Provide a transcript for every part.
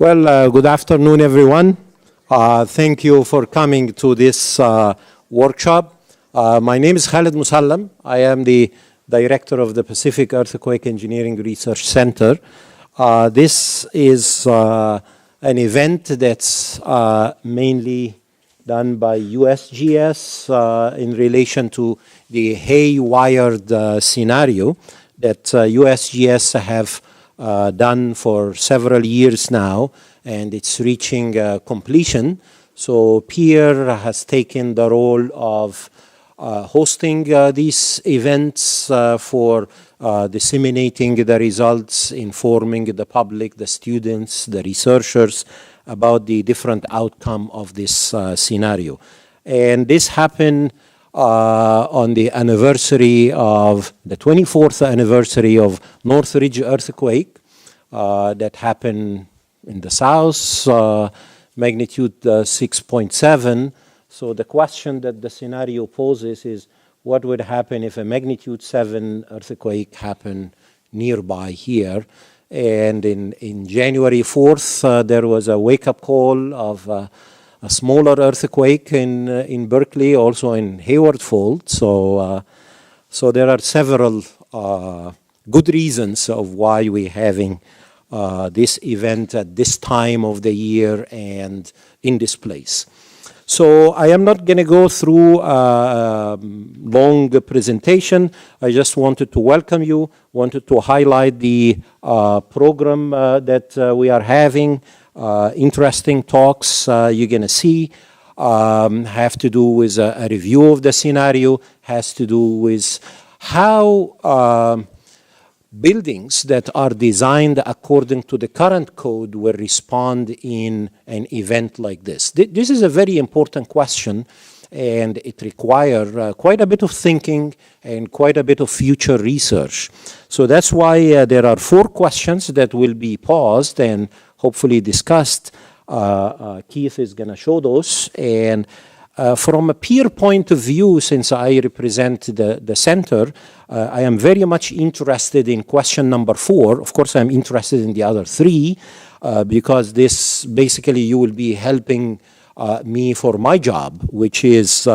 Well, good afternoon, everyone. Thank you for coming to this workshop. My name is Khalid Musallam. I am the director of the Pacific Earthquake Engineering Research Center. This is an event that's mainly done by USGS in relation to the HayWired scenario that USGS have done for several years now, and it's reaching completion. So PEER has taken the role of hosting these events for disseminating the results, informing the public, the students, the researchers about the different outcome of this scenario. And this happened on the anniversary of the 24th anniversary of Northridge earthquake that happened in the south, magnitude 6.7. So the question that the scenario poses is, what would happen if a magnitude 7 earthquake happened nearby here? And in January 4th, there was a wake-up call of a smaller earthquake in Berkeley, also in Hayward Fault. So there are several good reasons of why we're having this event at this time of the year and in this place. So I am not going to go through a long presentation. I just wanted to welcome you, wanted to highlight the program that we are having. Interesting talks you're going to see have to do with a review of the scenario, has to do with how buildings that are designed according to the current code will respond in an event like this. This is a very important question, and it requires quite a bit of thinking and quite a bit of future research. So that's why there are 4 questions that will be paused and hopefully discussed. Keith is going to show those. And from a peer point of view, since I represent the center, I am very much interested in question number 4. Of course, I'm interested in the other 3 because this basically you will be helping me for my job, which is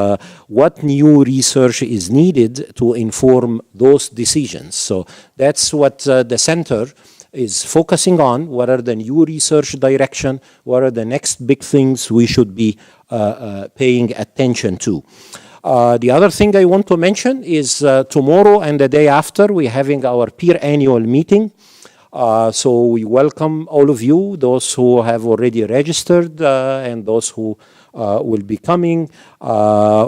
what new research is needed to inform those decisions. So that's what the center is focusing on. What are the new research direction? What are the next big things we should be paying attention to? The other thing I want to mention is tomorrow and the day after, we're having our PEER annual meeting. So we welcome all of you, those who have already registered and those who will be coming.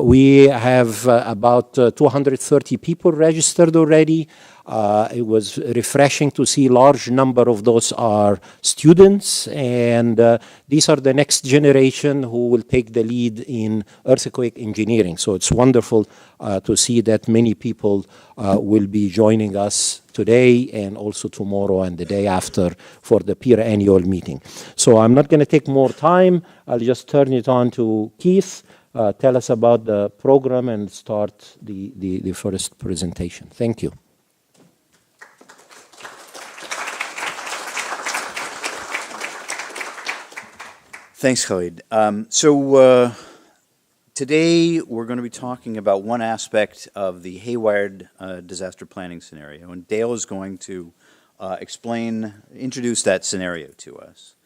We have about 230 people registered already. It was refreshing to see a large number of those are students, and these are the next generation who will take the lead in earthquake engineering. So it's wonderful to see that many people will be joining us today and also tomorrow and the day after for the PEER annual meeting. So I'm not going to take more time. I'll just turn it on to Keith. Tell us about the program and start the first presentation. Thank you. Thanks, Khalid. Today we're going to be talking about one aspect of the HayWired disaster planning scenario, and Dale is going to introduce that scenario to us.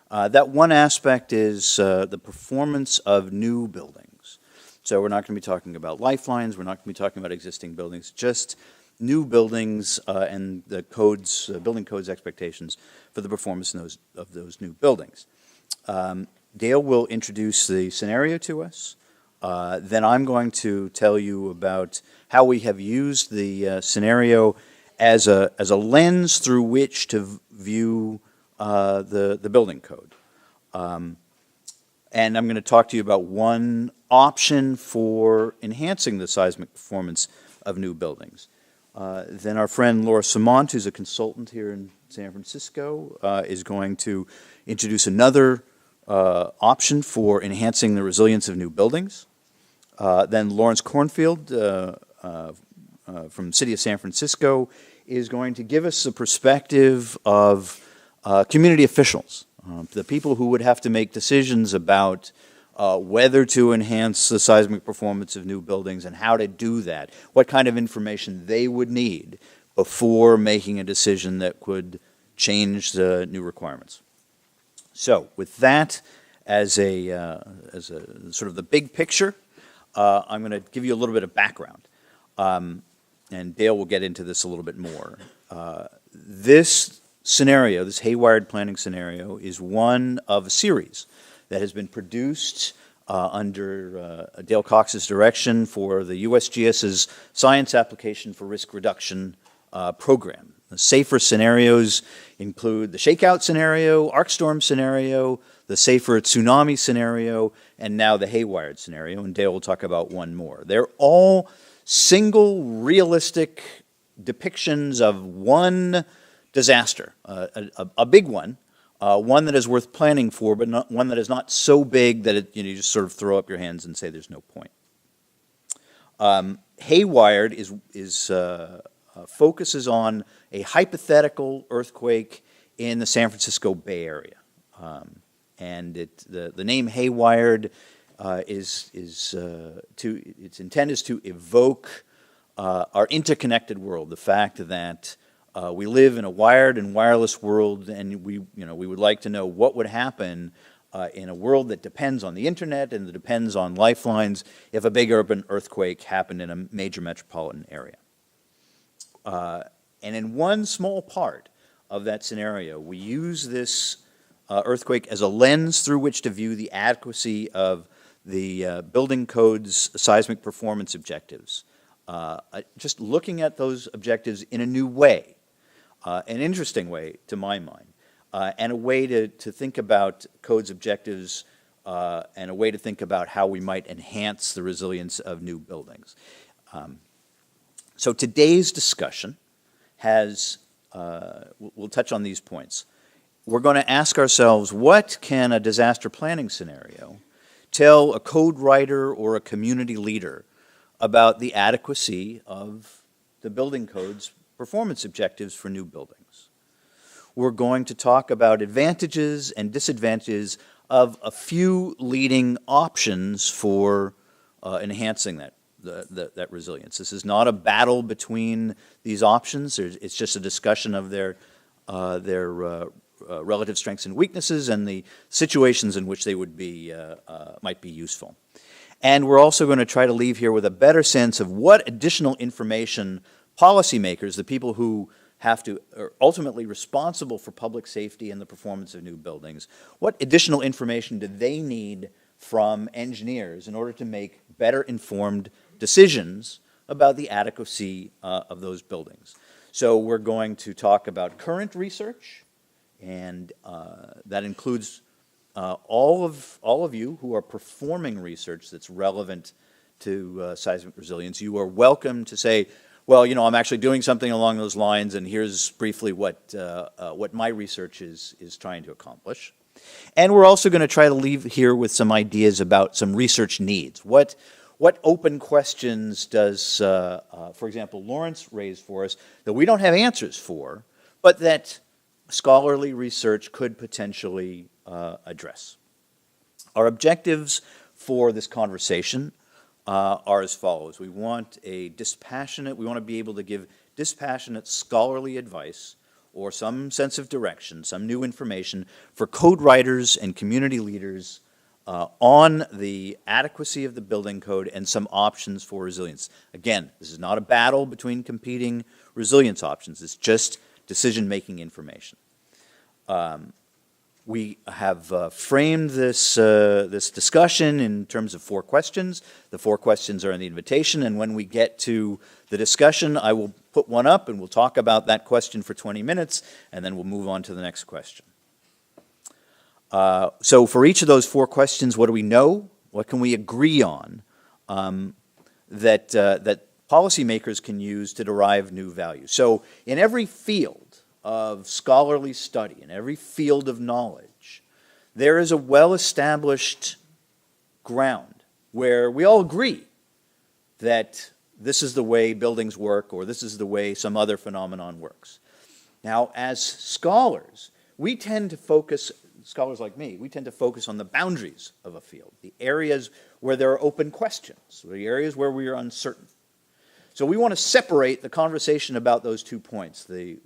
That one aspect is the performance of new buildings. So we're not going to be talking about lifelines, we're not going to be talking about existing buildings, just new buildings and the codes, building codes expectations for the performance of those new buildings. Dale will introduce the scenario to us. Then I'm going to tell you about how we have used the scenario as a lens through which to view the building code. And I'm going to talk to you about one option for enhancing the seismic performance of new buildings. Then our friend Laura Samant, who's a consultant here in San Francisco, is going to introduce another option for enhancing the resilience of new buildings. Then Lawrence Cornfield from the City of San Francisco is going to give us a perspective of community officials the people who would have to make decisions about whether to enhance the seismic performance of new buildings and how to do that, what kind of information they would need before making a decision that could change the new requirements. So with that as a sort of the big picture, I'm going to give you a little bit of background. And Dale will get into this a little bit more. This scenario, this HayWired planning scenario, is one of a series that has been produced under Dale Cox's direction for the USGS's Science Application for Risk Reduction program. The safer scenarios include the shakeout scenario, arc storm scenario, the safer tsunami scenario, and now the HayWired scenario, and Dale will talk about one more. They're all single, realistic depictions of one disaster, a big one, one that is worth planning for, but not, one that is not so big that it, you just sort of throw up your hands and say there's no point. HayWired focuses on a hypothetical earthquake in the San Francisco Bay Area. And the name HayWired its intent is to evoke our interconnected world, the fact that we live in a wired and wireless world, and we would like to know what would happen in a world that depends on the internet and that depends on lifelines if a big urban earthquake happened in a major metropolitan area. And in one small part of that scenario, we use this earthquake as a lens through which to view the adequacy of the building code's seismic performance objectives. Just looking at those objectives in a new way, an interesting way to my mind, and a way to think about code's objectives and a way to think about how we might enhance the resilience of new buildings. So today's discussion has, we'll touch on these points. We're going to ask ourselves, what can a disaster planning scenario tell a code writer or a community leader about the adequacy of the building code's performance objectives for new buildings? We're going to talk about advantages and disadvantages of a few leading options for enhancing that resilience. This is not a battle between these options. It's just a discussion of their relative strengths and weaknesses and the situations in which they would be might be useful. And we're also going to try to leave here with a better sense of what additional information policymakers, the people who are ultimately responsible for public safety and the performance of new buildings, what additional information do they need from engineers in order to make better informed decisions about the adequacy of those buildings. So we're going to talk about current research, and that includes all of you who are performing research that's relevant to seismic resilience. You are welcome to say, well, I'm actually doing something along those lines, and here's briefly what my research is trying to accomplish. And we're also going to try to leave here with some ideas about some research needs. What open questions does, for example, Lawrence raise for us that we don't have answers for, but that scholarly research could potentially address? Our objectives for this conversation are as follows. We want we want to be able to give dispassionate scholarly advice or some sense of direction, some new information for code writers and community leaders on the adequacy of the building code and some options for resilience. Again, this is not a battle between competing resilience options. It's just decision-making information. We have framed this discussion in terms of 4 questions. The 4 questions are in the invitation, and when we get to the discussion, I will put one up and we'll talk about that question for 20 minutes, and then we'll move on to the next question. So for each of those 4 questions, what do we know? What can we agree on that policymakers can use to derive new value? So in every field of scholarly study, in every field of knowledge, there is a well-established ground where we all agree that this is the way buildings work or this is the way some other phenomenon works. Now, as scholars, we tend to focus scholars like me, we tend to focus on the boundaries of a field, the areas where there are open questions, the areas where we are uncertain. So we want to separate the conversation about those 2 points, the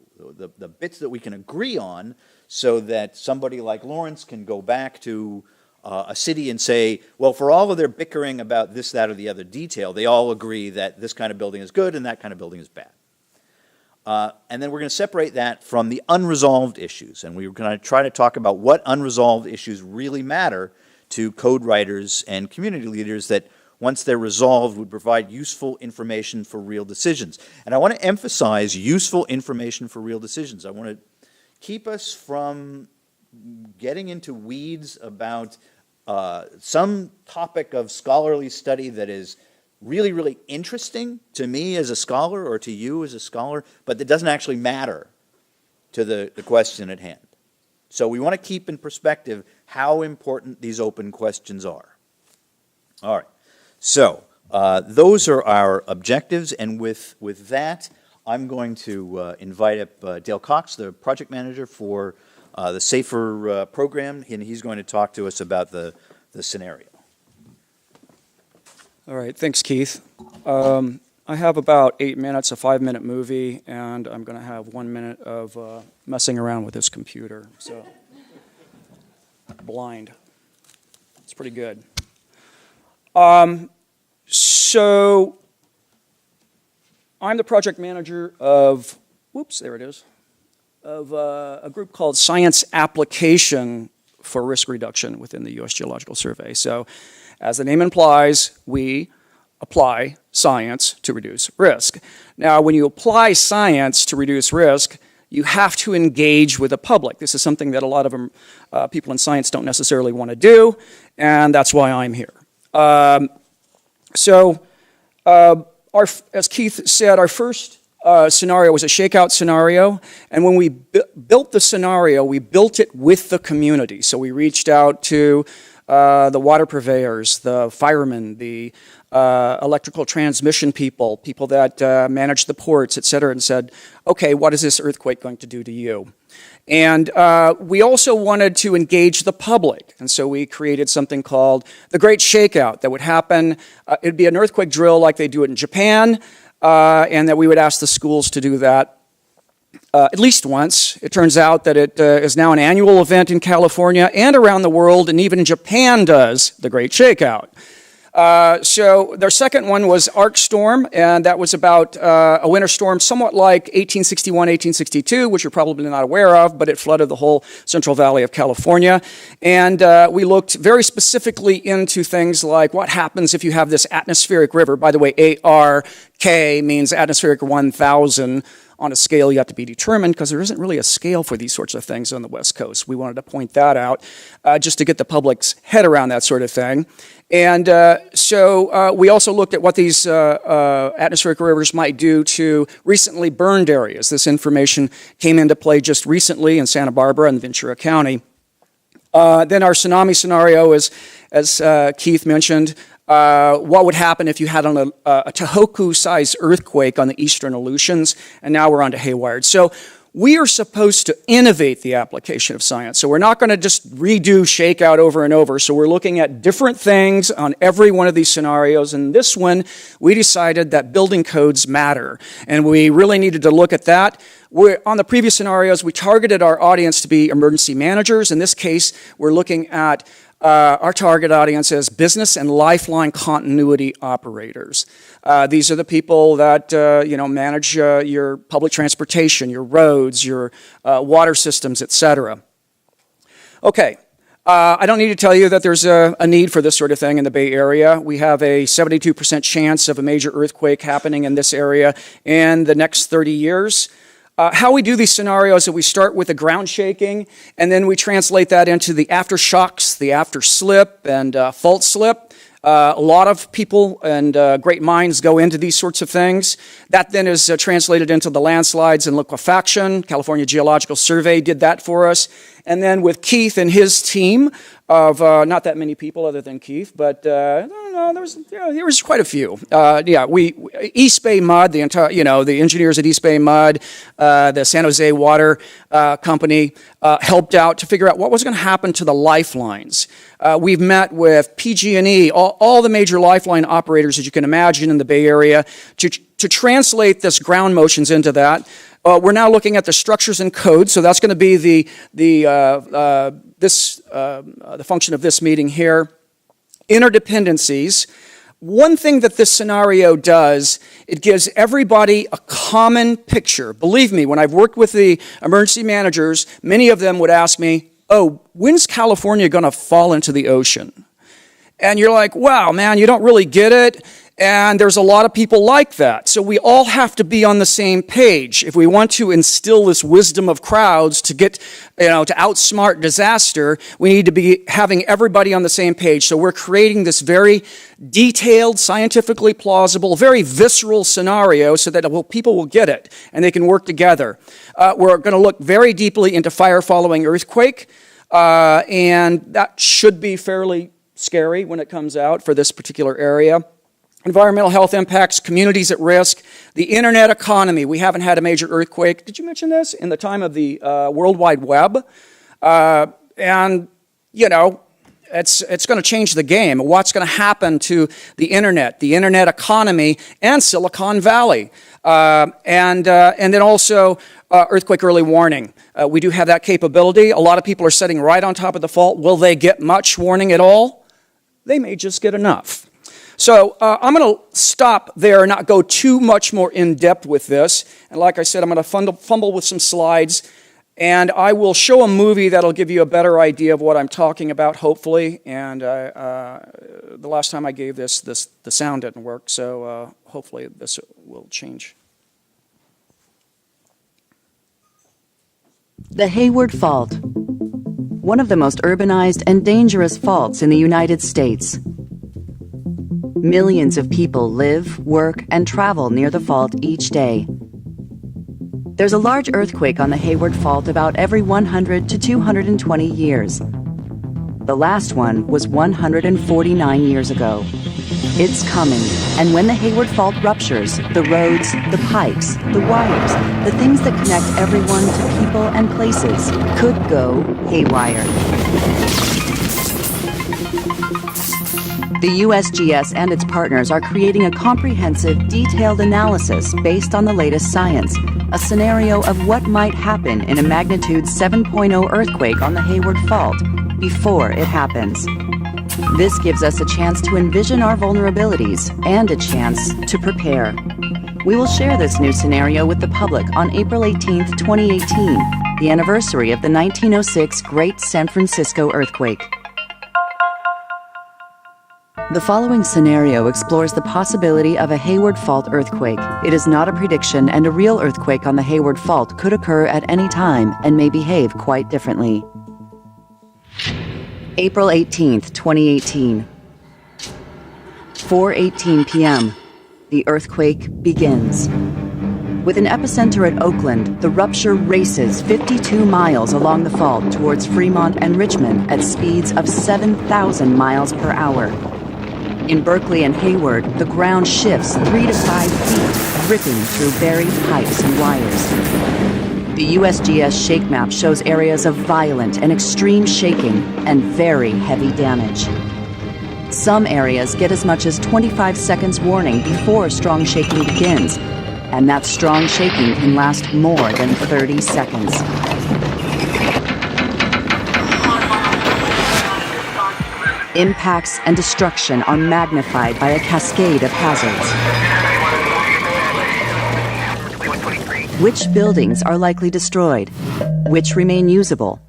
bits that we can agree on, so that somebody like Lawrence can go back to a city and say, well, for all of their bickering about this, that, or the other detail, they all agree that this kind of building is good and that kind of building is bad. And then we're going to separate that from the unresolved issues, and we're going to try to talk about what unresolved issues really matter to code writers and community leaders that, once they're resolved, would provide useful information for real decisions. And I want to emphasize useful information for real decisions. I want to keep us from getting into weeds about some topic of scholarly study that is really, really interesting to me as a scholar or to you as a scholar, but that doesn't actually matter to the question at hand. So we want to keep in perspective how important these open questions are. All right. So those are our objectives, and with that, I'm going to invite up Dale Cox, the project manager for the SAFER program, and he's going to talk to us about the scenario. All right, thanks, Keith. I have about 8 minutes, a 5-minute movie, and I'm going to have 1 minute of messing around with this computer. So, blind. It's pretty good. So, I'm the project manager of, there it is, of a group called Science Application for Risk Reduction within the U.S. Geological Survey. So, as the name implies, we apply science to reduce risk. Now, when you apply science to reduce risk, you have to engage with the public. This is something that a lot of people in science don't necessarily want to do, and that's why I'm here. As Keith said, our first scenario was a shakeout scenario, and when we built the scenario, we built it with the community. So we reached out to the water purveyors, the firemen, the electrical transmission people, people that manage the ports, et cetera, and said, okay, what is this earthquake going to do to you? And we also wanted to engage the public, and so we created something called the Great Shakeout that would happen. It would be an earthquake drill like they do it in Japan, and that we would ask the schools to do that at least once. It turns out that it is now an annual event in California and around the world, and even Japan does the Great Shakeout. So their second one was Arc Storm, and that was about a winter storm somewhat like 1861, 1862, which you're probably not aware of, but it flooded the whole Central Valley of California. And we looked very specifically into things like what happens if you have this atmospheric river. By the way, ARK means atmospheric 1,000. On a scale you have to be determined, because there isn't really a scale for these sorts of things on the West Coast. We wanted to point that out just to get the public's head around that sort of thing. And so we also looked at what these atmospheric rivers might do to recently burned areas. This information came into play just recently in Santa Barbara and Ventura County. Then our tsunami scenario is, as Keith mentioned, what would happen if you had a Tohoku-sized earthquake on the eastern Aleutians, and now we're on to HayWired. So we are supposed to innovate the application of science. So we're not going to just redo shakeout over and over. So we're looking at different things on every one of these scenarios. And this one, we decided that building codes matter, and we really needed to look at that. On the previous scenarios, we targeted our audience to be emergency managers. In this case, we're looking at our target audience is business and lifeline continuity operators. These are the people that manage your public transportation, your roads, your water systems, etc. Okay, I don't need to tell you that there's a need for this sort of thing in the Bay Area. We have a 72% chance of a major earthquake happening in this area in the next 30 years. How we do these scenarios is we start with the ground shaking, and then we translate that into the aftershocks, the after slip, and fault slip. A lot of people and great minds go into these sorts of things. That then is translated into the landslides and liquefaction. California Geological Survey did that for us. And then with Keith and his team of not that many people other than Keith, but no, there was quite a few. East Bay Mud, the entire, the engineers at East Bay Mud, the San Jose Water Company helped out to figure out what was going to happen to the lifelines. We've met with PG&E, all the major lifeline operators, as you can imagine, in the Bay Area, to translate this ground motions into that. We're now looking at the structures and codes, so that's going to be the function of this meeting here. Interdependencies. One thing that this scenario does, it gives everybody a common picture. Believe me, when I've worked with the emergency managers, many of them would ask me, oh, when's California going to fall into the ocean? And you're like, wow, man, you don't really get it. And there's a lot of people like that. So we all have to be on the same page. If we want to instill this wisdom of crowds to get, to outsmart disaster, we need to be having everybody on the same page. So we're creating this very detailed, scientifically plausible, very visceral scenario so that people will get it and they can work together. We're going to look very deeply into fire following earthquake, and that should be fairly scary when it comes out for this particular area. Environmental health impacts, communities at risk, the internet economy. We haven't had a major earthquake. Did you mention this? In the time of the World Wide Web. And, it's going to change the game. What's going to happen to the internet economy, and Silicon Valley. And then also earthquake early warning. We do have that capability. A lot of people are sitting right on top of the fault. Will they get much warning at all? They may just get enough. So I'm going to stop there and not go too much more in-depth with this. And like I said, I'm going to fumble with some slides. And I will show a movie that'll give you a better idea of what I'm talking about, hopefully. And the last time I gave this, the sound didn't work. So hopefully this will change. The HayWired Fault. One of the most urbanized and dangerous faults in the United States. Millions of people live, work, and travel near the fault each day. There's a large earthquake on the HayWired Fault about every 100 to 220 years. The last one was 149 years ago. It's coming, and when the HayWired Fault ruptures, the roads, the pipes, the wires, the things that connect everyone to people and places could go haywire. The USGS and its partners are creating a comprehensive, detailed analysis based on the latest science, a scenario of what might happen in a magnitude 7.0 earthquake on the HayWired Fault before it happens. This gives us a chance to envision our vulnerabilities and a chance to prepare. We will share this new scenario with the public on April 18, 2018, the anniversary of the 1906 Great San Francisco earthquake. The following scenario explores the possibility of a HayWired Fault earthquake. It is not a prediction, and a real earthquake on the HayWired Fault could occur at any time and may behave quite differently. April 18, 2018. 4:18 p.m. The earthquake begins. With an epicenter at Oakland, the rupture races 52 miles along the fault towards Fremont and Richmond at speeds of 7,000 miles per hour. In Berkeley and Hayward, the ground shifts 3 to 5 feet, ripping through buried pipes and wires. The USGS shake map shows areas of violent and extreme shaking and very heavy damage. Some areas get as much as 25 seconds warning before strong shaking begins, and that strong shaking can last more than 30 seconds. Impacts and destruction are magnified by a cascade of hazards. Which buildings are likely destroyed? Which remain usable?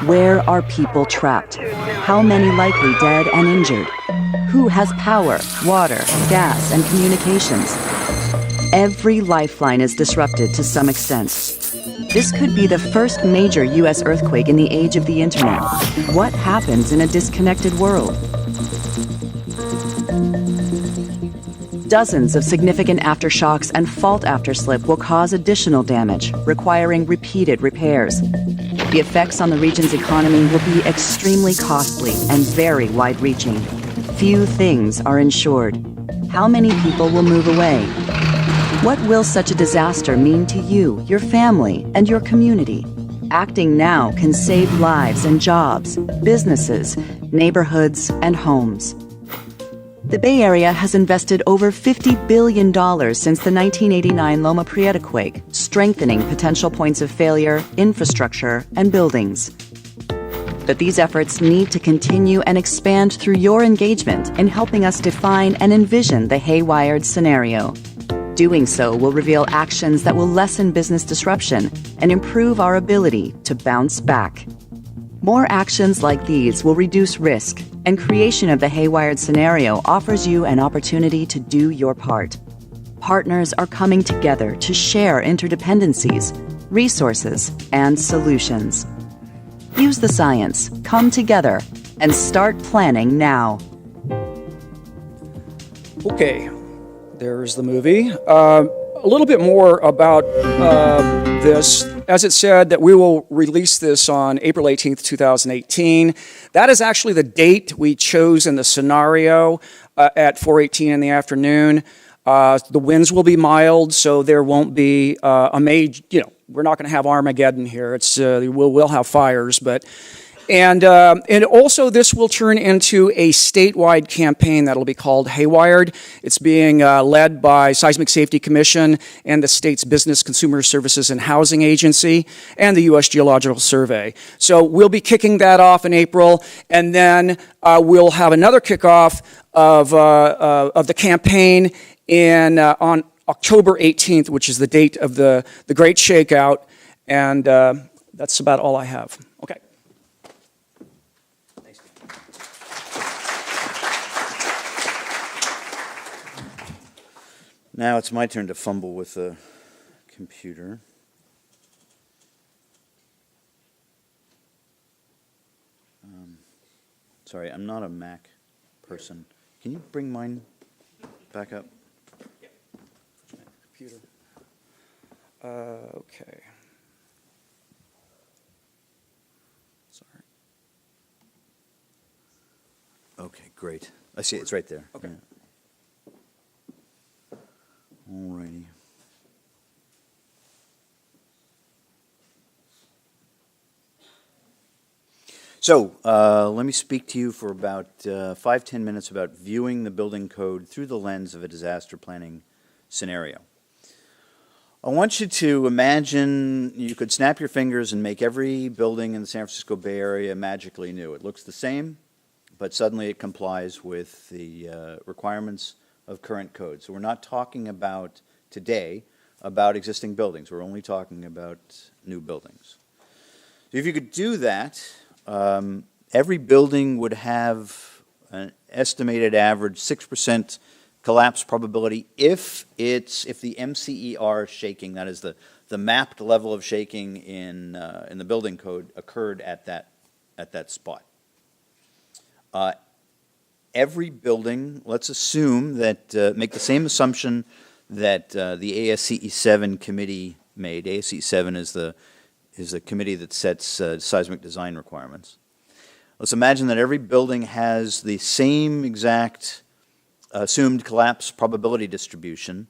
Where are people trapped? How many likely dead and injured? Who has power, water, gas, and communications? Every lifeline is disrupted to some extent. This could be the first major U.S. earthquake in the age of the internet. What happens in a disconnected world? Dozens of significant aftershocks and fault afterslip will cause additional damage, requiring repeated repairs. The effects on the region's economy will be extremely costly and very wide-reaching. Few things are insured. How many people will move away? What will such a disaster mean to you, your family, and your community? Acting now can save lives and jobs, businesses, neighborhoods, and homes. The Bay Area has invested over $50 billion since the 1989 Loma Prieta quake, strengthening potential points of failure, infrastructure, and buildings. But these efforts need to continue and expand through your engagement in helping us define and envision the HayWired scenario. Doing so will reveal actions that will lessen business disruption and improve our ability to bounce back. More actions like these will reduce risk, and creation of the HayWired scenario offers you an opportunity to do your part. Partners are coming together to share interdependencies, resources, and solutions. Use the science, come together, and start planning now. Okay, there's the movie. A little bit more about this. As it said, that we will release this on April 18th, 2018. That is actually the date we chose in the scenario at 4:18 in the afternoon. The winds will be mild, so there won't be a major, we're not going to have Armageddon here. It's we'll have fires, but and also this will turn into a statewide campaign that'll be called HayWired. It's being led by Seismic Safety Commission and the state's Business Consumer Services and Housing Agency and the U.S. Geological Survey. So we'll be kicking that off in April, and then we'll have another kickoff of the campaign on October 18th, which is the date of the Great Shakeout, and that's about all I have. Okay. Thanks. Now it's my turn to fumble with the computer. Sorry, I'm not a Mac person. Can you bring mine back up? Computer. Okay. Sorry. Okay, great. I see it. It's right there. Okay. Yeah. All righty. So let me speak to you for about 5-10 minutes about viewing the building code through the lens of a disaster planning scenario. I want you to imagine you could snap your fingers and make every building in the San Francisco Bay Area magically new. It looks the same, but suddenly it complies with the requirements of current code. So we're not talking about today about existing buildings. We're only talking about new buildings. So if you could do that, every building would have an estimated average 6% collapse probability if the MCER shaking, that is the mapped level of shaking in the building code, occurred at that spot. Every building, let's assume that make the same assumption that the ASCE 7 committee made. ASCE 7 is the committee that sets seismic design requirements. Let's imagine that every building has the same exact assumed collapse probability distribution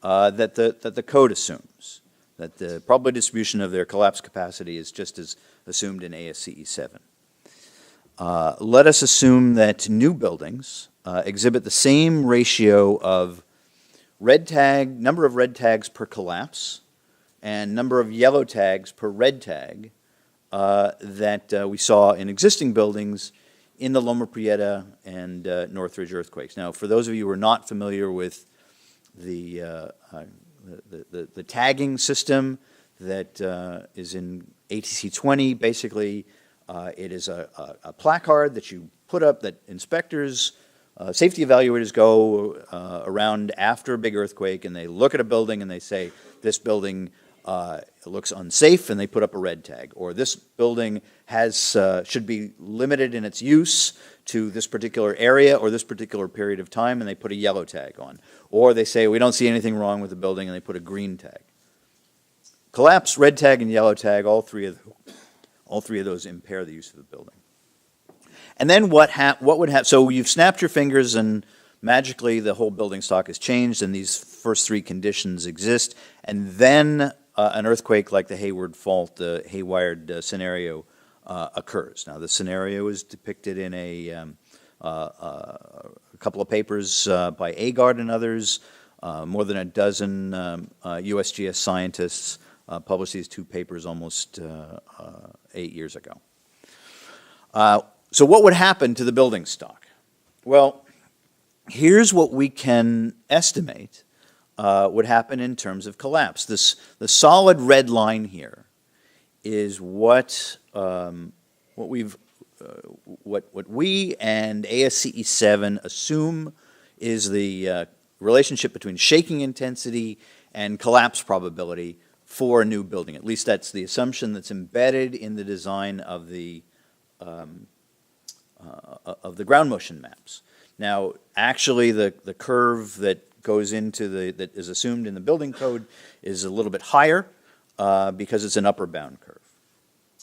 that the code assumes, that the probability distribution of their collapse capacity is just as assumed in ASCE 7. Let us assume that new buildings exhibit the same ratio of number of red tags per collapse and number of yellow tags per red tag that we saw in existing buildings in the Loma Prieta and Northridge earthquakes. Now, for those of you who are not familiar with the tagging system that is in ATC 20, basically it is a placard that you put up that inspectors, safety evaluators go around after a big earthquake, and they look at a building and they say, this building looks unsafe, and they put up a red tag. Or this building should be limited in its use to this particular area or this particular period of time, and they put a yellow tag on. Or they say, we don't see anything wrong with the building, and they put a green tag. Collapse, red tag, and yellow tag, all three of those impair the use of the building. And then what would happen? So you've snapped your fingers and magically the whole building stock has changed and these first three conditions exist. And then an earthquake like the Hayward Fault, the HayWired Scenario occurs. Now the scenario is depicted in a couple of papers by Agard and others. More than a dozen USGS scientists published these two papers almost 8 years ago. So what would happen to the building stock? Well, here's what we can estimate would happen in terms of collapse. The solid red line here is what we and ASCE 7 assume is the relationship between shaking intensity and collapse probability for a new building. At least that's the assumption that's embedded in the design of the ground motion maps. Now, actually, the curve that goes into that is assumed in the building code is a little bit higher because it's an upper bound curve.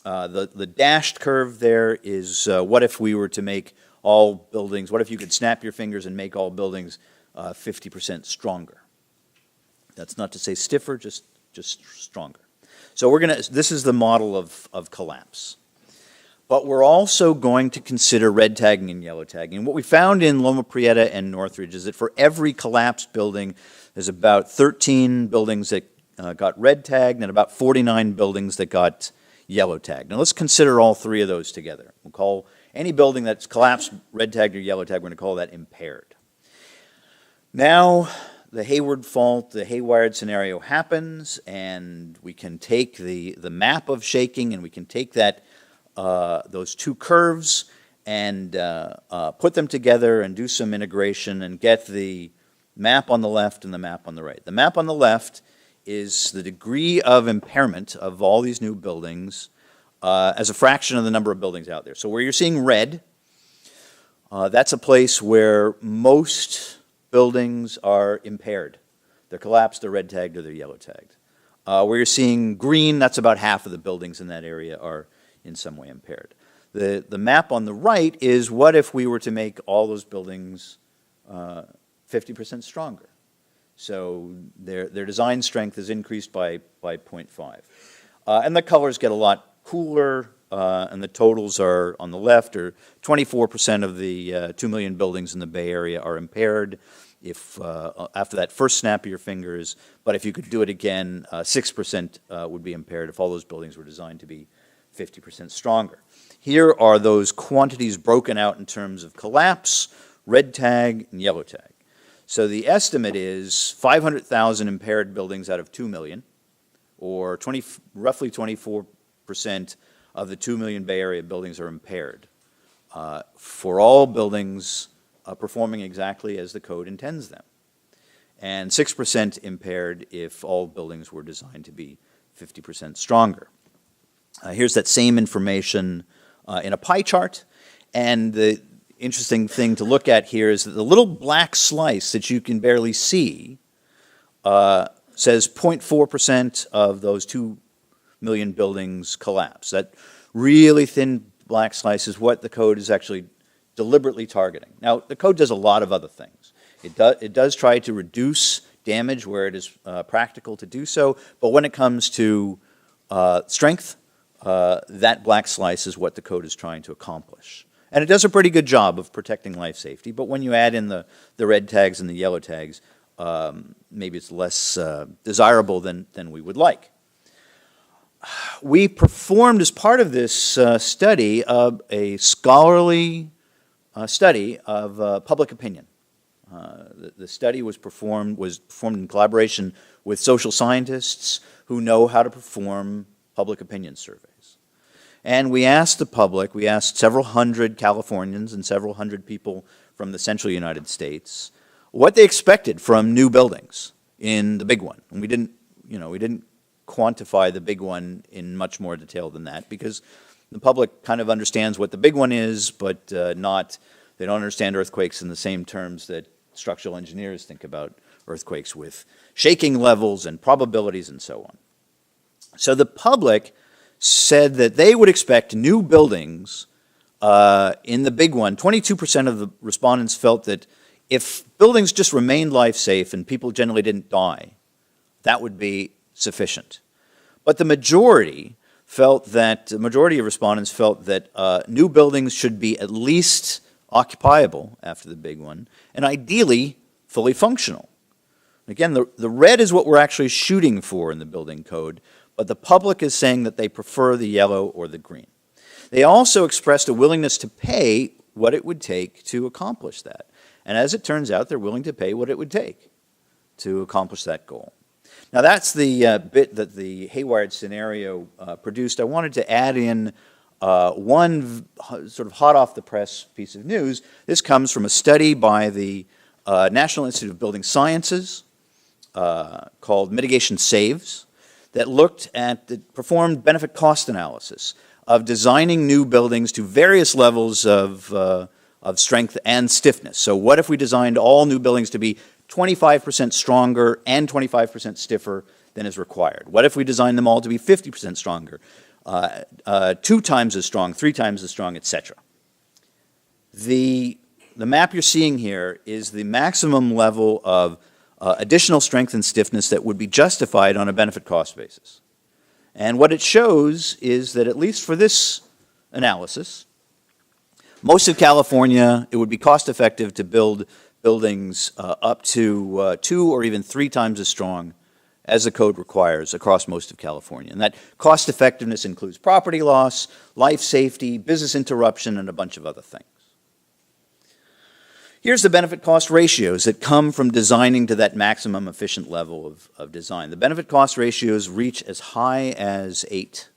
The dashed curve there is what if we were to make all buildings, what if you could snap your fingers and make all buildings 50% stronger? That's not to say stiffer, just stronger. So this is the model of collapse. But we're also going to consider red tagging and yellow tagging. And what we found in Loma Prieta and Northridge is that for every collapsed building, there's about 13 buildings that got red tagged and about 49 buildings that got yellow tagged. Now let's consider all three of those together. We'll call any building that's collapsed, red tagged or yellow tagged, we're going to call that impaired. Now the Hayward Fault, the HayWired Scenario happens, and we can take the map of shaking and we can take that those two curves and put them together and do some integration and get the map on the left and the map on the right. The map on the left is the degree of impairment of all these new buildings as a fraction of the number of buildings out there. So where you're seeing red, that's a place where most buildings are impaired. They're collapsed, they're red tagged, or they're yellow tagged. Where you're seeing green, that's about half of the buildings in that area are in some way impaired. The map on the right is what if we were to make all those buildings 50% stronger. So their design strength is increased by 0.5. And the colors get a lot cooler, and the totals are on the left, or 24% of the 2 million buildings in the Bay Area are impaired if after that first snap of your fingers, but if you could do it again, 6% would be impaired if all those buildings were designed to be 50% stronger. Here are those quantities broken out in terms of collapse, red tag, and yellow tag. So the estimate is 500,000 impaired buildings out of 2 million, or roughly 24% of the 2 million Bay Area buildings are impaired. For all buildings performing exactly as the code intends them. And 6% impaired if all buildings were designed to be 50% stronger. Here's that same information in a pie chart, and the interesting thing to look at here is that the little black slice that you can barely see says 0.4% of those 2 million buildings collapse. That really thin black slice is what the code is actually deliberately targeting. Now, the code does a lot of other things. It does try to reduce damage where it is practical to do so, but when it comes to strength, that black slice is what the code is trying to accomplish. And it does a pretty good job of protecting life safety, but when you add in the red tags and the yellow tags, maybe it's less desirable than we would like. We performed, as part of this study, a scholarly study of public opinion. The study was performed in collaboration with social scientists who know how to perform public opinion surveys. And we asked the public, we asked several hundred Californians and several hundred people from the central United States what they expected from new buildings in the big one. And we didn't quantify the big one in much more detail than that because the public kind of understands what the big one is, but they don't understand earthquakes in the same terms that structural engineers think about earthquakes, with shaking levels and probabilities and so on. So the public said that they would expect new buildings in the big one, 22% of the respondents felt that if buildings just remained life safe and people generally didn't die, that would be sufficient. But the majority of respondents felt that new buildings should be at least occupiable after the big one, and ideally fully functional. Again, the red is what we're actually shooting for in the building code, but the public is saying that they prefer the yellow or the green. They also expressed a willingness to pay what it would take to accomplish that. And as it turns out, they're willing to pay what it would take to accomplish that goal. Now that's the bit that the HayWired Scenario produced. I wanted to add in one sort of hot off the press piece of news. This comes from a study by the National Institute of Building Sciences called Mitigation Saves that performed benefit cost analysis of designing new buildings to various levels of strength and stiffness. So what if we designed all new buildings to be 25% stronger and 25% stiffer than is required? What if we designed them all to be 50% stronger, 2 times as strong, 3 times as strong, etc.? The map you're seeing here is the maximum level of additional strength and stiffness that would be justified on a benefit cost basis. And what it shows is that, at least for this analysis, most of California, it would be cost effective to build buildings up to 2 or even 3 times as strong as the code requires across most of California. And that cost effectiveness includes property loss, life safety, business interruption, and a bunch of other things. Here's the benefit cost ratios that come from designing to that maximum efficient level of design. The benefit cost ratios reach as high as 8.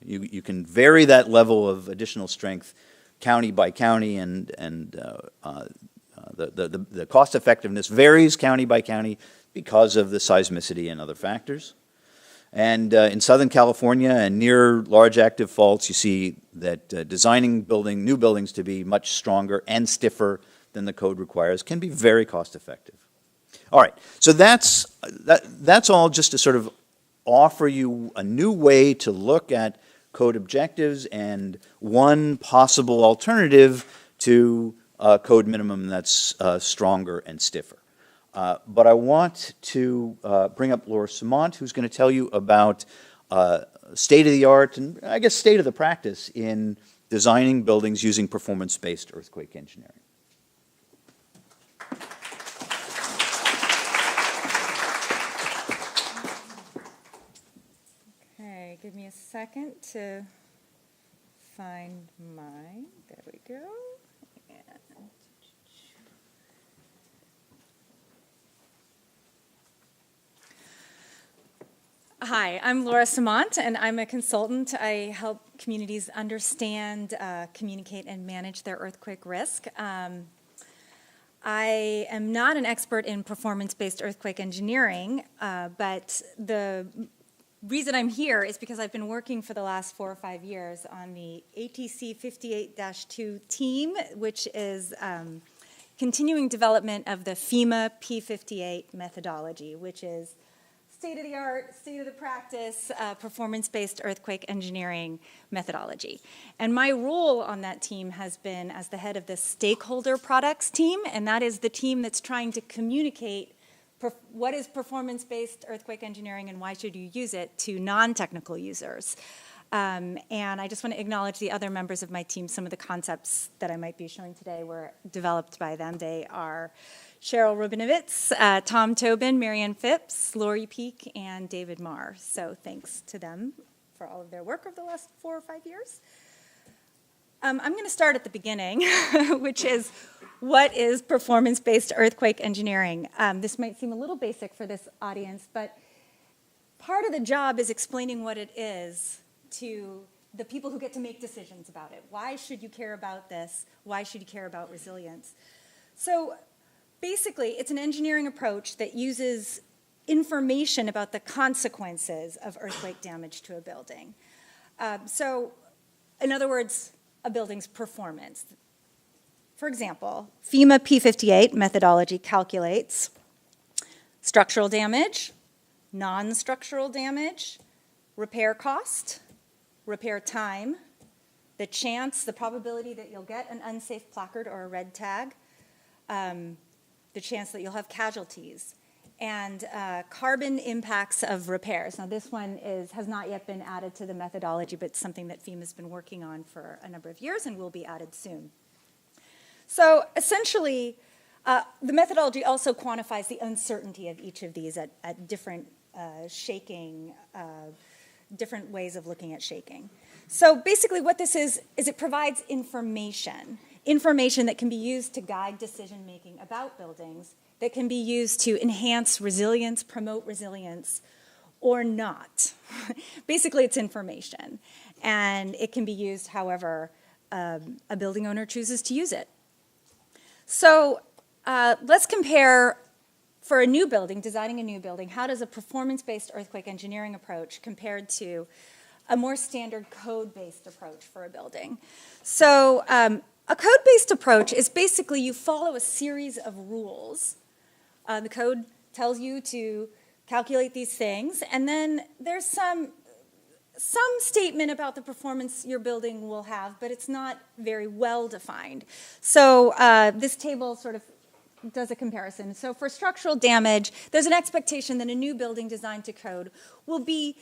You can vary that level of additional strength county by county, and the cost effectiveness varies county by county because of the seismicity and other factors. And in Southern California and near large active faults, you see that designing new buildings to be much stronger and stiffer than the code requires can be very cost effective. All right, so that's all just to sort of offer you a new way to look at code objectives and one possible alternative to code minimum that's stronger and stiffer. But I want to bring up Laura Samant, who's going to tell you about state-of-the-art and, I guess, state-of-the-practice in designing buildings using performance-based earthquake engineering. Okay, give me a second to find mine. There we go. Hi, I'm Laura Samant, and I'm a consultant. I help communities understand, communicate, and manage their earthquake risk. I am not an expert in performance-based earthquake engineering, but the reason I'm here is because I've been working for the last 4 or 5 years on the ATC 58-2 team, which is continuing development of the FEMA P58 methodology, which is state-of-the-art, state-of-the-practice, performance-based earthquake engineering methodology. And my role on that team has been as the head of the stakeholder products team, and that is the team that's trying to communicate what is performance-based earthquake engineering and why should you use it to non-technical users. And I just want to acknowledge the other members of my team. Some of the concepts that I might be showing today were developed by them. They are Cheryl Rubinovitz, Tom Tobin, Marianne Phipps, Lori Peak, and David Marr. So thanks to them for all of their work over the last 4 or 5 years. I'm going to start at the beginning, which is, what is performance-based earthquake engineering? This might seem a little basic for this audience, but part of the job is explaining what it is to the people who get to make decisions about it. Why should you care about this? Why should you care about resilience? So basically, it's an engineering approach that uses information about the consequences of earthquake damage to a building. So, in other words, a building's performance. For example, FEMA P58 methodology calculates structural damage, non-structural damage, repair cost, repair time, the probability that you'll get an unsafe placard or a red tag, the chance that you'll have casualties, and carbon impacts of repairs. Now, this one has not yet been added to the methodology, but it's something that FEMA's been working on for a number of years and will be added soon. So essentially, the methodology also quantifies the uncertainty of each of these at different shaking, different ways of looking at shaking. So basically what this is it provides information that can be used to guide decision-making about buildings, that can be used to enhance resilience, promote resilience, or not. Basically, it's information. And it can be used however a building owner chooses to use it. So let's compare, for a new building, designing a new building, how does a performance-based earthquake engineering approach compared to a more standard code-based approach for a building? So a code-based approach is basically you follow a series of rules. The code tells you to calculate these things, and then there's some statement about the performance your building will have, but it's not very well defined. So this table sort of does a comparison. So for structural damage, there's an expectation that a new building designed to code will be,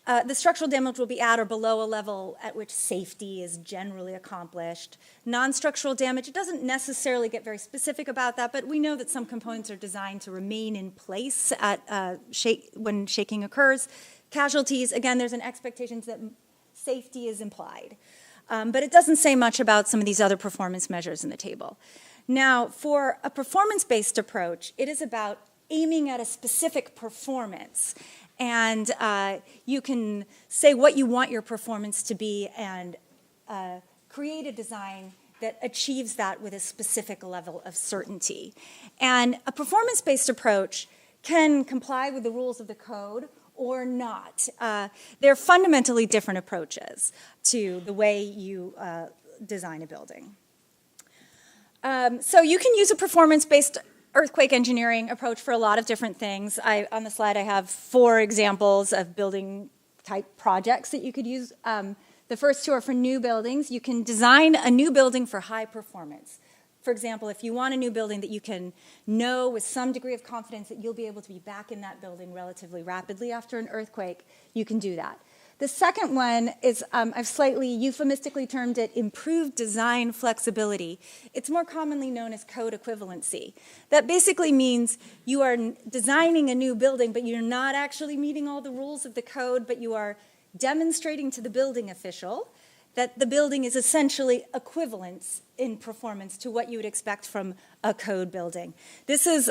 the structural damage will be at or below a level at which safety is generally accomplished. Non-structural damage, it doesn't necessarily get very specific about that, but we know that some components are designed to remain in place at when shaking occurs. Casualties, again, there's an expectation that safety is implied. But it doesn't say much about some of these other performance measures in the table. Now, for a performance-based approach, it is about aiming at a specific performance. And you can say what you want your performance to be and create a design that achieves that with a specific level of certainty. And a performance-based approach can comply with the rules of the code or not. They're fundamentally different approaches to the way you design a building. So you can use a performance-based earthquake engineering approach for a lot of different things. On the slide I have 4 examples of building type projects that you could use. The first 2 are for new buildings. You can design a new building for high performance. For example, if you want a new building that you can know with some degree of confidence that you'll be able to be back in that building relatively rapidly after an earthquake, you can do that. The second one is, I've slightly euphemistically termed it improved design flexibility. It's more commonly known as code equivalency. That basically means you are designing a new building, but you're not actually meeting all the rules of the code, but you are demonstrating to the building official that the building is essentially equivalent in performance to what you would expect from a code building. This is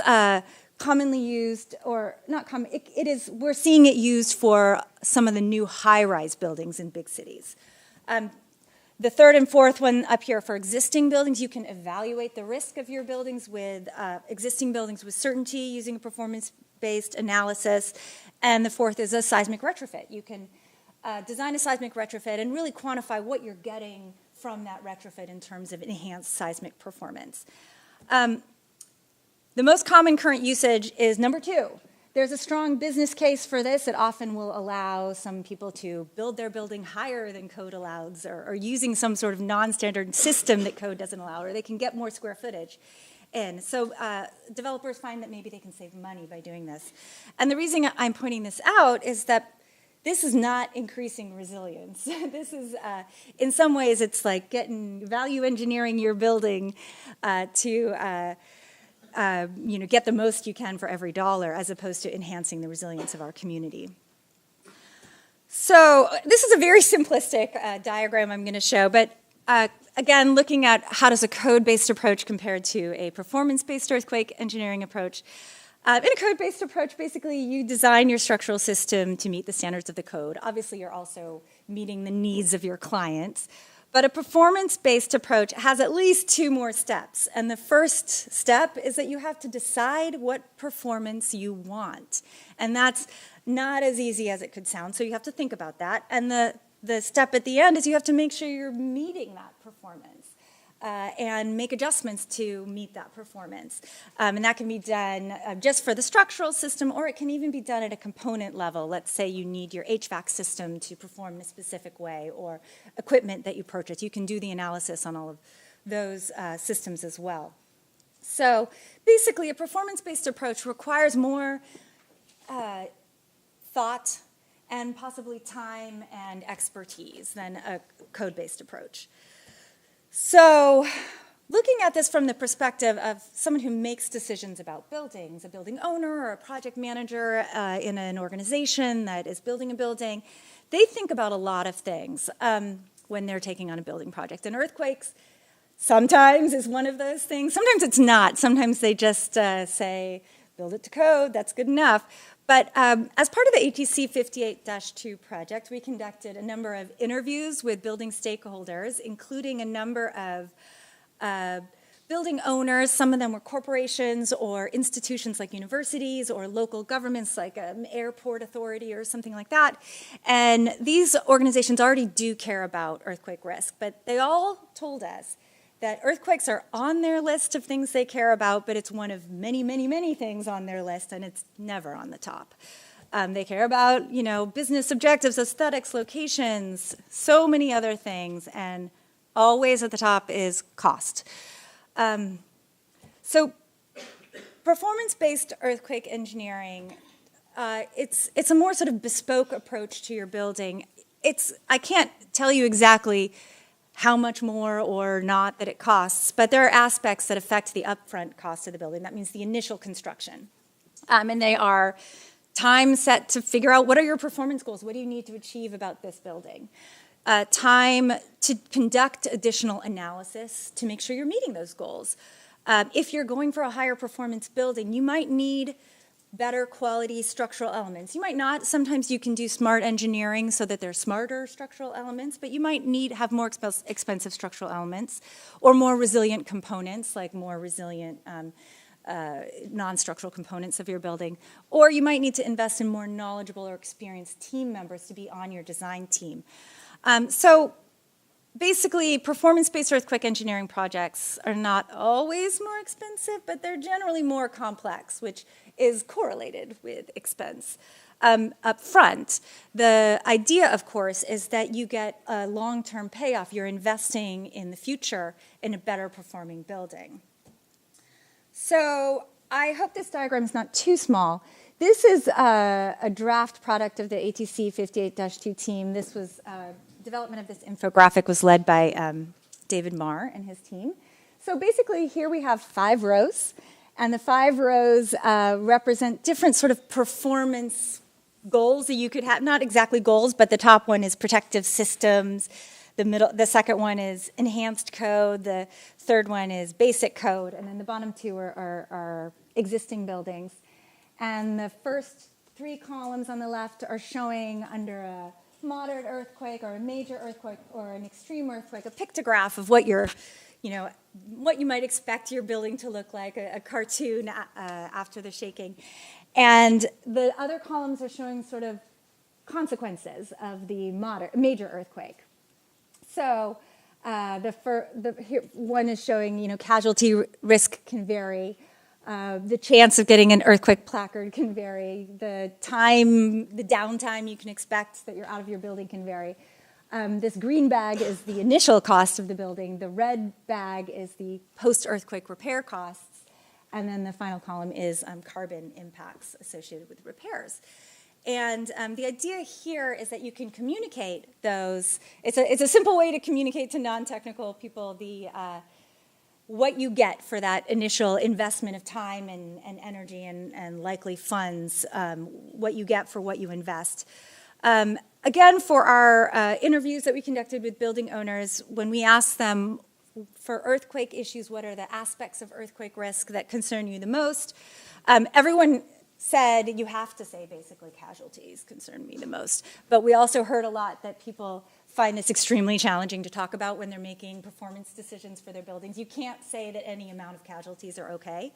commonly used, or not common, it is, we're seeing it used for some of the new high-rise buildings in big cities. The third and fourth one up here for existing buildings, you can evaluate the risk of your buildings with existing buildings with certainty using a performance-based analysis. And the fourth is a seismic retrofit. You can design a seismic retrofit and really quantify what you're getting from that retrofit in terms of enhanced seismic performance. The most common current usage is number 2. There's a strong business case for this. It often will allow some people to build their building higher than code allows, or using some sort of non-standard system that code doesn't allow, or they can get more square footage in. So developers find that maybe they can save money by doing this. And the reason I'm pointing this out is that this is not increasing resilience. This is, in some ways, it's like value engineering your building to get the most you can for every dollar, as opposed to enhancing the resilience of our community. So this is a very simplistic diagram I'm going to show, but again, looking at how does a code-based approach compare to a performance-based earthquake engineering approach. In a code-based approach, basically, you design your structural system to meet the standards of the code. Obviously, you're also meeting the needs of your clients. But a performance-based approach has at least 2 more steps. And the first step is that you have to decide what performance you want. And that's not as easy as it could sound, so you have to think about that. And the step at the end is you have to make sure you're meeting that performance. and make adjustments to meet that performance. And that can be done just for the structural system, or it can even be done at a component level. Let's say you need your HVAC system to perform in a specific way, or equipment that you purchase. You can do the analysis on all of those systems as well. So basically, a performance-based approach requires more thought and possibly time and expertise than a code-based approach. So looking at this from the perspective of someone who makes decisions about buildings, a building owner or a project manager in an organization that is building a building, they think about a lot of things when they're taking on a building project. And earthquakes sometimes is one of those things. Sometimes it's not. Sometimes they just say, build it to code, that's good enough. But as part of the ATC 58-2 project, we conducted a number of interviews with building stakeholders, including a number of building owners. Some of them were corporations or institutions like universities or local governments like an airport authority or something like that. And these organizations already do care about earthquake risk, but they all told us that earthquakes are on their list of things they care about, but it's one of many, many, many things on their list, and it's never on the top. They care about, business objectives, aesthetics, locations, so many other things, and always at the top is cost. So performance-based earthquake engineering, it's a more sort of bespoke approach to your building. I can't tell you exactly how much more or not that it costs, but there are aspects that affect the upfront cost of the building. That means the initial construction. And they are time set to figure out what are your performance goals, what do you need to achieve about this building. Time to conduct additional analysis to make sure you're meeting those goals. If you're going for a higher performance building, you might need better quality structural elements. You might not. Sometimes you can do smart engineering so that they're smarter structural elements, but you might have more expensive structural elements or more resilient components, like more resilient non-structural components of your building. Or you might need to invest in more knowledgeable or experienced team members to be on your design team. So basically, performance-based earthquake engineering projects are not always more expensive, but they're generally more complex, which is correlated with expense. Up front, the idea, of course, is that you get a long-term payoff. You're investing in the future in a better performing building. So I hope this diagram is not too small. This is a draft product of the ATC 58-2 team. This was development of this infographic was led by David Marr and his team. So basically, here we have 5 rows. And the 5 rows represent different sort of performance goals that you could have. Not exactly goals, but the top one is protective systems. The second one is enhanced code. The third one is basic code. And then the bottom 2 are existing buildings. And the first 3 columns on the left are showing under a moderate earthquake or a major earthquake or an extreme earthquake, a pictograph of what what you might expect your building to look like, a cartoon after the shaking. And the other columns are showing sort of consequences of the major earthquake. So here one is showing, casualty risk can vary. The chance of getting an earthquake placard can vary. The downtime you can expect that you're out of your building can vary. This green bag is the initial cost of the building. The red bag is the post-earthquake repair costs. And then the final column is carbon impacts associated with repairs. And the idea here is that you can communicate those. It's a simple way to communicate to non-technical people what you get for that initial investment of time and energy and likely funds, what you get for what you invest. Again, for our interviews that we conducted with building owners, when we asked them for earthquake issues, what are the aspects of earthquake risk that concern you the most, everyone said, you have to say basically casualties concern me the most. But we also heard a lot that people find this extremely challenging to talk about when they're making performance decisions for their buildings. You can't say that any amount of casualties are okay.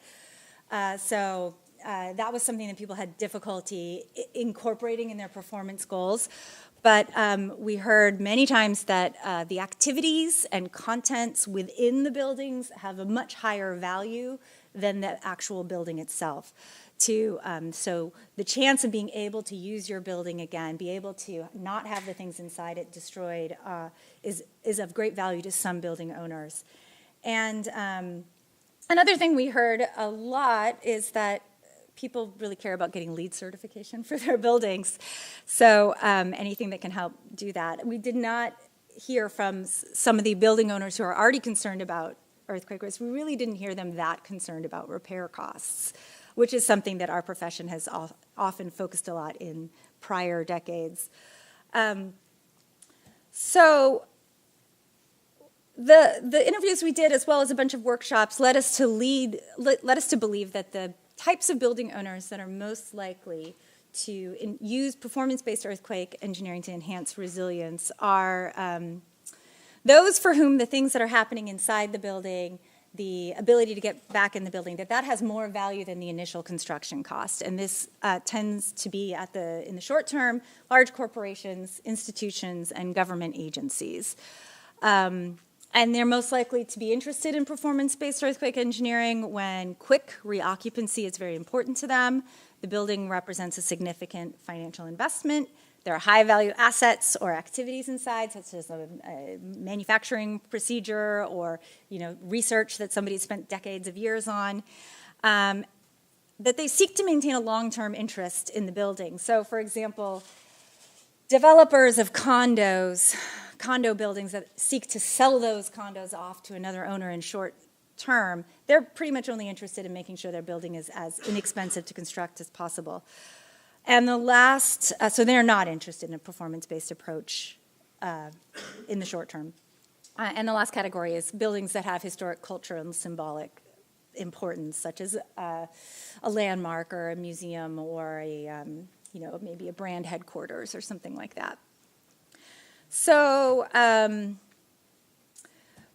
So that was something that people had difficulty incorporating in their performance goals. But we heard many times that the activities and contents within the buildings have a much higher value than the actual building itself. So the chance of being able to use your building again, be able to not have the things inside it destroyed, is of great value to some building owners. And another thing we heard a lot is that people really care about getting LEED certification for their buildings. So anything that can help do that. We did not hear from some of the building owners who are already concerned about earthquake risk. We really didn't hear them that concerned about repair costs, which is something that our profession has often focused a lot in prior decades. So the interviews we did, as well as a bunch of workshops, led us to believe that the types of building owners that are most likely to use performance-based earthquake engineering to enhance resilience are those for whom the things that are happening inside the building, the ability to get back in the building, that has more value than the initial construction cost. And this tends to be in the short term, large corporations, institutions, and government agencies. And they're most likely to be interested in performance-based earthquake engineering when quick reoccupancy is very important to them. The building represents a significant financial investment. There are high-value assets or activities inside, such as a manufacturing procedure or research that somebody spent decades of years on, that they seek to maintain a long-term interest in the building. So, for example, developers of condo buildings that seek to sell those condos off to another owner in short term, they're pretty much only interested in making sure their building is as inexpensive to construct as possible. And the last, so they're not interested in a performance-based approach in the short term. And the last category is buildings that have historic, cultural, and symbolic importance, such as a landmark or a museum or maybe a brand headquarters or something like that. So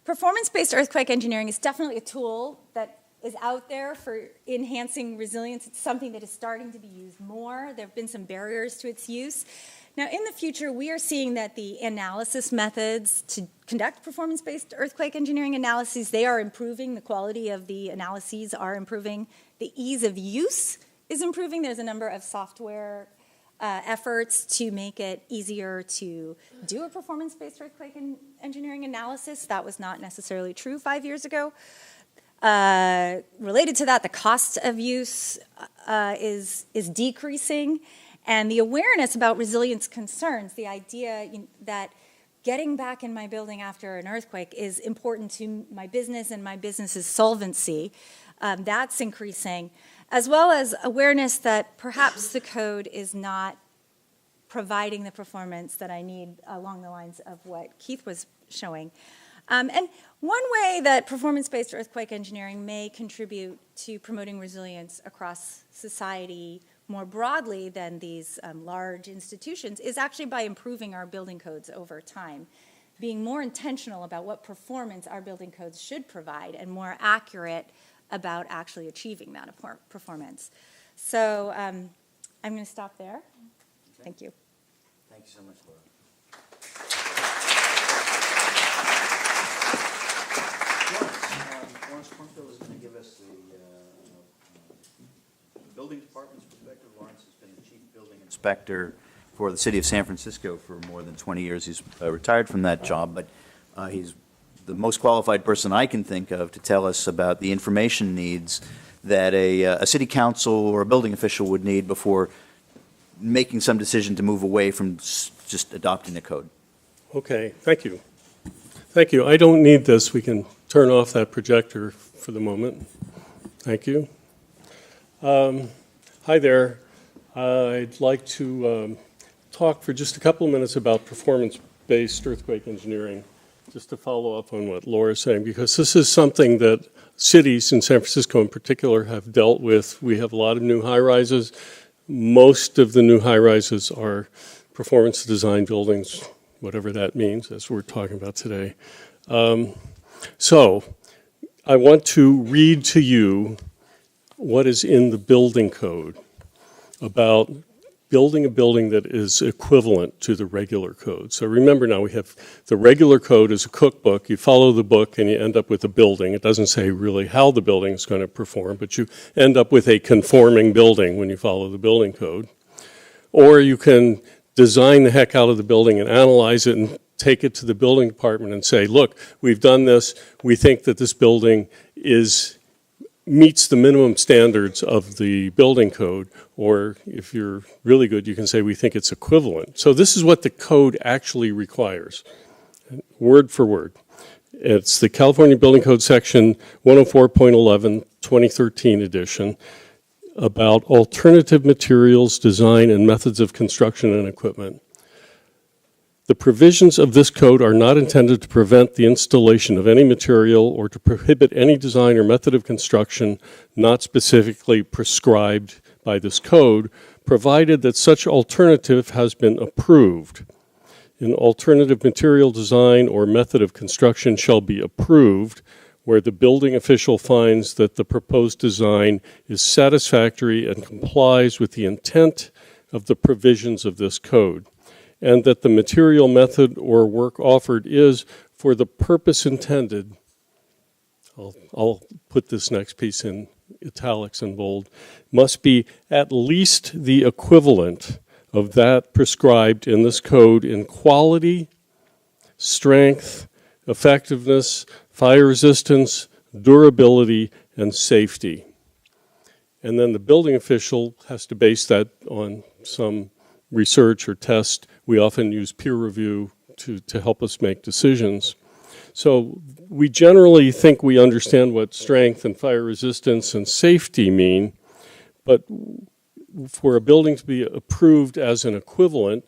performance-based earthquake engineering is definitely a tool that is out there for enhancing resilience. It's something that is starting to be used more. There have been some barriers to its use. Now, in the future, we are seeing that the analysis methods to conduct performance-based earthquake engineering analyses, they are improving. The quality of the analyses are improving. The ease of use is improving. There's a number of software efforts to make it easier to do a performance-based earthquake engineering analysis. That was not necessarily true 5 years ago. Related to that, the cost of use is decreasing, and the awareness about resilience concerns, the idea that getting back in my building after an earthquake is important to my business and my business's solvency, that's increasing, as well as awareness that perhaps the code is not providing the performance that I need along the lines of what Keith was showing. And one way that performance-based earthquake engineering may contribute to promoting resilience across society more broadly than these large institutions is actually by improving our building codes over time, being more intentional about what performance our building codes should provide and more accurate about actually achieving that performance. So I'm going to stop there. Okay. Thank you. Thank you so much, Laura. Lawrence Cornfield is going to give us the building department's perspective. Lawrence has been the chief building inspector for the city of San Francisco for more than 20 years. He's retired from that job, but he's the most qualified person I can think of to tell us about the information needs that a city council or a building official would need before making some decision to move away from just adopting the code. Okay, thank you. Thank you. I don't need this. We can turn off that projector for the moment. Thank you. Hi there. I'd like to talk for just a couple of minutes about performance-based earthquake engineering, just to follow up on what Laura's saying, because this is something that cities in San Francisco in particular have dealt with. We have a lot of new high-rises. Most of the new high-rises are performance design buildings, whatever that means, as we're talking about today. So I want to read to you what is in the building code about building a building that is equivalent to the regular code. So remember now, we have the regular code is a cookbook. You follow the book and you end up with a building. It doesn't say really how the building is going to perform, but you end up with a conforming building when you follow the building code. Or you can design the heck out of the building and analyze it and take it to the building department and say, look, we've done this. We think that this building meets the minimum standards of the building code, or if you're really good, you can say we think it's equivalent. So this is what the code actually requires, word for word. It's the California Building Code section 104.11, 2013 edition, about alternative materials, design, and methods of construction and equipment. The provisions of this code are not intended to prevent the installation of any material or to prohibit any design or method of construction not specifically prescribed by this code, provided that such alternative has been approved. An alternative material, design, or method of construction shall be approved where the building official finds that the proposed design is satisfactory and complies with the intent of the provisions of this code, and that the material, method, or work offered is for the purpose intended. I'll put this next piece in italics and bold, must be at least the equivalent of that prescribed in this code in quality, strength, effectiveness, fire resistance, durability, and safety. And then the building official has to base that on some research or test. We often use peer review to help us make decisions. So we generally think we understand what strength and fire resistance and safety mean, but for a building to be approved as an equivalent,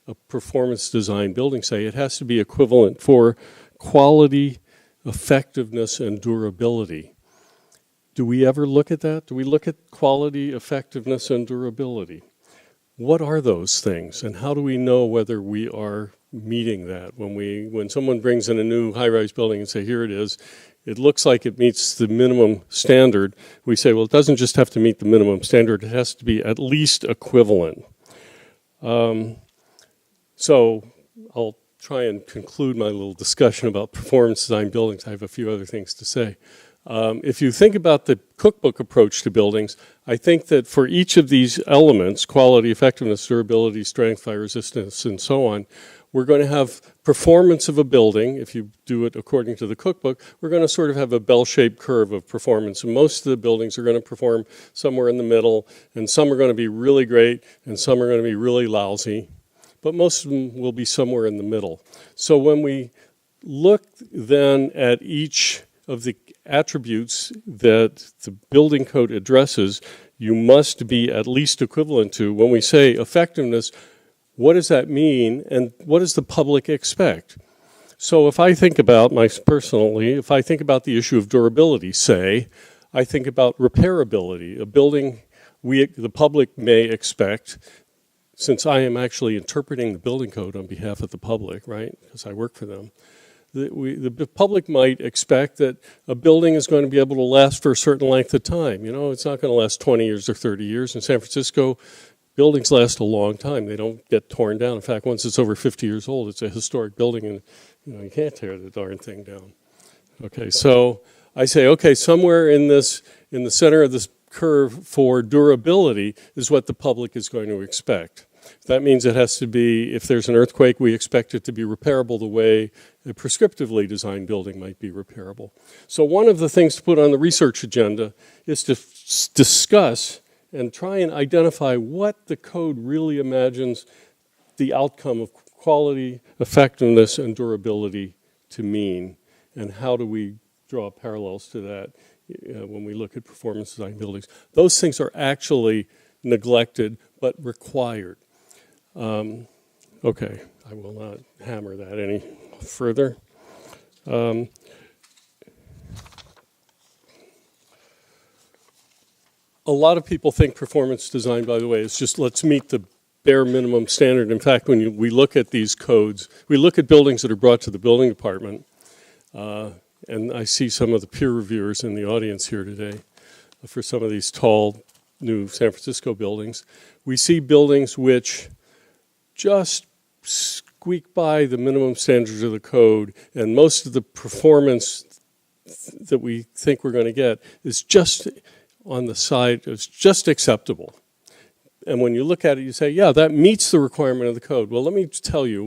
a performance design building, say, it has to be equivalent for quality, effectiveness, and durability. Do we ever look at that? Do we look at quality, effectiveness, and durability? What are those things, and how do we know whether we are meeting that? When someone brings in a new high-rise building and say, here it is, it looks like it meets the minimum standard, we say, well, it doesn't just have to meet the minimum standard, it has to be at least equivalent. So I'll try and conclude my little discussion about performance design buildings. I have a few other things to say. If you think about the cookbook approach to buildings, I think that for each of these elements, quality, effectiveness, durability, strength, fire resistance, and so on, we're going to have performance of a building. If you do it according to the cookbook, we're going to sort of have a bell-shaped curve of performance. And most of the buildings are going to perform somewhere in the middle, and some are going to be really great, and some are going to be really lousy. But most of them will be somewhere in the middle. So when we look then at each of the attributes that the building code addresses, you must be at least equivalent to. When we say effectiveness, what does that mean, and what does the public expect? So if I think about, if I think about the issue of durability, say, I think about repairability. A building, the public may expect, since I am actually interpreting the building code on behalf of the public, right, because I work for them, the public might expect that a building is going to be able to last for a certain length of time. You know, it's not going to last 20 years or 30 years. In San Francisco, buildings last a long time. They don't get torn down. In fact, once it's over 50 years old, it's a historic building, and you can't tear the darn thing down. Okay, so I say, okay, somewhere in the center of this curve for durability is what the public is going to expect. That means it has to be, if there's an earthquake, we expect it to be repairable the way a prescriptively designed building might be repairable. So one of the things to put on the research agenda is to discuss and try and identify what the code really imagines the outcome of quality, effectiveness, and durability to mean, and how do we draw parallels to that when we look at performance design buildings. Those things are actually neglected but required. Okay, I will not hammer that any further. A lot of people think performance design, by the way, is just let's meet the bare minimum standard. In fact, when we look at these codes, we look at buildings that are brought to the building department, and I see some of the peer reviewers in the audience here today for some of these tall new San Francisco buildings. We see buildings which just squeak by the minimum standards of the code, and most of the performance that we think we're going to get is just on the side, it's just acceptable. And when you look at it, you say, yeah, that meets the requirement of the code. Well, let me tell you,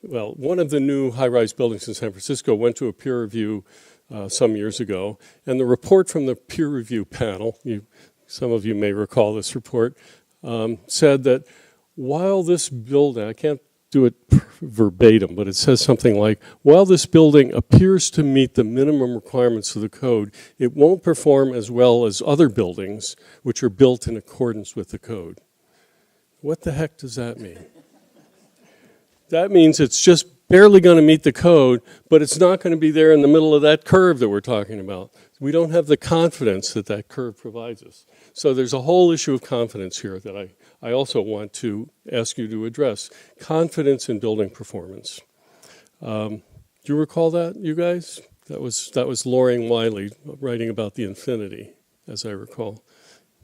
one of the new high-rise buildings in San Francisco went to a peer review some years ago, and the report from the peer review panel, some of you may recall this report, said that while this building, I can't do it verbatim, but it says something like, while this building appears to meet the minimum requirements of the code, it won't perform as well as other buildings which are built in accordance with the code. What the heck does that mean? That means it's just barely going to meet the code, but it's not going to be there in the middle of that curve that we're talking about. We don't have the confidence that that curve provides us. So there's a whole issue of confidence here that I also want to ask you to address. Confidence in building performance. Do you recall that, you guys? That was Loring Wiley writing about the infinity, as I recall.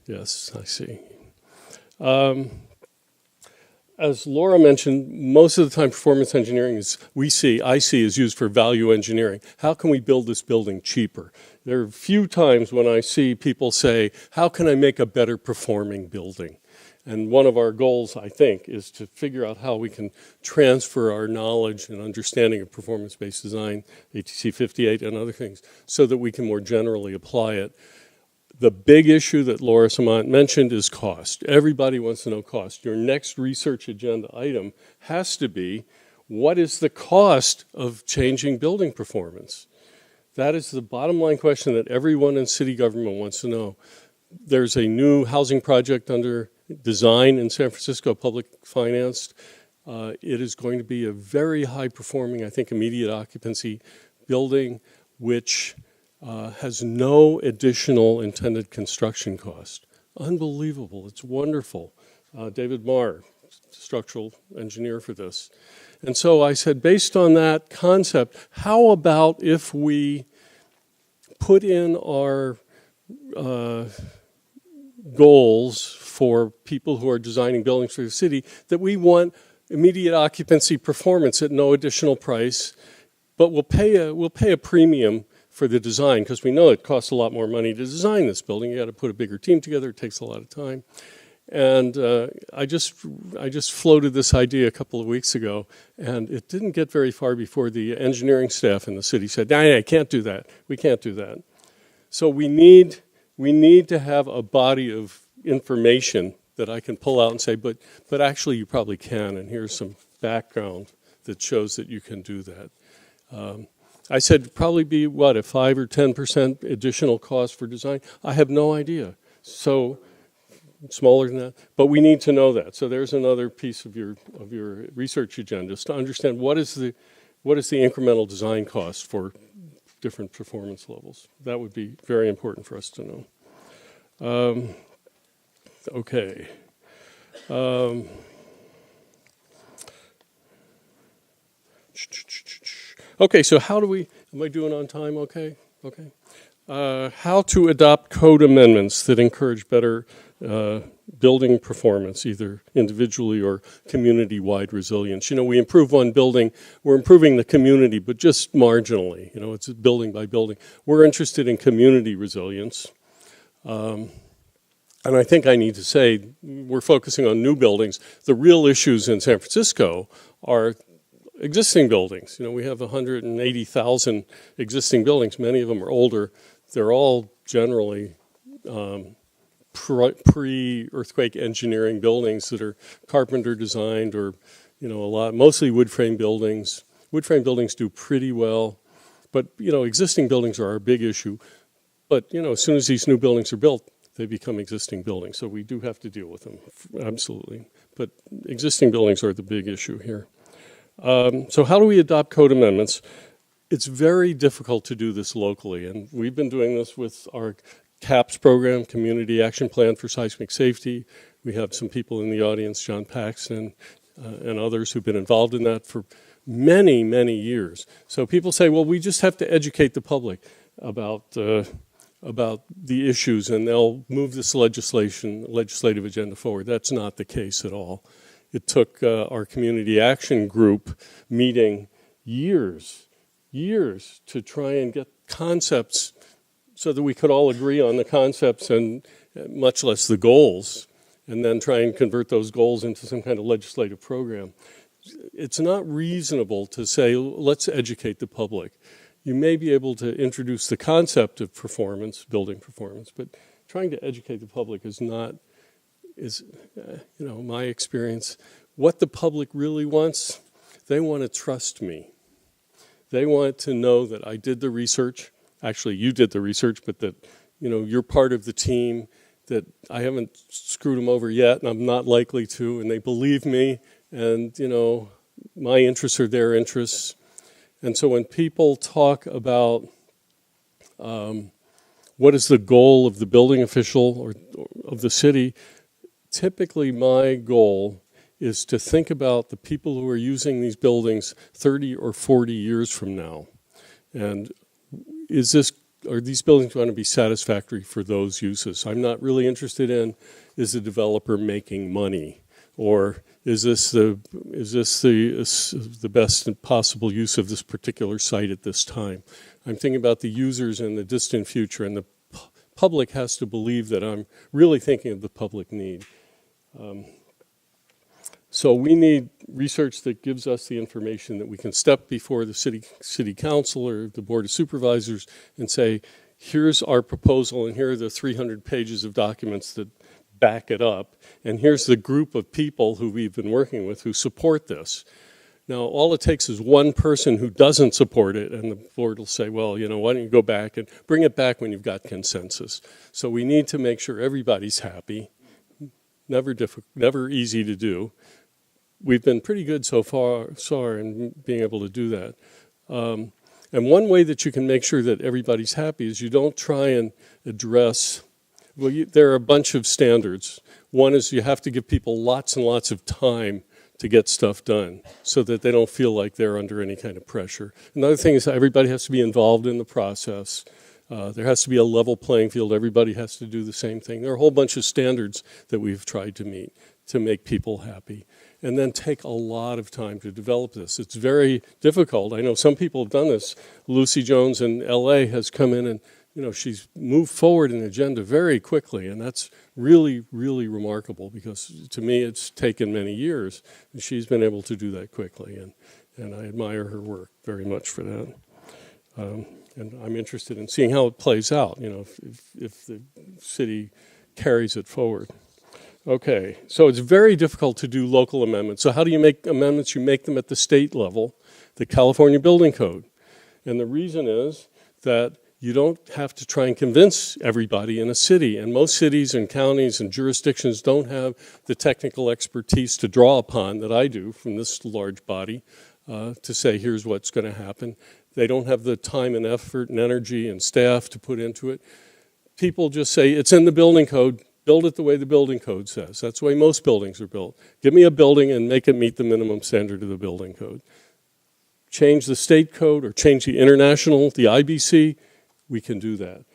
Yes, I see. As Laura mentioned, most of the time performance engineering I see is used for value engineering. How can we build this building cheaper? There are few times when I see people say, how can I make a better performing building? And one of our goals, I think, is to figure out how we can transfer our knowledge and understanding of performance-based design, ATC 58 and other things, so that we can more generally apply it. The big issue that Laura Samant mentioned is cost. Everybody wants to know cost. Your next research agenda item has to be, what is the cost of changing building performance? That is the bottom line question that everyone in city government wants to know. There's a new housing project under design in San Francisco, public financed. It is going to be a very high performing, I think, immediate occupancy building, which has no additional intended construction cost. Unbelievable. It's wonderful. David Marr, structural engineer for this. And so I said, based on that concept, how about if we put in our goals for people who are designing buildings for the city that we want immediate occupancy performance at no additional price, but we'll pay a premium for the design, because we know it costs a lot more money to design this building. You got to put a bigger team together. It takes a lot of time. And I just floated this idea a couple of weeks ago, and it didn't get very far before the engineering staff in the city said, "No, can't do that. We can't do that." So we need to have a body of information that I can pull out and say, but actually you probably can, and here's some background that shows that you can do that. I said it'd probably be, a 5 or 10% additional cost for design? I have no idea. So smaller than that, but we need to know that. So there's another piece of your research agenda, is to understand what is the incremental design cost for different performance levels. That would be very important for us to know. Okay. Okay, so am I doing on time okay? Okay. How to adopt code amendments that encourage better building performance, either individually or community-wide resilience. We improve one building, we're improving the community, but just marginally. It's building by building. We're interested in community resilience. And I think I need to say, we're focusing on new buildings. The real issues in San Francisco are existing buildings. We have 180,000 existing buildings. Many of them are older. They're all generally pre-earthquake engineering buildings that are carpenter designed, or mostly wood frame buildings. Wood frame buildings do pretty well, but existing buildings are our big issue. But as soon as these new buildings are built, they become existing buildings. So we do have to deal with them, absolutely. But existing buildings are the big issue here. So how do we adopt code amendments? It's very difficult to do this locally, and we've been doing this with our CAPS program, Community Action Plan for Seismic Safety. We have some people in the audience, John Paxton and others, who've been involved in that for many, many years. So people say, well, we just have to educate the public about about the issues and they'll move this legislative agenda forward. That's not the case at all. It took our community action group meeting years to try and get concepts so that we could all agree on the concepts and much less the goals, and then try and convert those goals into some kind of legislative program. It's not reasonable to say, let's educate the public. You may be able to introduce the concept of performance, building performance, but trying to educate the public is not, my experience. What the public really wants, they want to trust me. They want to know that I did the research. Actually, you did the research, but that, you're part of the team, that I haven't screwed them over yet, and I'm not likely to, and they believe me, and, my interests are their interests. And so when people talk about what is the goal of the building official or of the city, typically my goal is to think about the people who are using these buildings 30 or 40 years from now. And are these buildings going to be satisfactory for those uses? I'm not really interested in, is the developer making money? Or is this the best possible use of this particular site at this time? I'm thinking about the users in the distant future, and the public has to believe that I'm really thinking of the public need. So we need research that gives us the information that we can step before the city council or the board of supervisors and say, here's our proposal, and here are the 300 pages of documents that back it up, and here's the group of people who we've been working with who support this. Now, all it takes is one person who doesn't support it, and the board will say, well, why don't you go back and bring it back when you've got consensus. So we need to make sure everybody's happy. Never easy to do. We've been pretty good so far in being able to do that. And one way that you can make sure that everybody's happy is you don't try and address, there are a bunch of standards. One is you have to give people lots and lots of time to get stuff done so that they don't feel like they're under any kind of pressure. Another thing is everybody has to be involved in the process. There has to be a level playing field. Everybody has to do the same thing. There are a whole bunch of standards that we've tried to meet to make people happy. And then take a lot of time to develop this. It's very difficult. I know some people have done this. Lucy Jones in LA has come in and she's moved forward an agenda very quickly, and that's really, really remarkable because to me it's taken many years, and she's been able to do that quickly, and I admire her work very much for that. And I'm interested in seeing how it plays out, if the city carries it forward. Okay, so it's very difficult to do local amendments. So how do you make amendments? You make them at the state level, the California Building Code. And the reason is that you don't have to try and convince everybody in a city. And most cities and counties and jurisdictions don't have the technical expertise to draw upon that I do from this large body to say, here's what's going to happen. They don't have the time and effort and energy and staff to put into it. People just say, it's in the building code. Build it the way the building code says. That's the way most buildings are built. Give me a building and make it meet the minimum standard of the building code. Change the state code or change the international, the IBC, we can do that.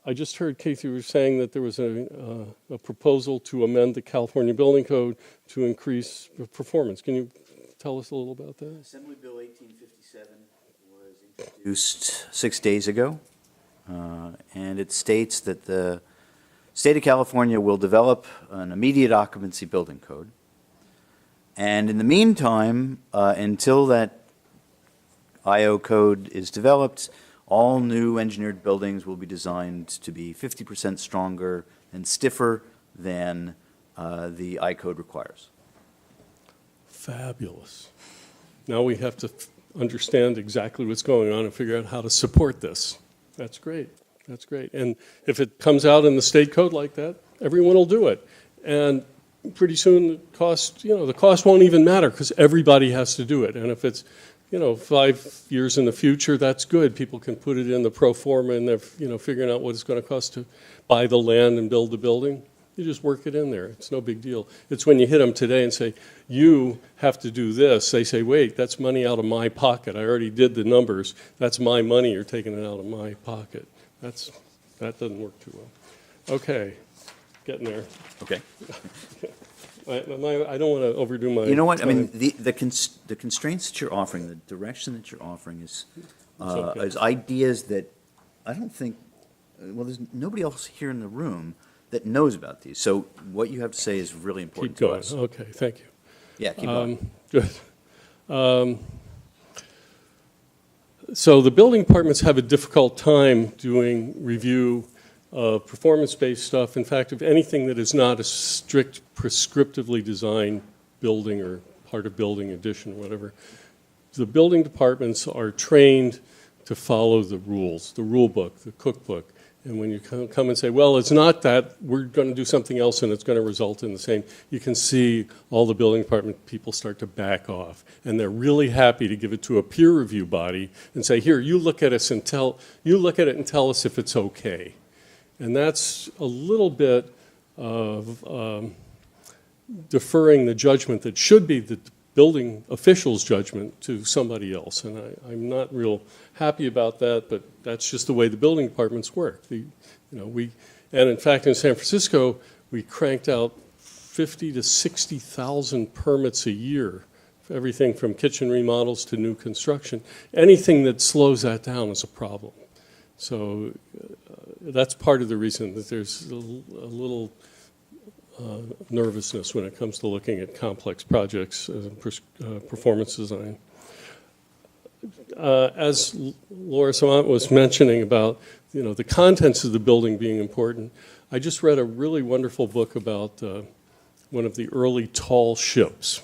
I just heard, Keith, you were saying that there was a proposal to amend the California Building Code to increase performance. Can you tell us a little about that? Assembly Bill 1857 was introduced 6 days ago, and it states that the State of California will develop an immediate occupancy building code. And in the meantime, until that IO code is developed, all new engineered buildings will be designed to be 50% stronger and stiffer than the I code requires. Fabulous. Now we have to understand exactly what's going on and figure out how to support this. That's great. That's great. And if it comes out in the state code like that, everyone will do it. And pretty soon the cost won't even matter because everybody has to do it. And if it's, 5 years in the future, that's good. People can put it in the pro forma and they're, figuring out what it's going to cost to buy the land and build the building. You just work it in there. It's no big deal. It's when you hit them today and say, you have to do this. They say, wait, that's money out of my pocket. I already did the numbers. That's my money. You're taking it out of my pocket. That's that doesn't work too well. Okay, getting there. Okay. I don't want to overdo my. You know what? I time. mean, the constraints that you're offering, the direction that you're offering is okay. is ideas that I don't think. Well, there's nobody else here in the room that knows about these. So what you have to say is really important Keep going. to us. Okay, thank you. Yeah, keep going. Good. So the building departments have a difficult time doing review of performance-based stuff. In fact, of anything that is not a strict prescriptively designed building or part of building addition or whatever, the building departments are trained to follow the rules, the rule book, the cookbook. And when you come and say, well, it's not that, we're going to do something else and it's going to result in the same, you can see all the building department people start to back off. And they're really happy to give it to a peer review body and say, here, you look at us and tell us if it's okay. And that's a little bit of deferring the judgment that should be the building official's judgment to somebody else. And I'm not real happy about that, but that's just the way the building departments work. And in fact, in San Francisco, we cranked out 50 to 60,000 permits a year, everything from kitchen remodels to new construction. Anything that slows that down is a problem. So that's part of the reason that there's a little nervousness when it comes to looking at complex projects and performance design. As Laura Samant was mentioning about the contents of the building being important, I just read a really wonderful book about one of the early tall ships,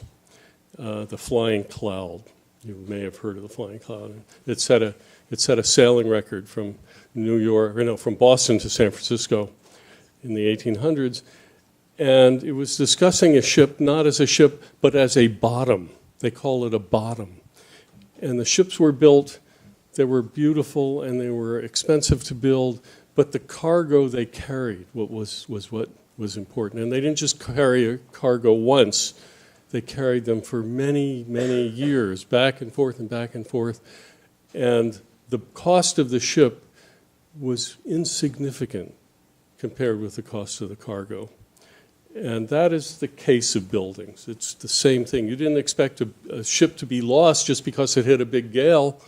the Flying Cloud. You may have heard of the Flying Cloud. It set a sailing record from from Boston to San Francisco in the 1800s. And it was discussing a ship not as a ship, but as a bottom. They call it a bottom. And the ships were built, they were beautiful and they were expensive to build, but the cargo they carried was what was important. And they didn't just carry a cargo once, they carried them for many, many years, back and forth and back and forth. And the cost of the ship was insignificant compared with the cost of the cargo. And that is the case of buildings. It's the same thing. You didn't expect a ship to be lost just because it hit a big gale.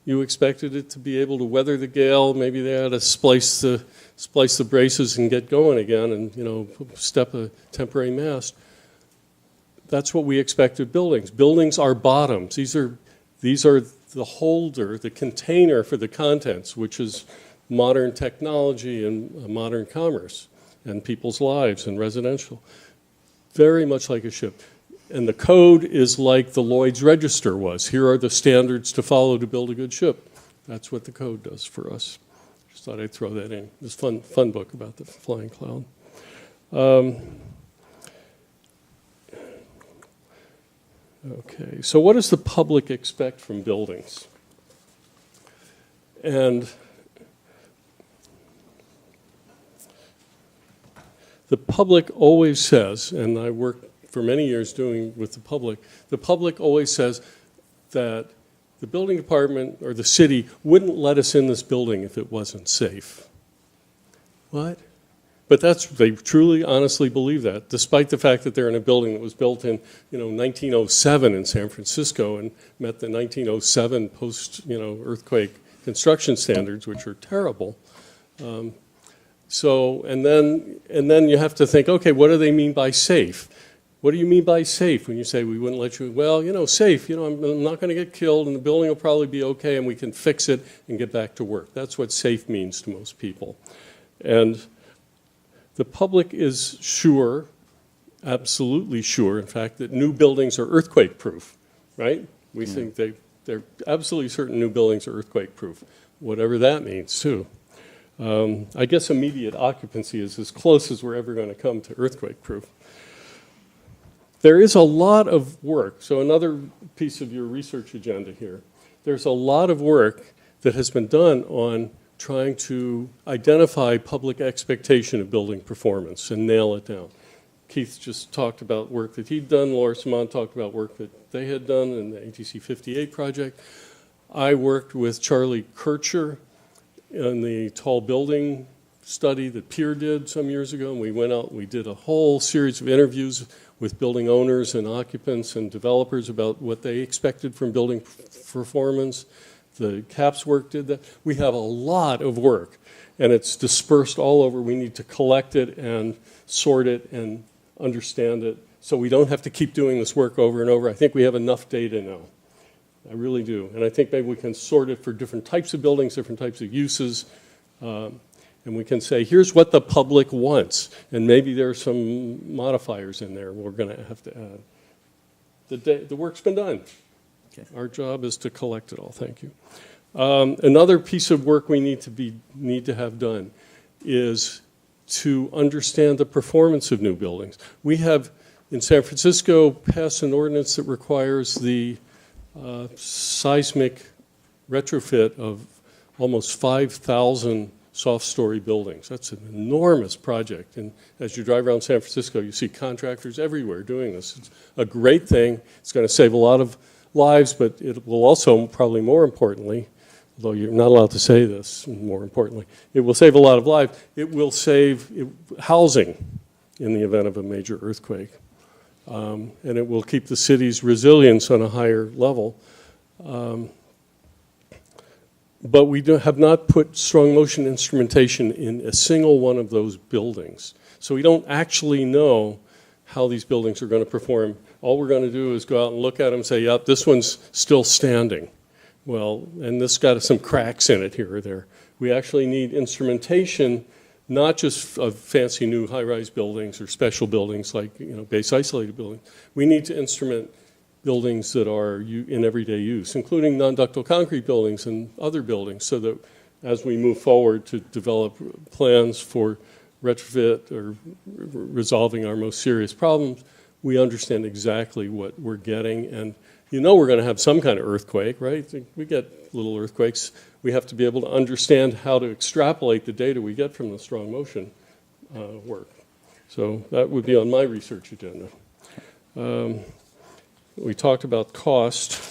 You expected it to be able to weather the gale. Maybe they had to splice the braces and get going again and step a temporary mast. That's what we expect of buildings. Buildings are bottoms. These are the holder, the container for the contents, which is modern technology and modern commerce and people's lives and residential. Very much like a ship. And the code is like the Lloyd's Register was. Here are the standards to follow to build a good ship. That's what the code does for us. Just thought I'd throw that in. It's a fun book about the Flying Cloud. Okay, so what does the public expect from buildings? And the public always says, and I worked for many years doing with the public always says that the building department or the city wouldn't let us in this building if it wasn't safe. What? But they truly, honestly believe that, despite the fact that they're in a building that was built in 1907 in San Francisco and met the 1907 post-earthquake construction standards, which are terrible. So, and then you have to think, okay, what do they mean by safe? What do you mean by safe when you say we wouldn't let you? Well, safe, I'm not going to get killed and the building will probably be okay and we can fix it and get back to work. That's what safe means to most people. And the public is sure, absolutely sure, in fact, that new buildings are earthquake-proof, right? We think they're absolutely certain new buildings are earthquake-proof, whatever that means, too. I guess immediate occupancy is as close as we're ever going to come to earthquake-proof. There is a lot of work. So another piece of your research agenda here. There's a lot of work that has been done on trying to identify public expectation of building performance and nail it down. Keith just talked about work that he'd done. Laura Samant talked about work that they had done in the ATC 58 project. I worked with Charlie Kircher in the tall building study that PEER did some years ago, and we went out and we did a whole series of interviews with building owners and occupants and developers about what they expected from building performance. The CAPS work did that. We have a lot of work, and it's dispersed all over. We need to collect it and sort it and understand it so we don't have to keep doing this work over and over. I think we have enough data now. I really do. And I think maybe we can sort it for different types of buildings, different types of uses, and we can say, here's what the public wants, and maybe there are some modifiers in there we're going to have to add. The work's been done. Okay. Our job is to collect it all. Thank you. Another piece of work we need to have done is to understand the performance of new buildings. We have, in San Francisco, passed an ordinance that requires the seismic retrofit of almost 5,000 soft-story buildings. That's an enormous project. And as you drive around San Francisco, you see contractors everywhere doing this. It's a great thing. It's going to save a lot of lives, but it will also, probably more importantly, although you're not allowed to say this, more importantly, it will save a lot of lives. It will save housing in the event of a major earthquake. And it will keep the city's resilience on a higher level. But we have not put strong motion instrumentation in a single one of those buildings. So we don't actually know how these buildings are going to perform. All we're going to do is go out and look at them and say, yep, this one's still standing. Well, and this got some cracks in it here or there. We actually need instrumentation, not just of fancy new high-rise buildings or special buildings like base isolated buildings. We need to instrument buildings that are in everyday use, including non-ductile concrete buildings and other buildings, so that as we move forward to develop plans for retrofit or resolving our most serious problems, we understand exactly what we're getting. And we're going to have some kind of earthquake, right? We get little earthquakes. We have to be able to understand how to extrapolate the data we get from the strong motion work. So that would be on my research agenda. We talked about cost.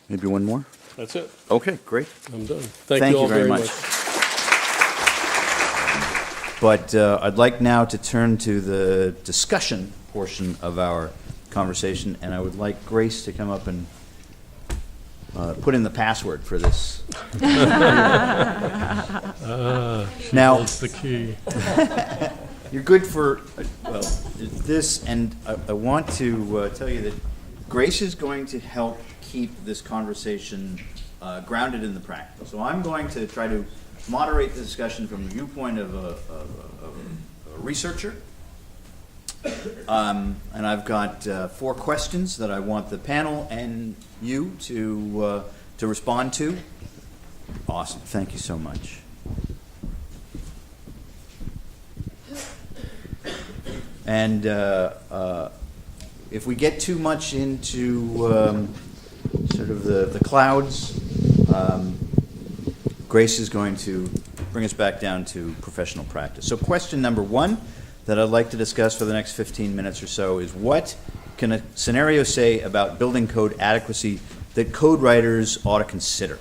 Maybe one more? That's it. Okay, great. I'm done. Thank you all you very much. But I'd like now to turn to the discussion portion of our conversation, and I would like Grace to come up and put in the password for this. Now, that's the key. You're good for, this, and I want to tell you that Grace is going to help keep this conversation grounded in the practical. So I'm going to try to moderate the discussion from the viewpoint of a researcher. And I've got 4 questions that I want the panel and you to respond to. Awesome. Thank you so much. And if we get too much into sort of the clouds, Grace is going to bring us back down to professional practice. So question number 1 that I'd like to discuss for the next 15 minutes or so is, what can a scenario say about building code adequacy that code writers ought to consider?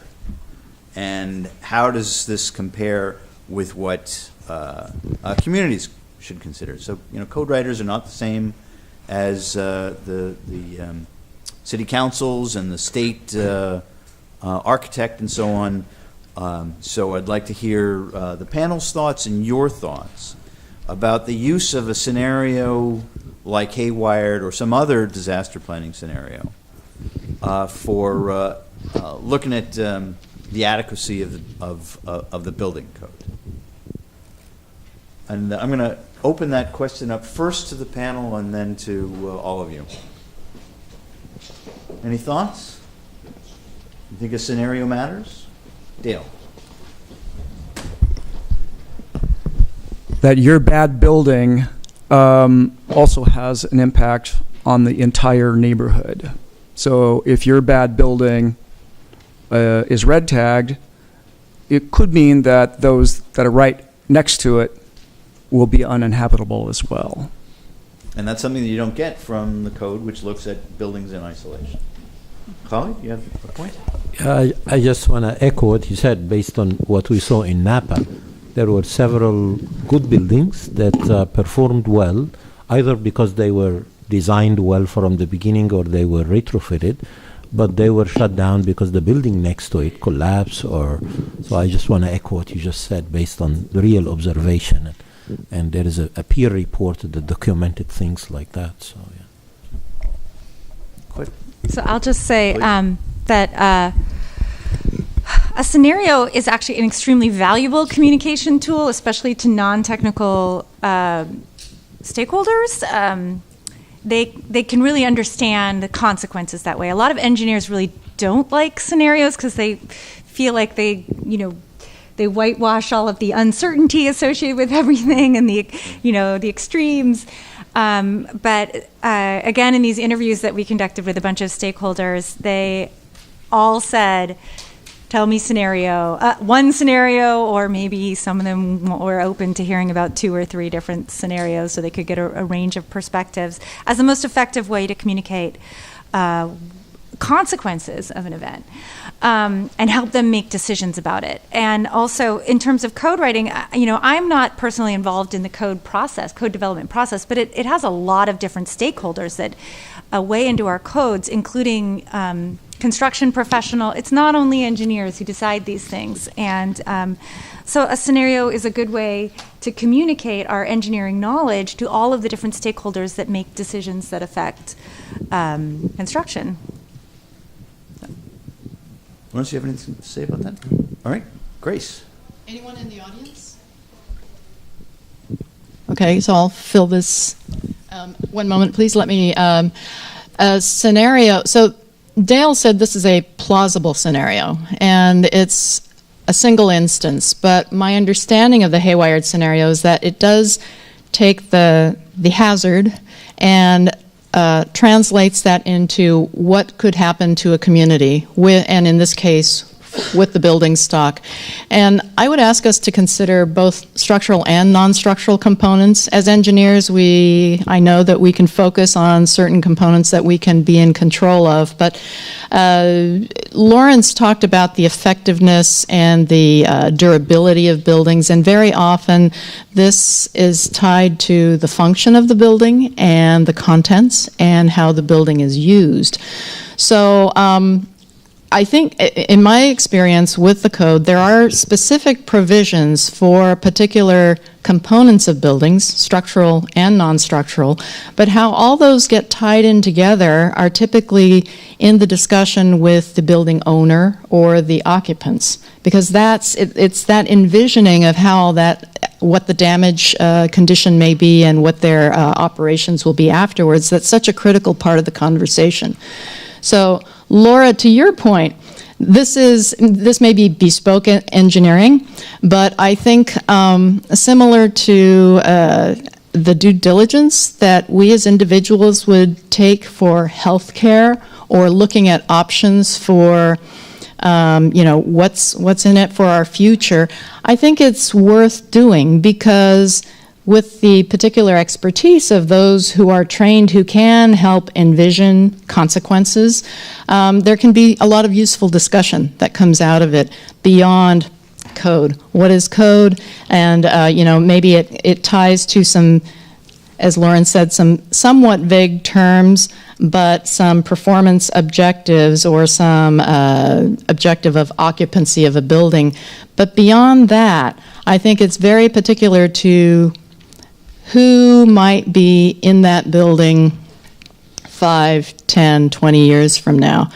And how does this compare with what communities should consider? So, code writers are not the same as the city councils and the state architect and so on. So I'd like to hear the panel's thoughts and your thoughts about the use of a scenario like HayWired or some other disaster planning scenario for looking at the adequacy of the building code. And I'm going to open that question up first to the panel and then to all of you. Any thoughts? You think a scenario matters? Dale. That your bad building also has an impact on the entire neighborhood. So if your bad building is red tagged, it could mean that those that are right next to it will be uninhabitable as well. And that's something that you don't get from the code, which looks at buildings in isolation. Khalid, you have a point? I just want to echo what he said based on what we saw in Napa. There were several good buildings that performed well, either because they were designed well from the beginning or they were retrofitted, but they were shut down because the building next to it collapsed. So I just want to echo what you just said based on the real observation. And there is a peer report that documented things like that. So, yeah. Quick. So I'll just say that a scenario is actually an extremely valuable communication tool, especially to non-technical stakeholders. They can really understand the consequences that way. A lot of engineers really don't like scenarios because they feel like they whitewash all of the uncertainty associated with everything and the extremes. But again, in these interviews that we conducted with a bunch of stakeholders, they all said, tell me one scenario, or maybe some of them were open to hearing about 2 or 3 different scenarios so they could get a range of perspectives as the most effective way to communicate consequences of an event and help them make decisions about it. And also in terms of code writing, I'm not personally involved in the code development process, but it has a lot of different stakeholders that weigh into our codes, including construction professional. It's not only engineers who decide these things. And so a scenario is a good way to communicate our engineering knowledge to all of the different stakeholders that make decisions that affect construction. Lawrence, you have anything to say about that? All right, Grace. Anyone in the audience? Okay, so I'll fill this. One moment, please. Let me. A scenario. So Dale said this is a plausible scenario, and it's a single instance. But my understanding of the HayWired scenario is that it does take the hazard and translates that into what could happen to a community, and in this case, with the building stock. And I would ask us to consider both structural and non-structural components. As engineers, I know that we can focus on certain components that we can be in control of, but Lawrence talked about the effectiveness and the durability of buildings, and very often this is tied to the function of the building and the contents and how the building is used. So I think, in my experience with the code, there are specific provisions for particular components of buildings, structural and non-structural, but how all those get tied in together are typically in the discussion with the building owner or the occupants, because it's that envisioning of how what the damage condition may be and what their operations will be afterwards that's such a critical part of the conversation. So, Laura, to your point, this may be bespoke engineering, but I think similar to the due diligence that we as individuals would take for healthcare or looking at options for what's in it for our future, I think it's worth doing, because with the particular expertise of those who are trained, who can help envision consequences, there can be a lot of useful discussion that comes out of it beyond code. What is code? And maybe it ties to some, as Lauren said, some somewhat vague terms, but some performance objectives or some objective of occupancy of a building. But beyond that, I think it's very particular to who might be in that building 5, 10, 20 years from now.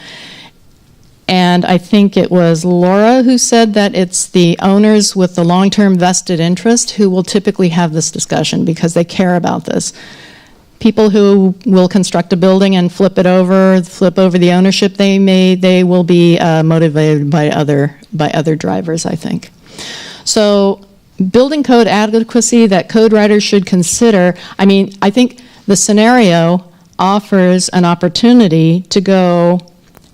And I think it was Laura who said that it's the owners with the long-term vested interest who will typically have this discussion because they care about this. People who will construct a building and flip over the ownership, they will be motivated by other drivers, I think. So building code adequacy that code writers should consider, I think the scenario offers an opportunity to go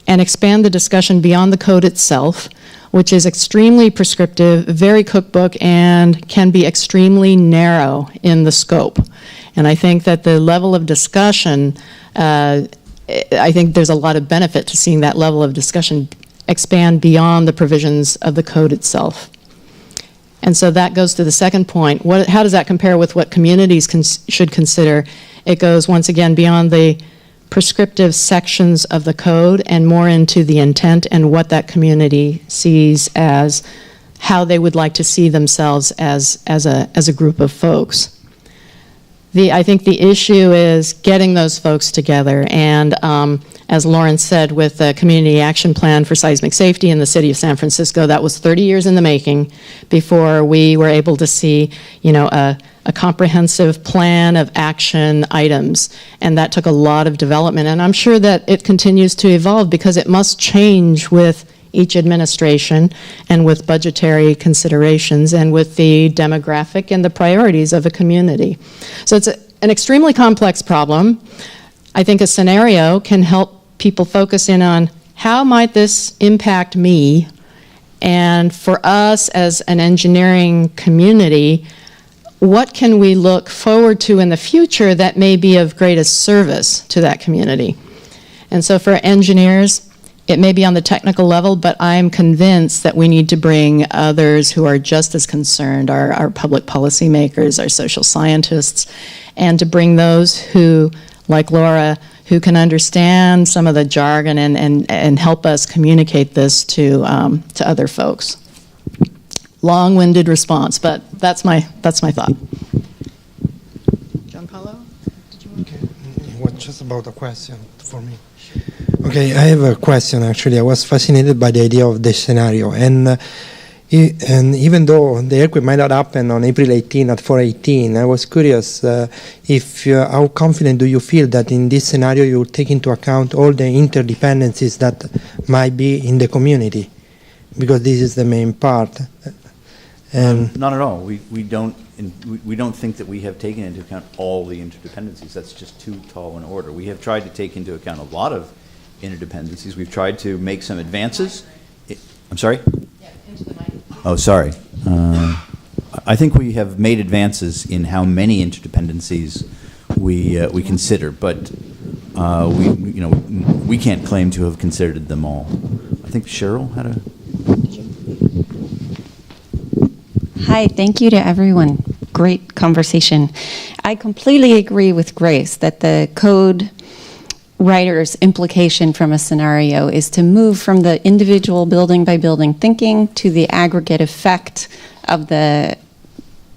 and expand the discussion beyond the code itself, which is extremely prescriptive, very cookbook, and can be extremely narrow in the scope. And I think that the level of discussion I think there's a lot of benefit to seeing that level of discussion expand beyond the provisions of the code itself. And so that goes to the second point. How does that compare with what communities should consider? It goes, once again, beyond the prescriptive sections of the code and more into the intent and what that community sees as how they would like to see themselves as a group of folks. I think the issue is getting those folks together, and as Lauren said, with the Community Action Plan for Seismic Safety in the city of San Francisco, that was 30 years in the making before we were able to see, a comprehensive plan of action items, and that took a lot of development, and I'm sure that it continues to evolve because it must change with each administration and with budgetary considerations and with the demographic and the priorities of a community. So it's an extremely complex problem. I think a scenario can help people focus in on how might this impact me, and for us as an engineering community, what can we look forward to in the future that may be of greatest service to that community? And so for engineers, it may be on the technical level, but I'm convinced that we need to bring others who are just as concerned, our public policy makers, our social scientists, and to bring those who, like Laura, who can understand some of the jargon and help us communicate this to other folks. Long-winded response, but that's my thought. Gianpaolo? Okay. It was just about a question for me. Okay, I have a question actually. I was fascinated by the idea of the scenario, and even though the earthquake might not happen on April 18 at 4:18, I was curious if how confident do you feel that in this scenario you will take into account all the interdependencies that might be in the community, because this is the main part. Not at all. We don't think that we have taken into account all the interdependencies. That's just too tall an order. We have tried to take into account a lot of interdependencies. We've tried to make some advances. I'm sorry? Yeah, into the mic. Oh, sorry. I think we have made advances in how many interdependencies we consider, but we can't claim to have considered them all. I think Cheryl had a. Hi, thank you to everyone. Great conversation. I completely agree with Grace that the code writer's implication from a scenario is to move from the individual building by building thinking to the aggregate effect of the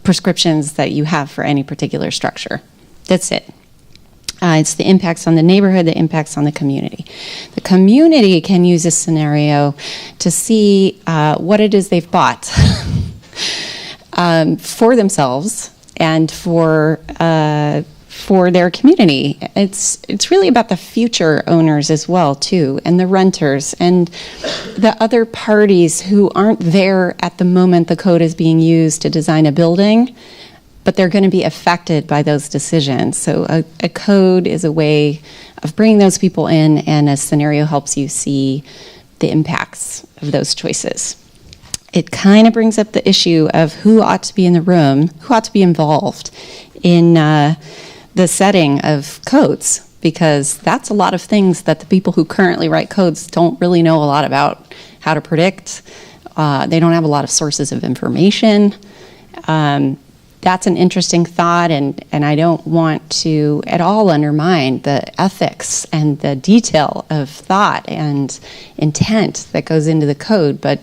prescriptions that you have for any particular structure. That's it. It's the impacts on the neighborhood, the impacts on the community. The community can use this scenario to see what it is they've bought for themselves and for their community. It's really about the future owners as well, too, and the renters and the other parties who aren't there at the moment the code is being used to design a building, but they're going to be affected by those decisions. So a code is a way of bringing those people in, and a scenario helps you see the impacts of those choices. It kind of brings up the issue of who ought to be in the room, who ought to be involved in the setting of codes, because that's a lot of things that the people who currently write codes don't really know a lot about how to predict. They don't have a lot of sources of information. That's an interesting thought, and I don't want to at all undermine the ethics and the detail of thought and intent that goes into the code, but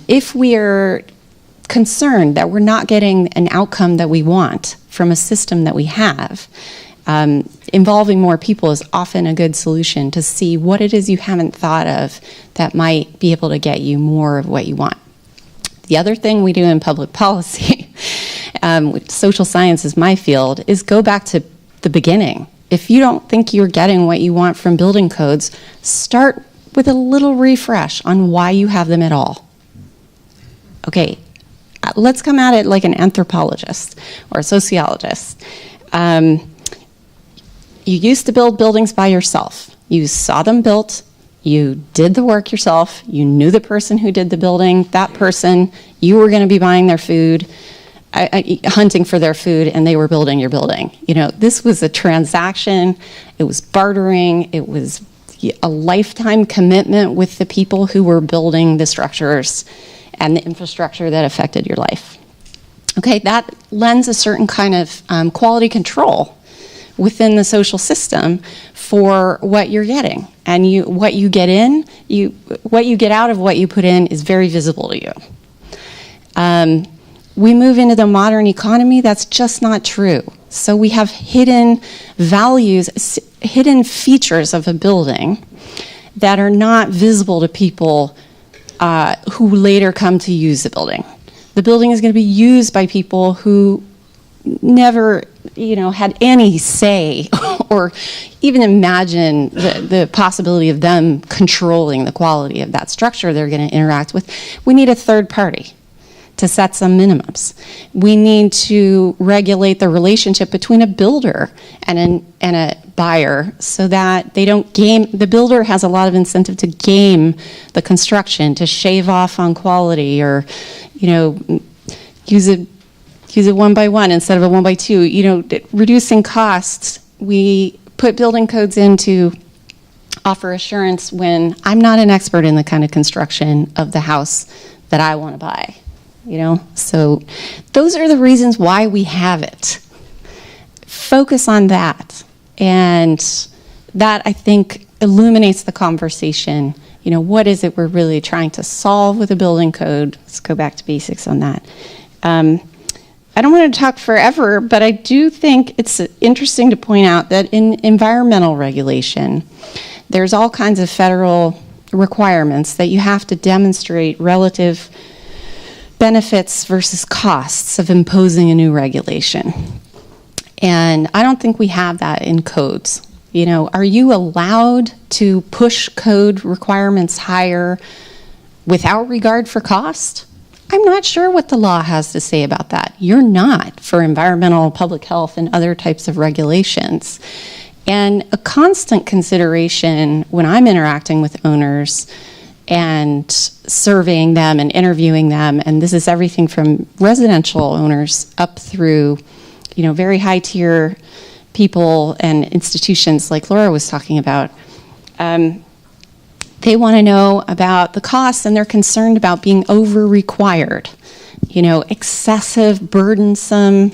if we are concerned that we're not getting an outcome that we want from a system that we have, involving more people is often a good solution to see what it is you haven't thought of that might be able to get you more of what you want. The other thing we do in public policy, which social science is my field, is go back to the beginning. If you don't think you're getting what you want from building codes, start with a little refresh on why you have them at all. Okay, let's come at it like an anthropologist or a sociologist. You used to build buildings by yourself. You saw them built. You did the work yourself. You knew the person who did the building. That person, you were going to be buying their food. hunting for their food, and they were building your building. You know, this was a transaction. It was bartering. It was a lifetime commitment with the people who were building the structures and the infrastructure that affected your life. Okay, that lends a certain kind of quality control within the social system for what you're getting. And what you get in, what you get out of what you put in is very visible to you. We move into the modern economy, that's just not true. So we have hidden values, hidden features of a building that are not visible to people who later come to use the building. The building is going to be used by people who never, had any say or even imagine the possibility of them controlling the quality of that structure they're going to interact with. We need a third party to set some minimums. We need to regulate the relationship between a builder and a buyer so that they don't game. The builder has a lot of incentive to game the construction, to shave off on quality, or use it one by one instead of a 1 by 2. Reducing costs. We put building codes in to offer assurance when I'm not an expert in the kind of construction of the house that I want to buy. So those are the reasons why we have it. Focus on that, and that, I think, illuminates the conversation. What is it we're really trying to solve with a building code? Let's go back to basics on that. I don't want to talk forever, but I do think it's interesting to point out that in environmental regulation, there's all kinds of federal requirements that you have to demonstrate relative benefits versus costs of imposing a new regulation. And I don't think we have that in codes. Are you allowed to push code requirements higher without regard for cost? I'm not sure what the law has to say about that. You're not for environmental, public health, and other types of regulations. And a constant consideration when I'm interacting with owners and surveying them and interviewing them, and this is everything from residential owners up through, very high tier people and institutions like Laura was talking about. They want to know about the costs, and they're concerned about being over-required, excessive, burdensome,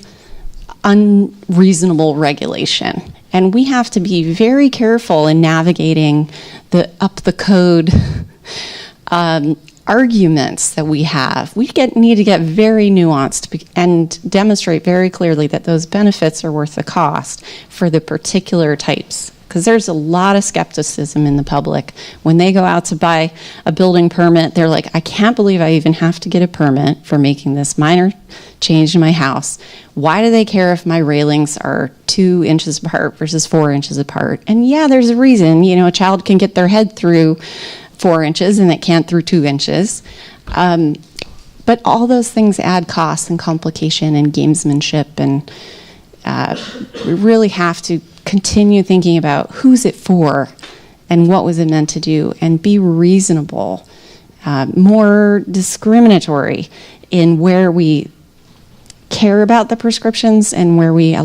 unreasonable regulation. And we have to be very careful in navigating the up-the-code arguments that we have. We need to get very nuanced and demonstrate very clearly that those benefits are worth the cost for the particular types. Because there's a lot of skepticism in the public. When they go out to buy a building permit, they're like, I can't believe I even have to get a permit for making this minor change in my house. Why do they care if my railings are 2 inches apart versus 4 inches apart? And yeah, there's a reason. A child can get their head through 4 inches and it can't through 2 inches. But all those things add cost and complication and gamesmanship, and we really have to continue thinking about who's it for and what was it meant to do, and be reasonable, more discriminatory in where we care about the prescriptions and where we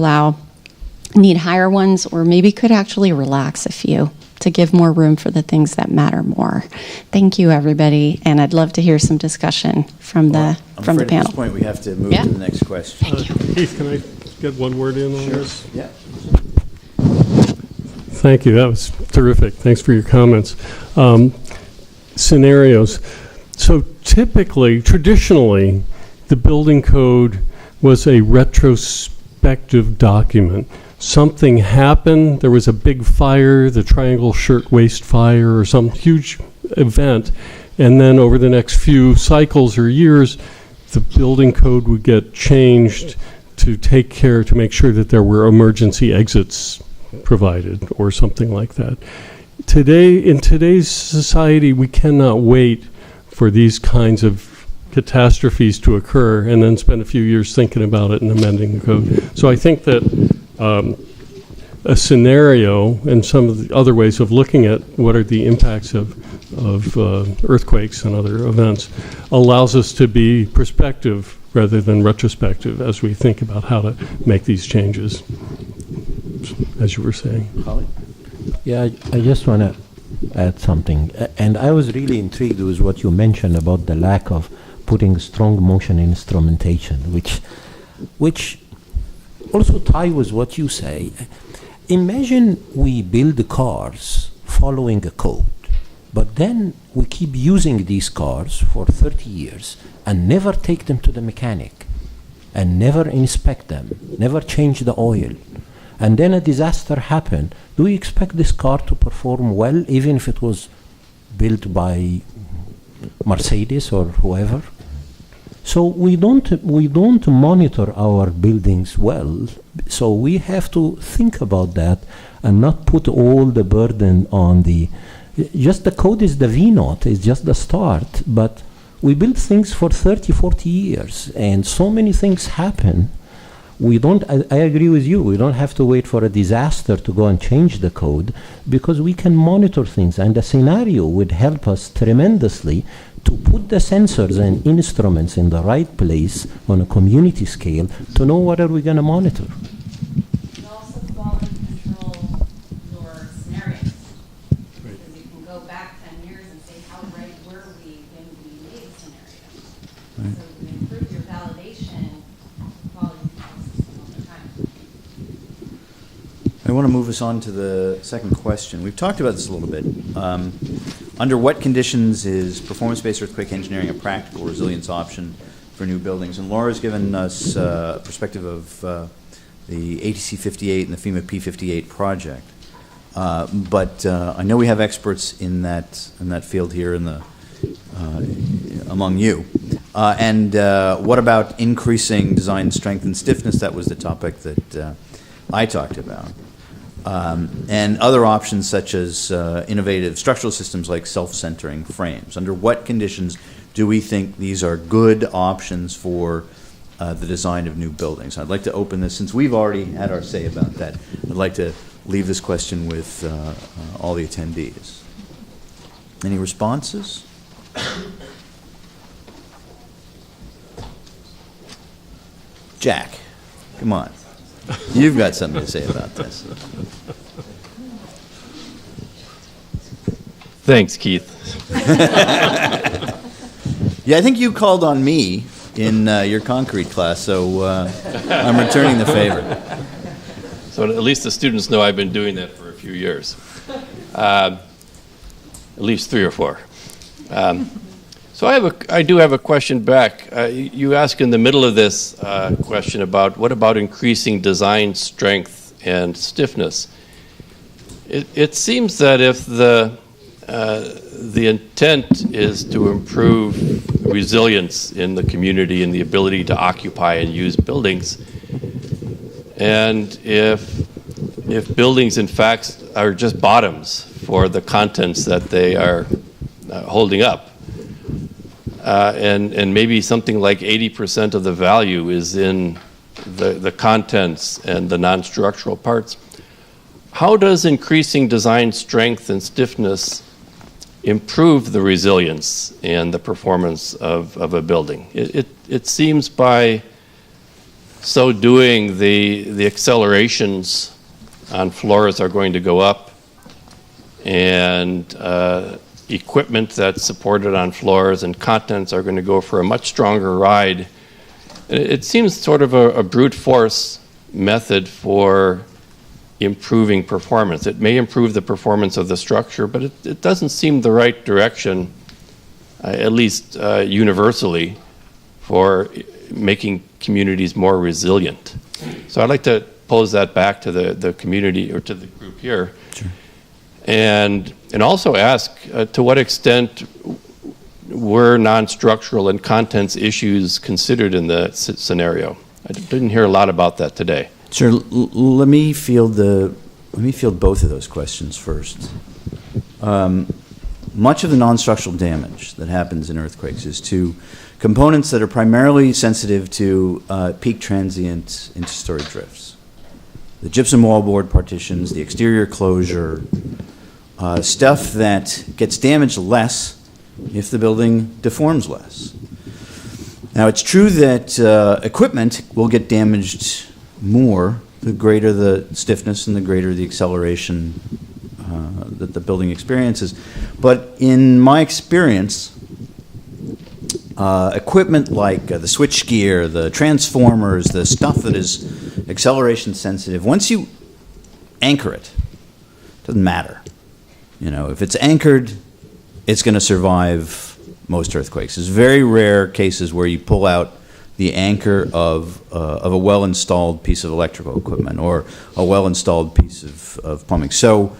need higher ones, or maybe could actually relax a few to give more room for the things that matter more. Thank you, everybody, and I'd love to hear some discussion from the panel. At this point, we have to move to the next question. Thank you. Keith, can I get one word in on this? Yeah. Thank you. That was terrific. Thanks for your comments. Scenarios. So traditionally, the building code was a retrospective document. Something happened, there was a big fire, the Triangle Shirtwaist Fire, or some huge event, and then over the next few cycles or years, the building code would get changed to make sure that there were emergency exits provided or something like that. In today's society, we cannot wait for these kinds of catastrophes to occur and then spend a few years thinking about it and amending the code. So I think that a scenario and some of the other ways of looking at what are the impacts of earthquakes and other events allows us to be prospective rather than retrospective as we think about how to make these changes, as you were saying. Holly? Yeah, I just want to add something. And I was really intrigued with what you mentioned about the lack of putting strong motion instrumentation, which also tie with what you say. Imagine we build cars following a code, but then we keep using these cars for 30 years and never take them to the mechanic and never inspect them, never change the oil. And then a disaster happened. Do we expect this car to perform well, even if it was built by Mercedes or whoever? So we don't monitor our buildings well. So we have to think about that and not put all the burden on just the code is the V-note, it's just the start. But we build things for 30, 40 years, and so many things happen. I agree with you, we don't have to wait for a disaster to go and change the code, because we can monitor things, and the scenario would help us tremendously to put the sensors and instruments in the right place on a community scale to know what are we going to monitor. And also quality control your scenarios. Because you can go back 10 years and say, how right were we when we made the scenario? Right. So you improve your validation quality control system over time. I want to move us on to the second question. We've talked about this a little bit. Under what conditions is performance-based earthquake engineering a practical resilience option for new buildings? And Laura's given us a perspective of the ATC 58 and the FEMA P58 project. But I know we have experts in that field here among you. And what about increasing design strength and stiffness? That was the topic that I talked about. And other options such as innovative structural systems like self-centering frames. Under what conditions do we think these are good options for the design of new buildings? I'd like to open this, since we've already had our say about that, I'd like to leave this question with all the attendees. Any responses? Jack, come on. You've got something to say about this. Thanks, Keith. Yeah, I think you called on me in your concrete class, so I'm returning the favor. So at least the students know I've been doing that for a few years. At least 3 or 4. So I do have a question back. You asked in the middle of this question about what about increasing design strength and stiffness. It seems that if the intent is to improve resilience in the community and the ability to occupy and use buildings, and if buildings in fact are just bottoms for the contents that they are holding up, and maybe something like 80% of the value is in the contents and the non-structural parts, how does increasing design strength and stiffness improve the resilience and the performance of a building? It seems by so doing, the accelerations on floors are going to go up, and equipment that's supported on floors and contents are going to go for a much stronger ride. It seems sort of a brute force method for improving performance. It may improve the performance of the structure, but it doesn't seem the right direction, at least universally, for making communities more resilient. So I'd like to pose that back to the community or to the group here. Sure. And also ask to what extent were non-structural and contents issues considered in the scenario? I didn't hear a lot about that today. Sure. Let me field both of those questions first. Much of the non-structural damage that happens in earthquakes is to components that are primarily sensitive to peak transient interstory drifts. The gypsum wallboard partitions, the exterior closure, stuff that gets damaged less if the building deforms less. Now, it's true that equipment will get damaged more the greater the stiffness and the greater the acceleration that the building experiences. But in my experience, equipment like the switchgear, the transformers, the stuff that is acceleration sensitive, once you anchor it, it doesn't matter. You know, if it's anchored, it's going to survive most earthquakes. There's very rare cases where you pull out the anchor of a well-installed piece of electrical equipment or a well-installed piece of plumbing. So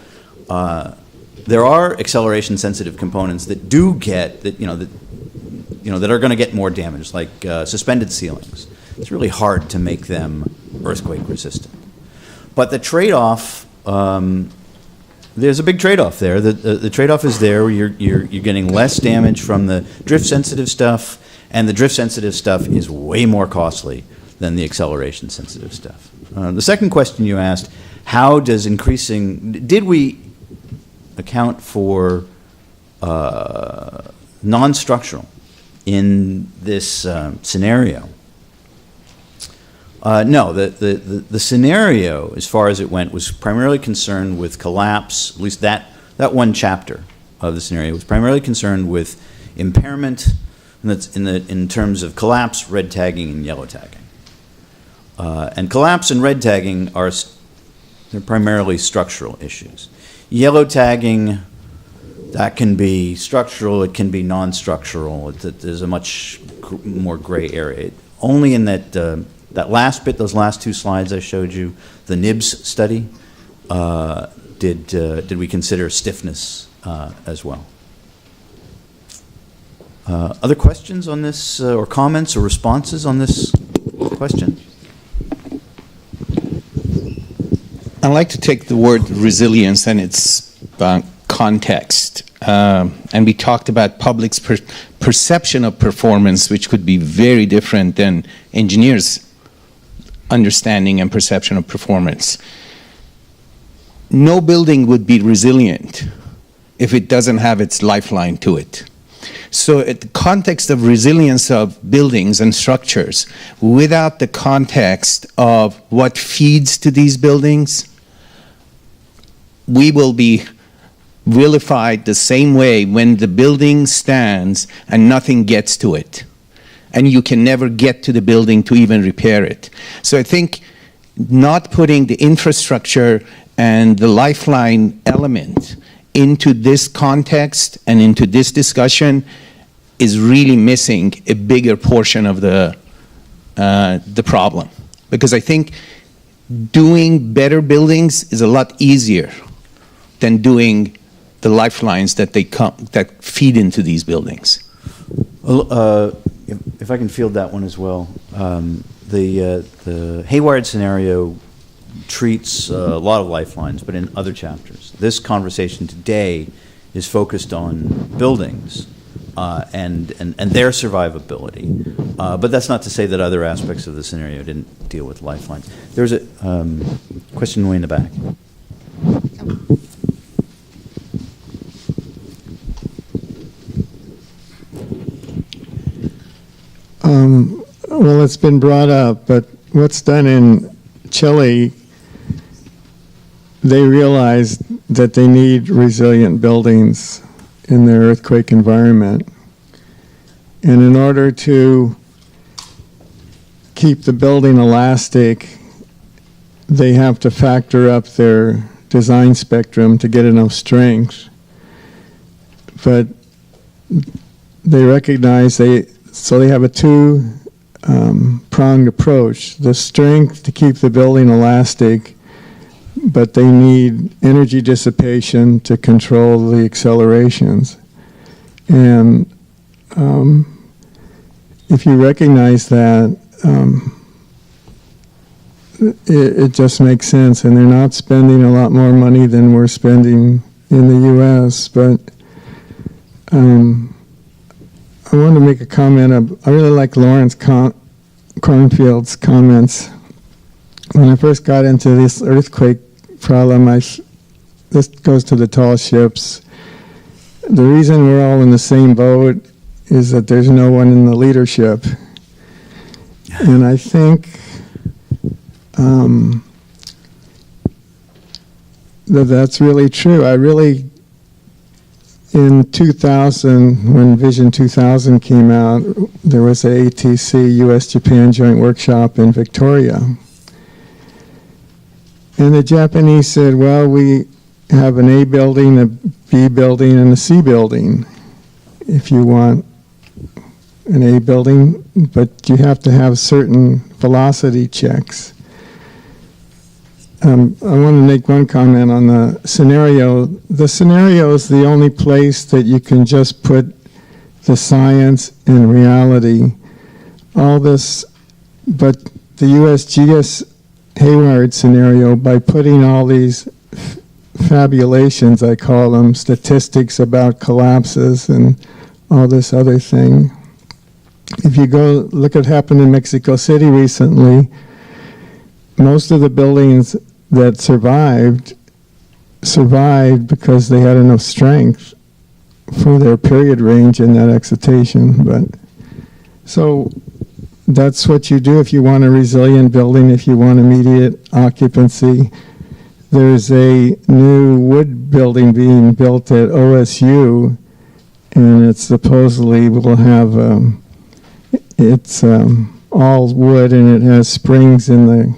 there are acceleration-sensitive components that do get that that are going to get more damage, like suspended ceilings. It's really hard to make them earthquake-resistant. But the trade-off. There's a big trade-off there. The trade-off is there where you're getting less damage from the drift-sensitive stuff, and the drift-sensitive stuff is way more costly than the acceleration-sensitive stuff. The second question you asked, how does did we account for non-structural in this scenario? No, the scenario, as far as it went, was primarily concerned with collapse. At least that one chapter of the scenario was primarily concerned with impairment, and that's in terms of collapse, red tagging, and yellow tagging. And collapse and red tagging they're primarily structural issues. Yellow tagging, that can be structural, it can be non-structural. There's a much more gray area. Only in that last bit, those last two slides I showed you, the NIBS study, did we consider stiffness as well? Other questions on this, or comments or responses on this question? I'd like to take the word resilience and its context. And we talked about public's perception of performance, which could be very different than engineers' understanding and perception of performance. No building would be resilient if it doesn't have its lifeline to it. So in the context of resilience of buildings and structures, without the context of what feeds to these buildings, we will be vilified the same way when the building stands and nothing gets to it. And you can never get to the building to even repair it. So I think not putting the infrastructure and the lifeline element into this context and into this discussion is really missing a bigger portion of the problem. Because I think doing better buildings is a lot easier than doing the lifelines that that feed into these buildings. Well, if I can field that one as well, the HayWired scenario treats a lot of lifelines, but in other chapters. This conversation today is focused on buildings and their survivability. But that's not to say that other aspects of the scenario didn't deal with lifelines. There's a question way in the back. Well, it's been brought up, but what's done in Chile, they realized that they need resilient buildings in their earthquake environment. And in order to keep the building elastic, they have to factor up their design spectrum to get enough strength. But they recognize so they have a two-pronged approach. The strength to keep the building elastic, but they need energy dissipation to control the accelerations. And if you recognize that, it just makes sense. And they're not spending a lot more money than we're spending in the U.S., but I wanted to make a comment. I really like Lawrence Cornfield's comments. When I first got into this earthquake problem, this goes to the tall ships. The reason we're all in the same boat is that there's no one in the leadership. And I think that's really true. In 2000, when Vision 2000 came out, there was a ATC US-Japan joint workshop in Victoria. And the Japanese said, well, we have an A building, a B building, and a C building. If you want an A building, but you have to have certain velocity checks. I want to make one comment on the scenario. The scenario is the only place that you can just put the science and reality. All this, but the USGS HayWired scenario, by putting all these fabulations, I call them, statistics about collapses and all this other thing. If you go look at what happened in Mexico City recently, most of the buildings that survived because they had enough strength for their period range in that excitation. But so that's what you do if you want a resilient building, if you want immediate occupancy. There's a new wood building being built at OSU, and it supposedly will have it's all wood, and it has springs in the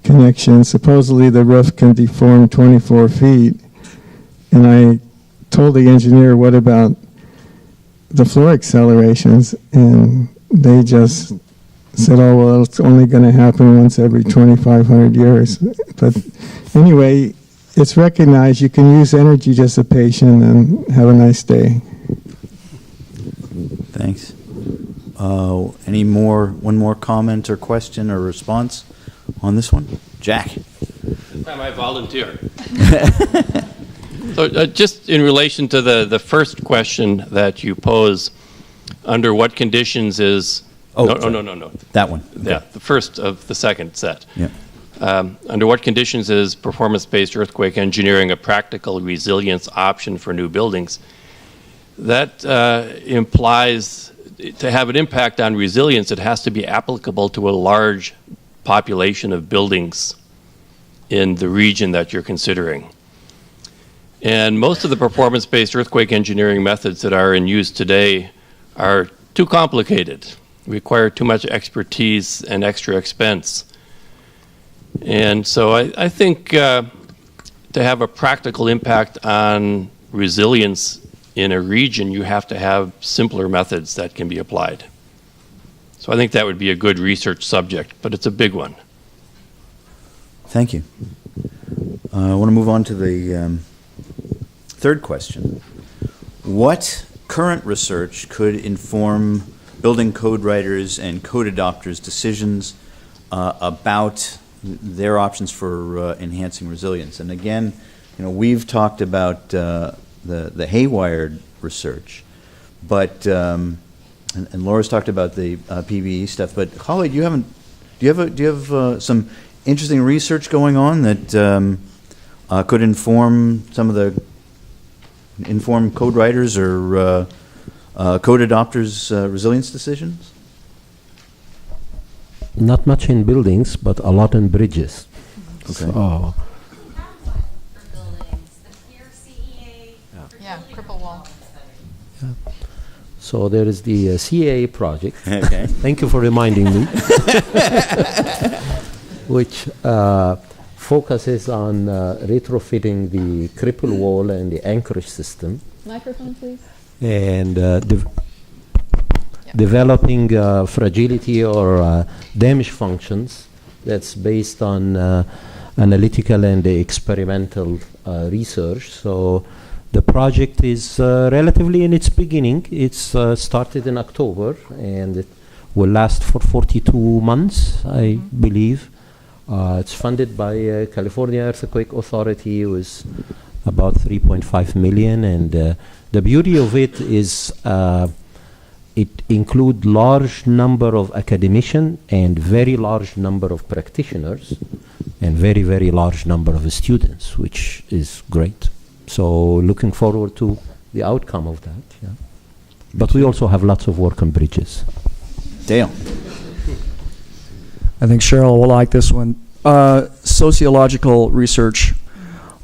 connection. Supposedly the roof can deform 24 feet. And I told the engineer, what about the floor accelerations? And they just said, oh, well, it's only going to happen once every 2,500 years. But anyway, it's recognized you can use energy dissipation, and have a nice day. Thanks. One more comment or question or response on this one? Jack. This time I volunteer. So just in relation to the first question that you pose, under what conditions is... Oh, no. That one. Yeah, the first of the second set. Yeah. Under what conditions is performance-based earthquake engineering a practical resilience option for new buildings? That implies to have an impact on resilience, it has to be applicable to a large population of buildings in the region that you're considering. And most of the performance-based earthquake engineering methods that are in use today are too complicated, require too much expertise and extra expense. And so I think to have a practical impact on resilience in a region, you have to have simpler methods that can be applied. So I think that would be a good research subject, but it's a big one. Thank you. I want to move on to the third question. What current research could inform building code writers and code adopters' decisions about their options for enhancing resilience? And again, we've talked about the HayWired research, but and Laura's talked about the PBEE stuff. But Holly, do you have some interesting research going on that could inform code writers or code adopters' resilience decisions? Not much in buildings, but a lot in bridges. Okay. So, triple wall. yeah. So there is the CAA project. Okay. Thank you for reminding me. Which focuses on retrofitting the cripple wall and the anchorage system. Microphone, please. And developing fragility or damage functions that's based on analytical and experimental research. So the project is relatively in its beginning. It's started in October, and it will last for 42 months, I believe. It's funded by California Earthquake Authority with about $3.5 million, and the beauty of it is it includes large number of academicians and very large number of practitioners and very, very large number of students, which is great. So looking forward to the outcome of that. Yeah. But we also have lots of work on bridges. Dale. I think Cheryl will like this one. Sociological research.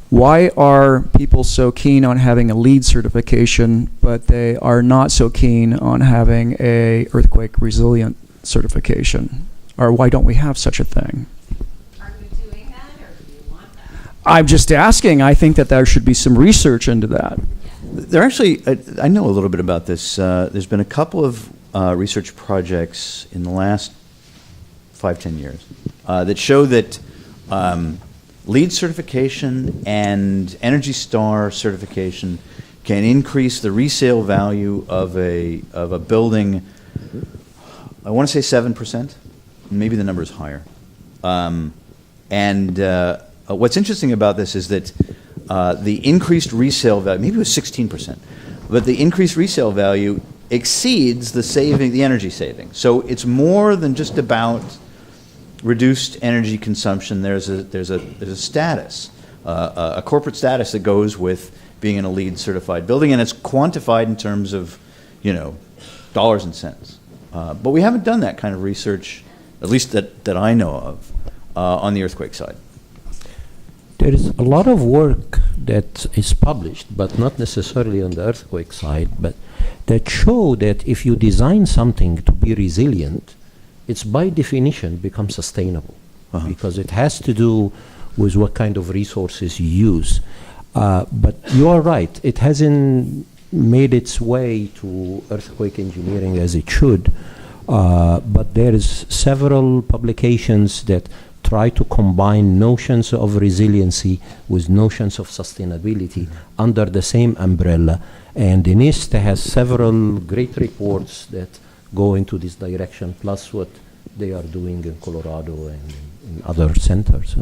Why are people so keen on having a LEED certification, but they are not so keen on having a earthquake resilient certification? Or why don't we have such a thing? Are we doing that, or do you want that? I'm just asking. I think that there should be some research into that. There actually, I know a little bit about this. There's been a couple of research projects in the last 5-10 years that show that LEED certification and Energy Star certification can increase the resale value of a building. I want to say 7%. Maybe the number is higher. What's interesting about this is that the increased resale value, maybe it was 16%, but the increased resale value exceeds the energy saving. So it's more than just about reduced energy consumption. There's a status, a corporate status that goes with being in a LEED certified building, and it's quantified in terms of, dollars and cents. But we haven't done that kind of research, at least that I know of, on the earthquake side. There is a lot of work that is published, but not necessarily on the earthquake side, but that show that if you design something to be resilient, it's by definition becomes sustainable, because it has to do with what kind of resources you use. But you are right, it hasn't made its way to earthquake engineering as it should, but there is several publications that try to combine notions of resiliency with notions of sustainability under the same umbrella. And the NIST has several great reports that go into this direction, plus what they are doing in Colorado and in other centers.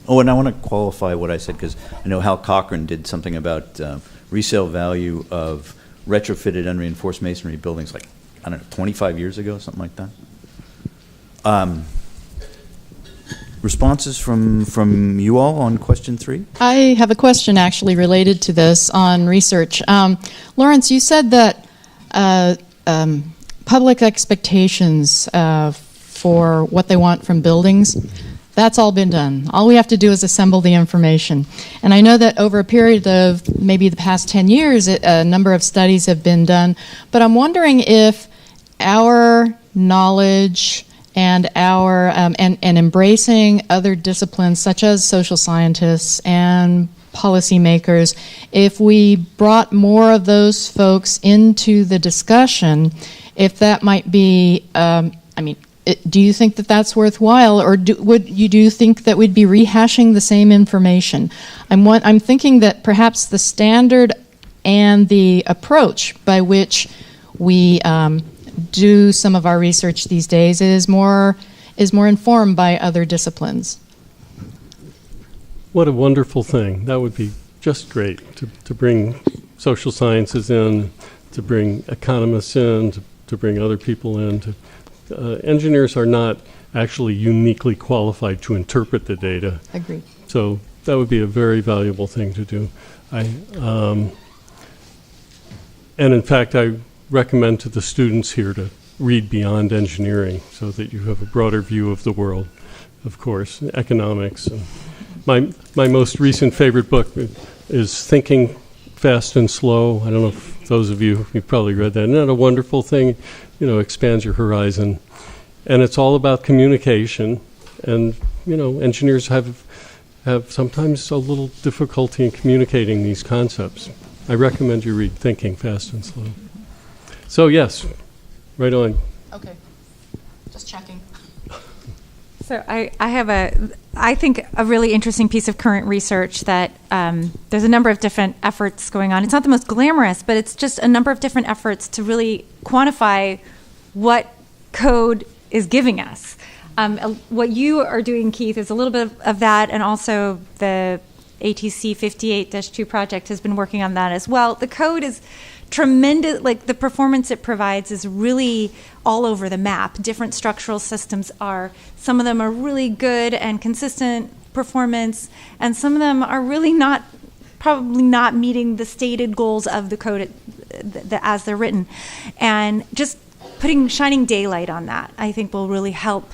Oh, and I want to qualify what I said, because I know Hal Cochran did something about resale value of retrofitted unreinforced masonry buildings, like, 25 years ago, something like that. Responses from you all on question 3? I have a question actually related to this on research. Lawrence, you said that public expectations for what they want from buildings, that's all been done. All we have to do is assemble the information. And I know that over a period of maybe the past 10 years, a number of studies have been done, but I'm wondering if our knowledge and our and embracing other disciplines such as social scientists and policymakers, if we brought more of those folks into the discussion, if that might be, do you think that that's worthwhile, or do you think that we'd be rehashing the same information? I'm thinking that perhaps the standard and the approach by which we do some of our research these days is more informed by other disciplines. What a wonderful thing. That would be just great to bring social sciences in, to bring economists in, to bring other people in. Engineers are not actually uniquely qualified to interpret the data. Agreed. So that would be a very valuable thing to do. And in fact, I recommend to the students here to read beyond engineering so that you have a broader view of the world, of course, economics. And my most recent favorite book is Thinking Fast and Slow. I don't know if those of you've probably read that. Isn't that a wonderful thing? Expands your horizon. And it's all about communication. And, engineers have sometimes a little difficulty in communicating these concepts. I recommend you read Thinking Fast and Slow. So yes, right on. Okay, just checking. So I have I think a really interesting piece of current research that there's a number of different efforts going on. It's not the most glamorous, but it's just a number of different efforts to really quantify what code is giving us. What you are doing, Keith, is a little bit of that, and also the ATC 58-2 project has been working on that as well. The code is tremendous, like the performance it provides is really all over the map. Different structural systems some of them are really good and consistent performance, and some of them are really probably not meeting the stated goals of the code as they're written. And just shining daylight on that, I think, will really help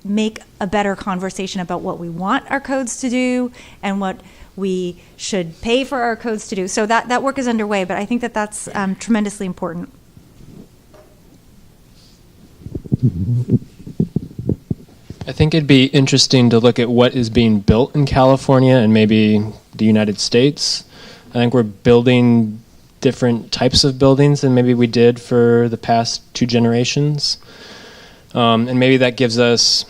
make a better conversation about what we want our codes to do and what we should pay for our codes to do. So that work is underway, but I think that that's tremendously important. I think it'd be interesting to look at what is being built in California and maybe the United States. I think we're building different types of buildings than maybe we did for the past 2 generations. And maybe that gives us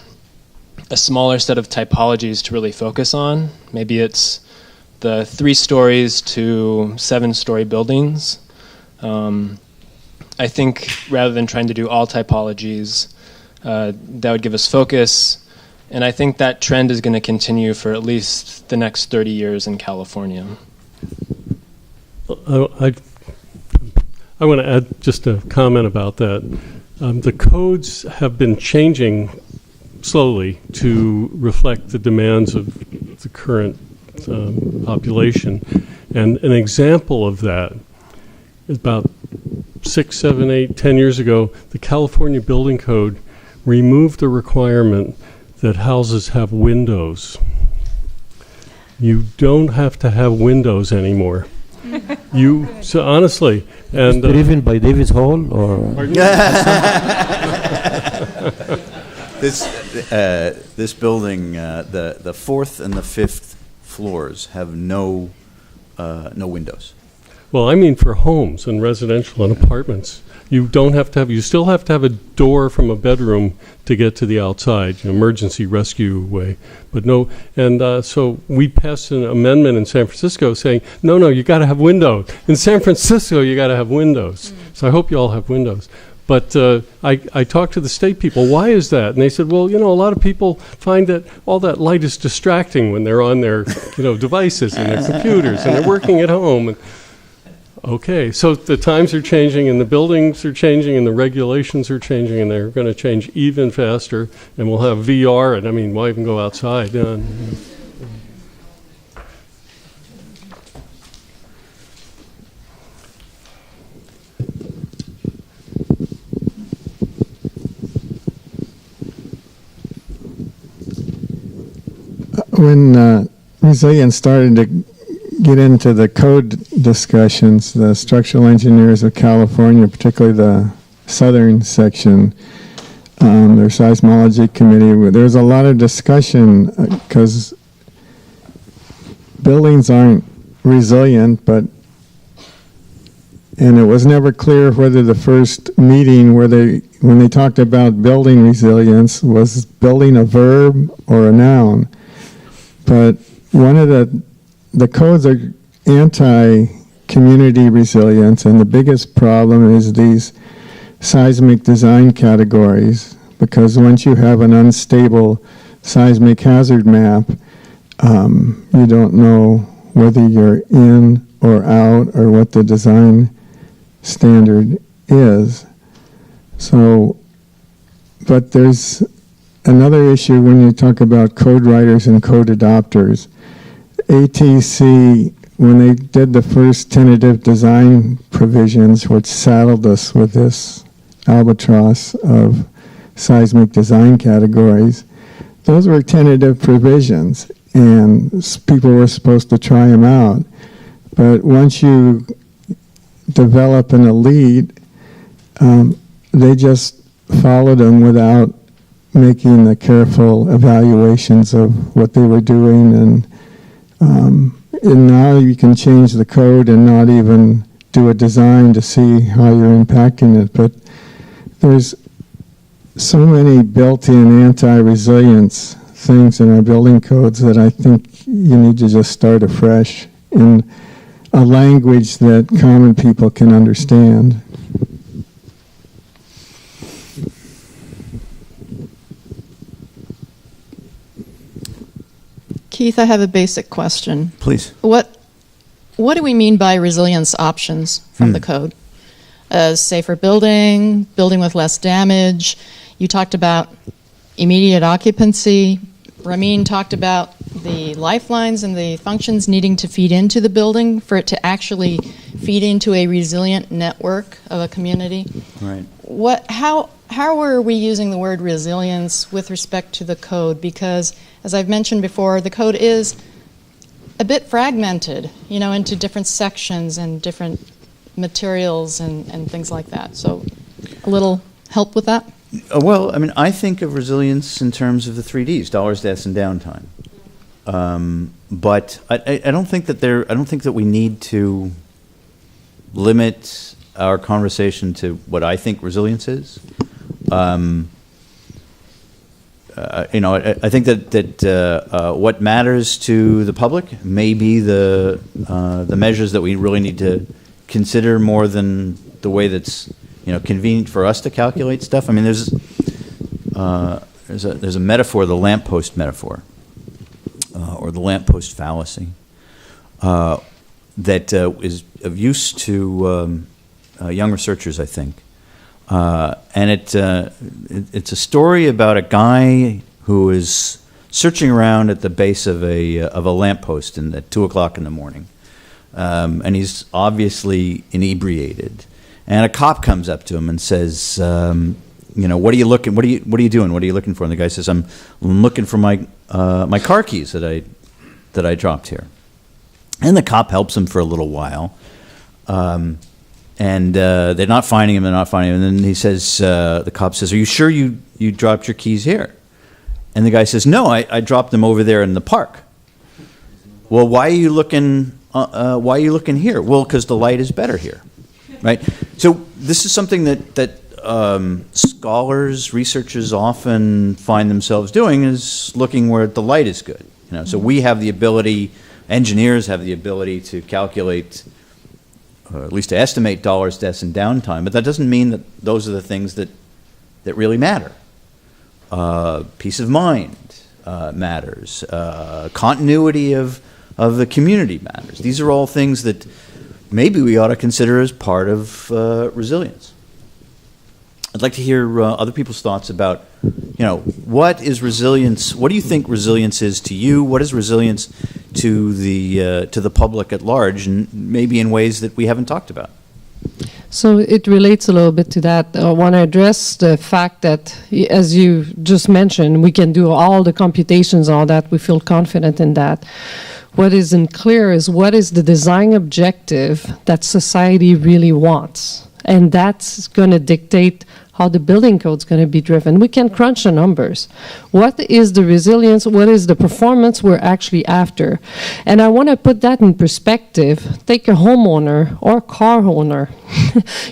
a smaller set of typologies to really focus on. Maybe it's the 3 stories to 7-story buildings. I think rather than trying to do all typologies, that would give us focus. And I think that trend is going to continue for at least the next 30 years in California. I want to add just a comment about that. The codes have been changing slowly to reflect the demands of the current population. And an example of that is about 6, 7, 8, 10 years ago, the California Building Code removed the requirement that houses have windows. You don't have to have windows anymore. So honestly, and driven by Davis Hall, or this building, the 4th and the 5th floors have no windows. Well, I mean for homes and residential and apartments, you still have to have a door from a bedroom to get to the outside, emergency rescue way. But no, and so we passed an amendment in San Francisco saying, no, you got to have windows. In San Francisco, you got to have windows. So I hope you all have windows. But I talked to the state people, why is that? And they said, well, a lot of people find that all that light is distracting when they're on their devices and their computers and they're working at home. Okay, so the times are changing and the buildings are changing and the regulations are changing and they're going to change even faster, and we'll have VR, and why even go outside? When resilience started to get into the code discussions, the structural engineers of California, particularly the southern section, their seismology committee, there's a lot of discussion because buildings aren't resilient, and it was never clear whether the first meeting when they talked about building resilience was building a verb or a noun. But one of the codes are anti-community resilience, and the biggest problem is these seismic design categories, because once you have an unstable seismic hazard map, you don't know whether you're in or out or what the design standard is. So, but there's another issue when you talk about code writers and code adopters. ATC, when they did the first tentative design provisions, which saddled us with this albatross of seismic design categories, those were tentative provisions, and people were supposed to try them out. But once you develop an elite, they just followed them without making the careful evaluations of what they were doing, and now you can change the code and not even do a design to see how you're impacting it. But there's so many built-in anti-resilience things in our building codes that I think you need to just start afresh in a language that common people can understand. Keith, I have a basic question. Please. What do we mean by resilience options from the code? Safer building, building with less damage. You talked about immediate occupancy. Ramin talked about the lifelines and the functions needing to feed into the building for it to actually feed into a resilient network of a community. Right. how are we using the word resilience with respect to the code? Because, as I've mentioned before, the code is a bit fragmented, you know, into different sections and different materials and things like that. So a little help with that? Well, I mean, I think of resilience in terms of the 3Ds, dollars, deaths, and downtime. But I don't think that I don't think that we need to limit our conversation to what I think resilience is. You know, I think that what matters to the public may be the measures that we really need to consider more than the way that's, you know, convenient for us to calculate stuff. I mean, there's a metaphor, the lamppost metaphor, or the lamppost fallacy, that is of use to young researchers, I think. And it's a story about a guy who is searching around at the base of a lamppost at 2 o'clock in the morning, and he's obviously inebriated. And a cop comes up to him and says, "You know, what are you looking? What are you doing? What are you looking for?" And the guy says, "I'm looking for my car keys that I dropped here." And the cop helps him for a little while. And they're not finding him, And then he says, the cop says, "Are you sure you dropped your keys here?" And the guy says, "No, I dropped them over there in the park." "Well, why are you looking here?" "Well, because the light is better here." Right? So this is something that scholars, researchers often find themselves doing, is looking where the light is good. You know, so we have the ability, engineers have the ability to calculate, or at least to estimate dollars, deaths, and downtime, but that doesn't mean that those are the things that really matter. Peace of mind matters. Continuity of the community matters. These are all things that maybe we ought to consider as part of resilience. I'd like to hear other people's thoughts about, you know, what is resilience? What do you think resilience is to you? What is resilience to the public at large, and maybe in ways that we haven't talked about? So it relates a little bit to that. I want to address the fact that, as you just mentioned, we can do all the computations, all that. We feel confident in that. What isn't clear is what is the design objective that society really wants. And that's going to dictate how the building code is going to be driven. We can crunch the numbers. What is the resilience? What is the performance we're actually after? And I want to put that in perspective. Take a homeowner or a car owner.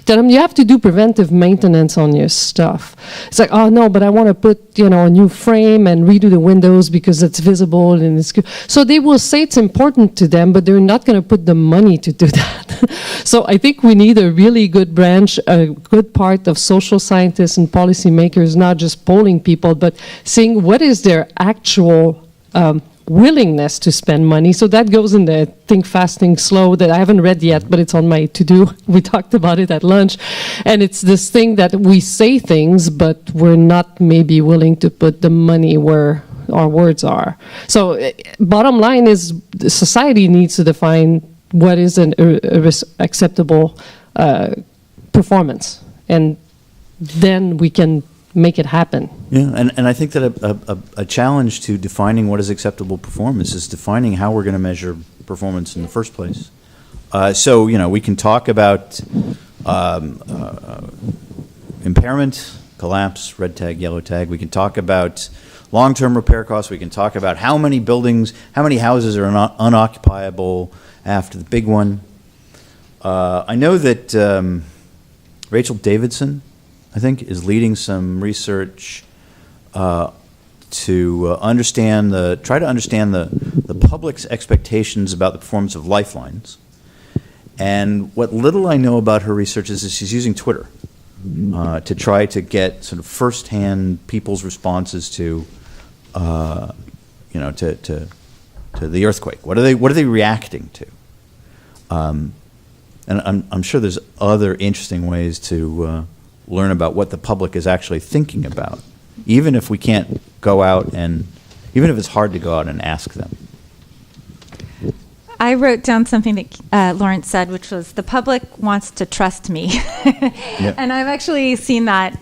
Tell them you have to do preventive maintenance on your stuff. It's like, oh no, but I want to put, you know, a new frame and redo the windows because it's visible and it's good. So they will say it's important to them, but they're not going to put the money to do that. So I think we need a really good branch, a good part of social scientists and policymakers, not just polling people, but seeing what is their actual willingness to spend money. So that goes in the Think Fast, Think Slow that I haven't read yet, but it's on my to-do. We talked about it at lunch. And it's this thing that we say things, but we're not maybe willing to put the money where our words are. So bottom line is society needs to define what is an acceptable performance. And then we can make it happen. Yeah, and I think that a challenge to defining what is acceptable performance is defining how we're going to measure performance in the first place. So, you know, we can talk about impairment, collapse, red tag, yellow tag. We can talk about long-term repair costs. We can talk about how many buildings, how many houses are unoccupiable after the big one. I know that Rachel Davidson, I think, is leading some research to try to understand the public's expectations about the performance of lifelines. And what little I know about her research is that she's using Twitter to try to get sort of firsthand people's responses to, you know, to the earthquake. What are they reacting to? And I'm sure there's other interesting ways to learn about what the public is actually thinking about, even if we can't go out and, even if it's hard to go out and ask them. I wrote down something that Lawrence said, which was the public wants to trust me. And I've actually seen that.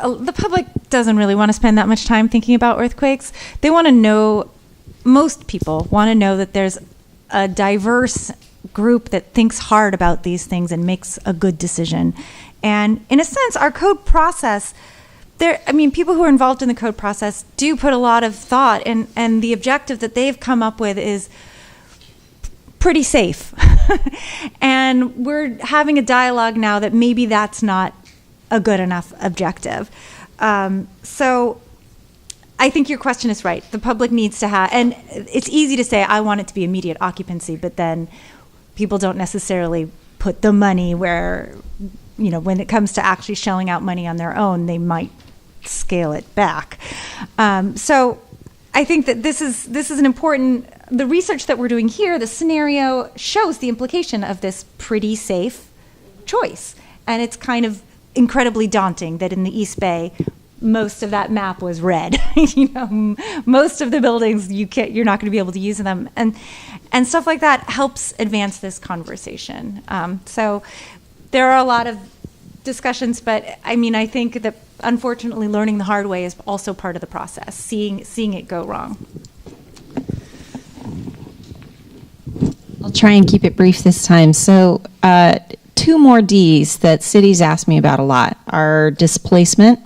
The public doesn't really want to spend that much time thinking about earthquakes. They want to know, most people want to know that there's a diverse group that thinks hard about these things and makes a good decision. And in a sense, our code process, people who are involved in the code process do put a lot of thought, and the objective that they've come up with is pretty safe. And we're having a dialogue now that maybe that's not a good enough objective. So I think your question is right. The public needs to have, and it's easy to say, I want it to be immediate occupancy, but then people don't necessarily put the money where, when it comes to actually shelling out money on their own, they might scale it back. So I think that this is an important, the research that we're doing here, the scenario shows the implication of this pretty safe choice. And it's kind of incredibly daunting that in the East Bay, most of that map was red. Most of the buildings you're not going to be able to use them, and stuff like that helps advance this conversation. So there are a lot of discussions, but I think that unfortunately learning the hard way is also part of the process. Seeing it go wrong. I'll try and keep it brief this time. So 2 more Ds that cities ask me about a lot are displacement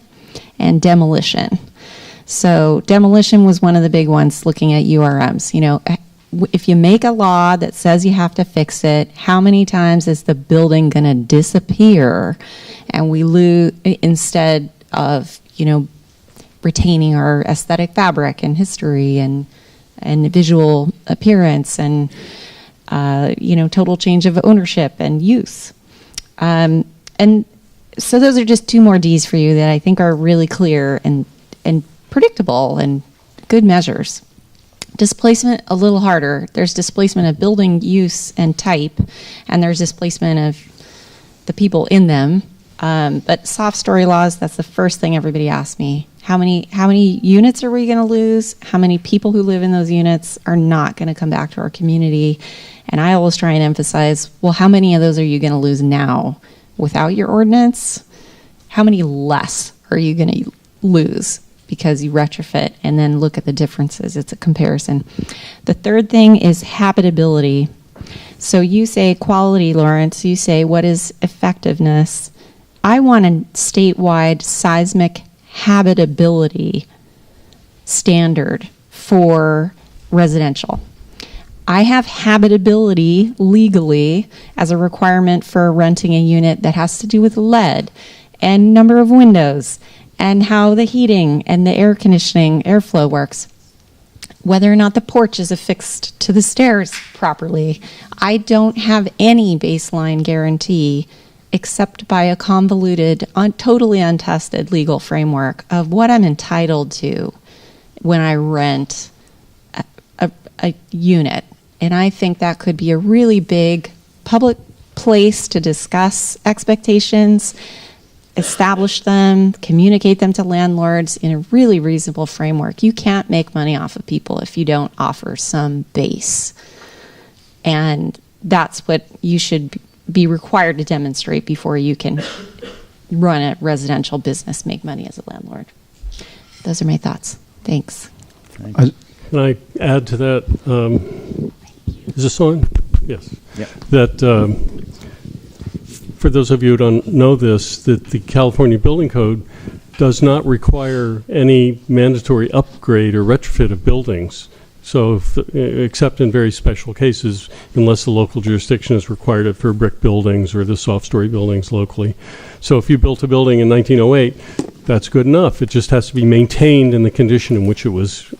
and demolition. So demolition was one of the big ones, looking at URMs. If you make a law that says you have to fix it, how many times is the building going to disappear, and we lose, instead of retaining our aesthetic fabric and history and visual appearance and total change of ownership and use. And so those are just 2 more Ds for you that I think are really clear and predictable and good measures. Displacement, a little harder. There's displacement of building use and type, and there's displacement of the people in them. But soft story laws, that's the first thing everybody asks me. How many units are we going to lose? How many people who live in those units are not going to come back to our community? And I always try and emphasize, well, how many of those are you going to lose now without your ordinance? How many less are you going to lose because you retrofit? And then look at the differences. It's a comparison. The third thing is habitability. So you say quality, Lawrence. You say, what is effectiveness? I want a statewide seismic habitability standard for residential. I have habitability legally as a requirement for renting a unit that has to do with lead and number of windows and how the heating and the air conditioning, airflow works. Whether or not the porch is affixed to the stairs properly. I don't have any baseline guarantee except by a convoluted, totally untested legal framework of what I'm entitled to when I rent a unit. And I think that could be a really big public place to discuss expectations, establish them, communicate them to landlords in a really reasonable framework. You can't make money off of people if you don't offer some base. And that's what you should be required to demonstrate before you can run a residential business, make money as a landlord. Those are my thoughts. Thanks. Can I add to that? Is this on? Yes. Yep. That for those of you who don't know this, that the California Building Code does not require any mandatory upgrade or retrofit of buildings. So, except in very special cases, unless the local jurisdiction has required it for brick buildings or the soft story buildings locally. So if you built a building in 1908, that's good enough. It just has to be maintained in the condition in which it was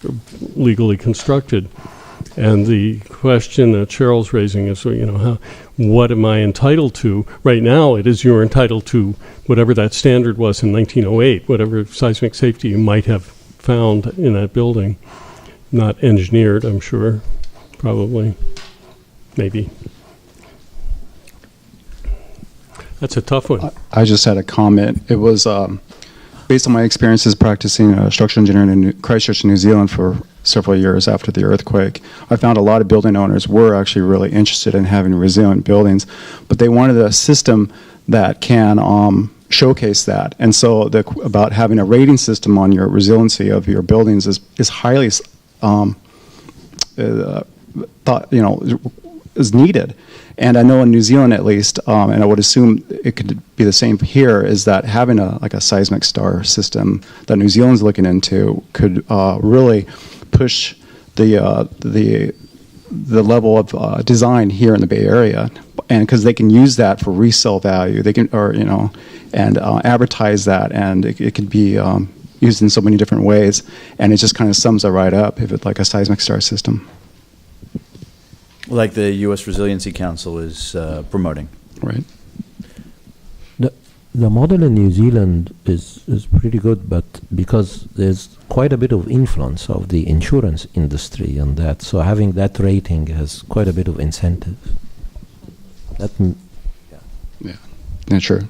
legally constructed. And the question that Cheryl's raising is, what am I entitled to? Right now, it is you're entitled to whatever that standard was in 1908, whatever seismic safety you might have found in that building. Not engineered, I'm sure, probably, maybe. That's a tough one. I just had a comment. It was based on my experiences practicing structural engineering in Christchurch, New Zealand for several years after the earthquake, I found a lot of building owners were actually really interested in having resilient buildings, but they wanted a system that can showcase that. And so about having a rating system on your resiliency of your buildings is highly is needed. And I know in New Zealand at least, and I would assume it could be the same here, is that having a seismic star system that New Zealand's looking into could really push the level of design here in the Bay Area, and because they can use that for resale value, they can, and advertise that, and it could be used in so many different ways, and it just kind of sums it right up if it's like a seismic star system. Like the U.S. Resiliency Council is promoting. Right. The model in New Zealand is pretty good, but because there's quite a bit of influence of the insurance industry on that, so having that rating has quite a bit of incentive. Yeah, sure.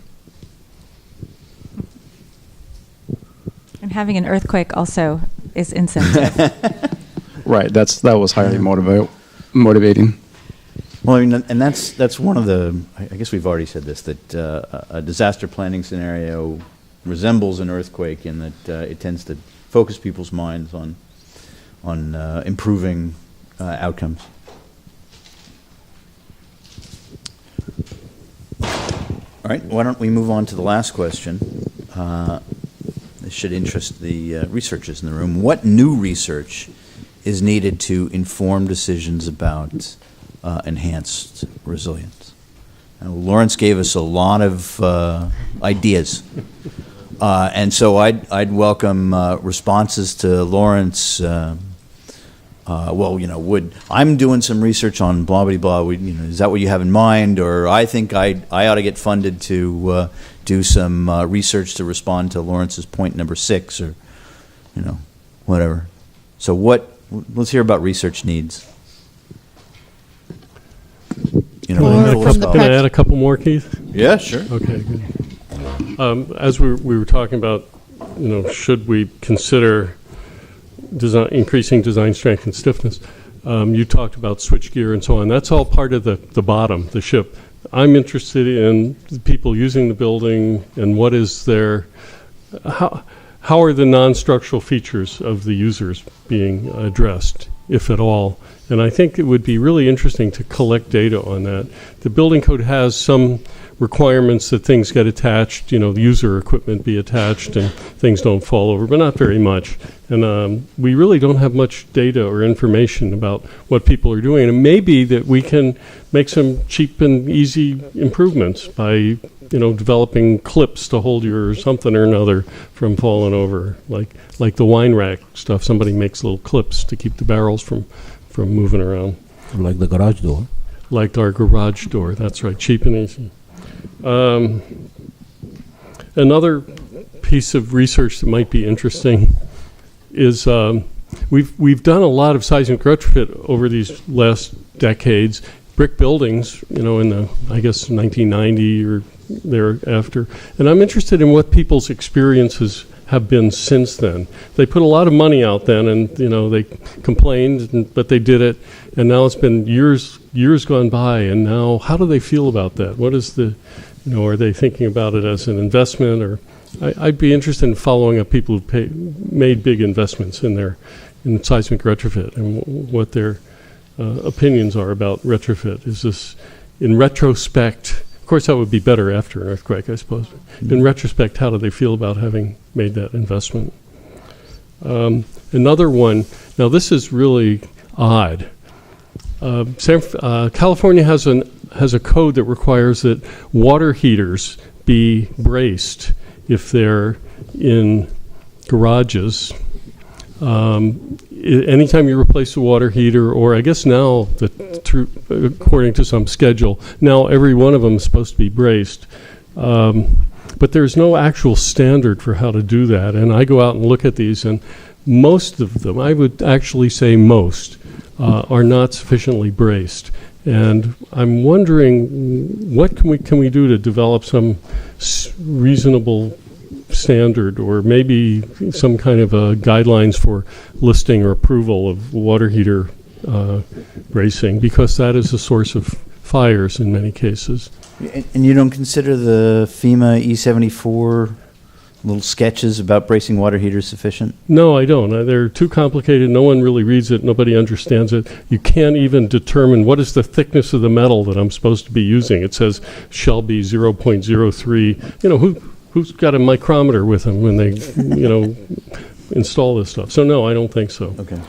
And having an earthquake also is incentive. Right, that was highly motivating. Well, I mean, and that's one of the, I guess we've already said this, that a disaster planning scenario resembles an earthquake in that it tends to focus people's minds on improving outcomes. All right, why don't we move on to the last question. This should interest the researchers in the room. What new research is needed to inform decisions about enhanced resilience? Lawrence gave us a lot of ideas, and so I'd welcome responses to Lawrence. I'm doing some research on blah blah blah. Is that what you have in mind? Or I think I ought to get funded to do some research to respond to Lawrence's point number 6, or whatever. So let's hear about research needs. Can I add a couple more, Keith? Yeah, sure. Okay, good. As we were talking about, should we consider increasing design strength and stiffness? You talked about switchgear and so on. That's all part of the bottom, the ship. I'm interested in the people using the building and what is their, how are the non-structural features of the users being addressed, if at all? And I think it would be really interesting to collect data on that. The building code has some requirements that things get attached, the user equipment be attached and things don't fall over, but not very much. And we really don't have much data or information about what people are doing. And it may be that we can make some cheap and easy improvements by, developing clips to hold your something or another from falling over, like the wine rack stuff. Somebody makes little clips to keep the barrels from moving around. Like the garage door. Like our garage door, that's right, cheap and easy. Another piece of research that might be interesting is we've done a lot of seismic retrofit over these last decades. Brick buildings, in the, I guess, 1990 or thereafter. And I'm interested in what people's experiences have been since then. They put a lot of money out then, and they complained, but they did it. And now it's been years gone by, and now how do they feel about that? What is the, are they thinking about it as an investment? Or I'd be interested in following up people who made big investments in seismic retrofit and what their opinions are about retrofit. Is this, in retrospect, of course that would be better after an earthquake, I suppose. In retrospect, how do they feel about having made that investment? Another one, now this is really odd. California has a code that requires that water heaters be braced if they're in garages. Anytime you replace a water heater, or I guess now, according to some schedule, now every one of them is supposed to be braced. But there's no actual standard for how to do that. And I go out and look at these, and most of them, I would actually say most, are not sufficiently braced. And I'm wondering, what can we do to develop some reasonable standard or maybe some kind of guidelines for listing or approval of water heater bracing, because that is a source of fires in many cases. And you don't consider the FEMA E74 little sketches about bracing water heaters sufficient? No, I don't. They're too complicated. No one really reads it. Nobody understands it. You can't even determine what is the thickness of the metal that I'm supposed to be using. It says shall be 0.03. You know, who's got a micrometer with them when they, you know, install this stuff? So no, I don't think so. Okay.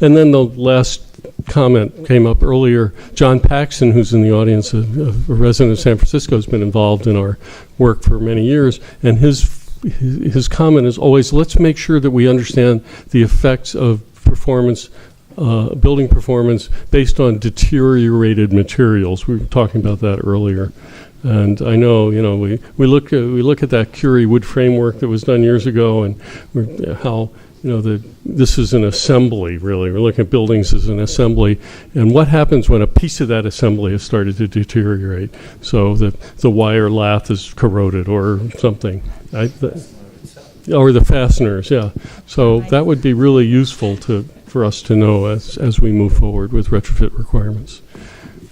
And then the last comment came up earlier. John Paxson, who's in the audience, a resident of San Francisco, has been involved in our work for many years, and his comment is always, let's make sure that we understand the effects of performance, building performance, based on deteriorated materials. We were talking about that earlier. And I know, you know, we look at that Curie wood framework that was done years ago, and how, you know, this is an assembly, really. We're looking at buildings as an assembly. And what happens when a piece of that assembly has started to deteriorate? So the wire lath is corroded or something. Or the fasteners, yeah. So that would be really useful for us to know as we move forward with retrofit requirements.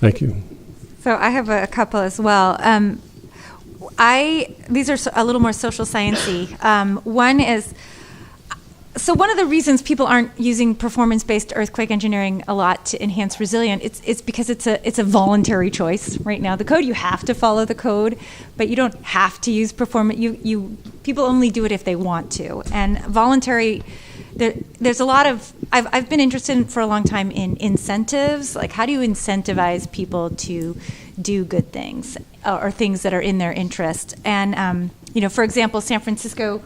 Thank you. So I have a couple as well. These are a little more social sciencey. One is, so one of the reasons people aren't using performance-based earthquake engineering a lot to enhance resilience, it's because it's a voluntary choice right now. The code, you have to follow the code, but you don't have to use performance. People only do it if they want to. And voluntary, there's a lot of, I've been interested for a long time in incentives, like how do you incentivize people to do good things or things that are in their interest. And, you know, for example, San Francisco,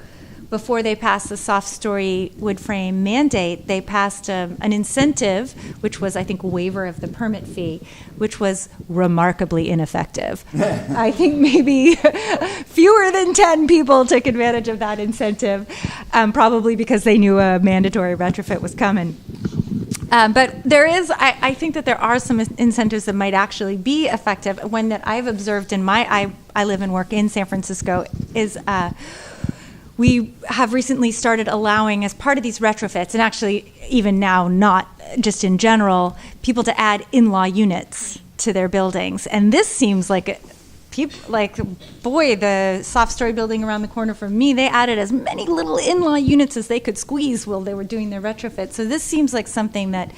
before they passed the soft story wood frame mandate, they passed an incentive, which was, I think, a waiver of the permit fee, which was remarkably ineffective. I think maybe fewer than 10 people took advantage of that incentive, probably because they knew a mandatory retrofit was coming. But there is, I think that there are some incentives that might actually be effective. One that I've observed in I live and work in San Francisco is we have recently started allowing, as part of these retrofits, and actually even now, not just in general, people to add in-law units to their buildings. And this seems like, boy, the soft story building around the corner from me, they added as many little in-law units as they could squeeze while they were doing their retrofit. So this seems like something that,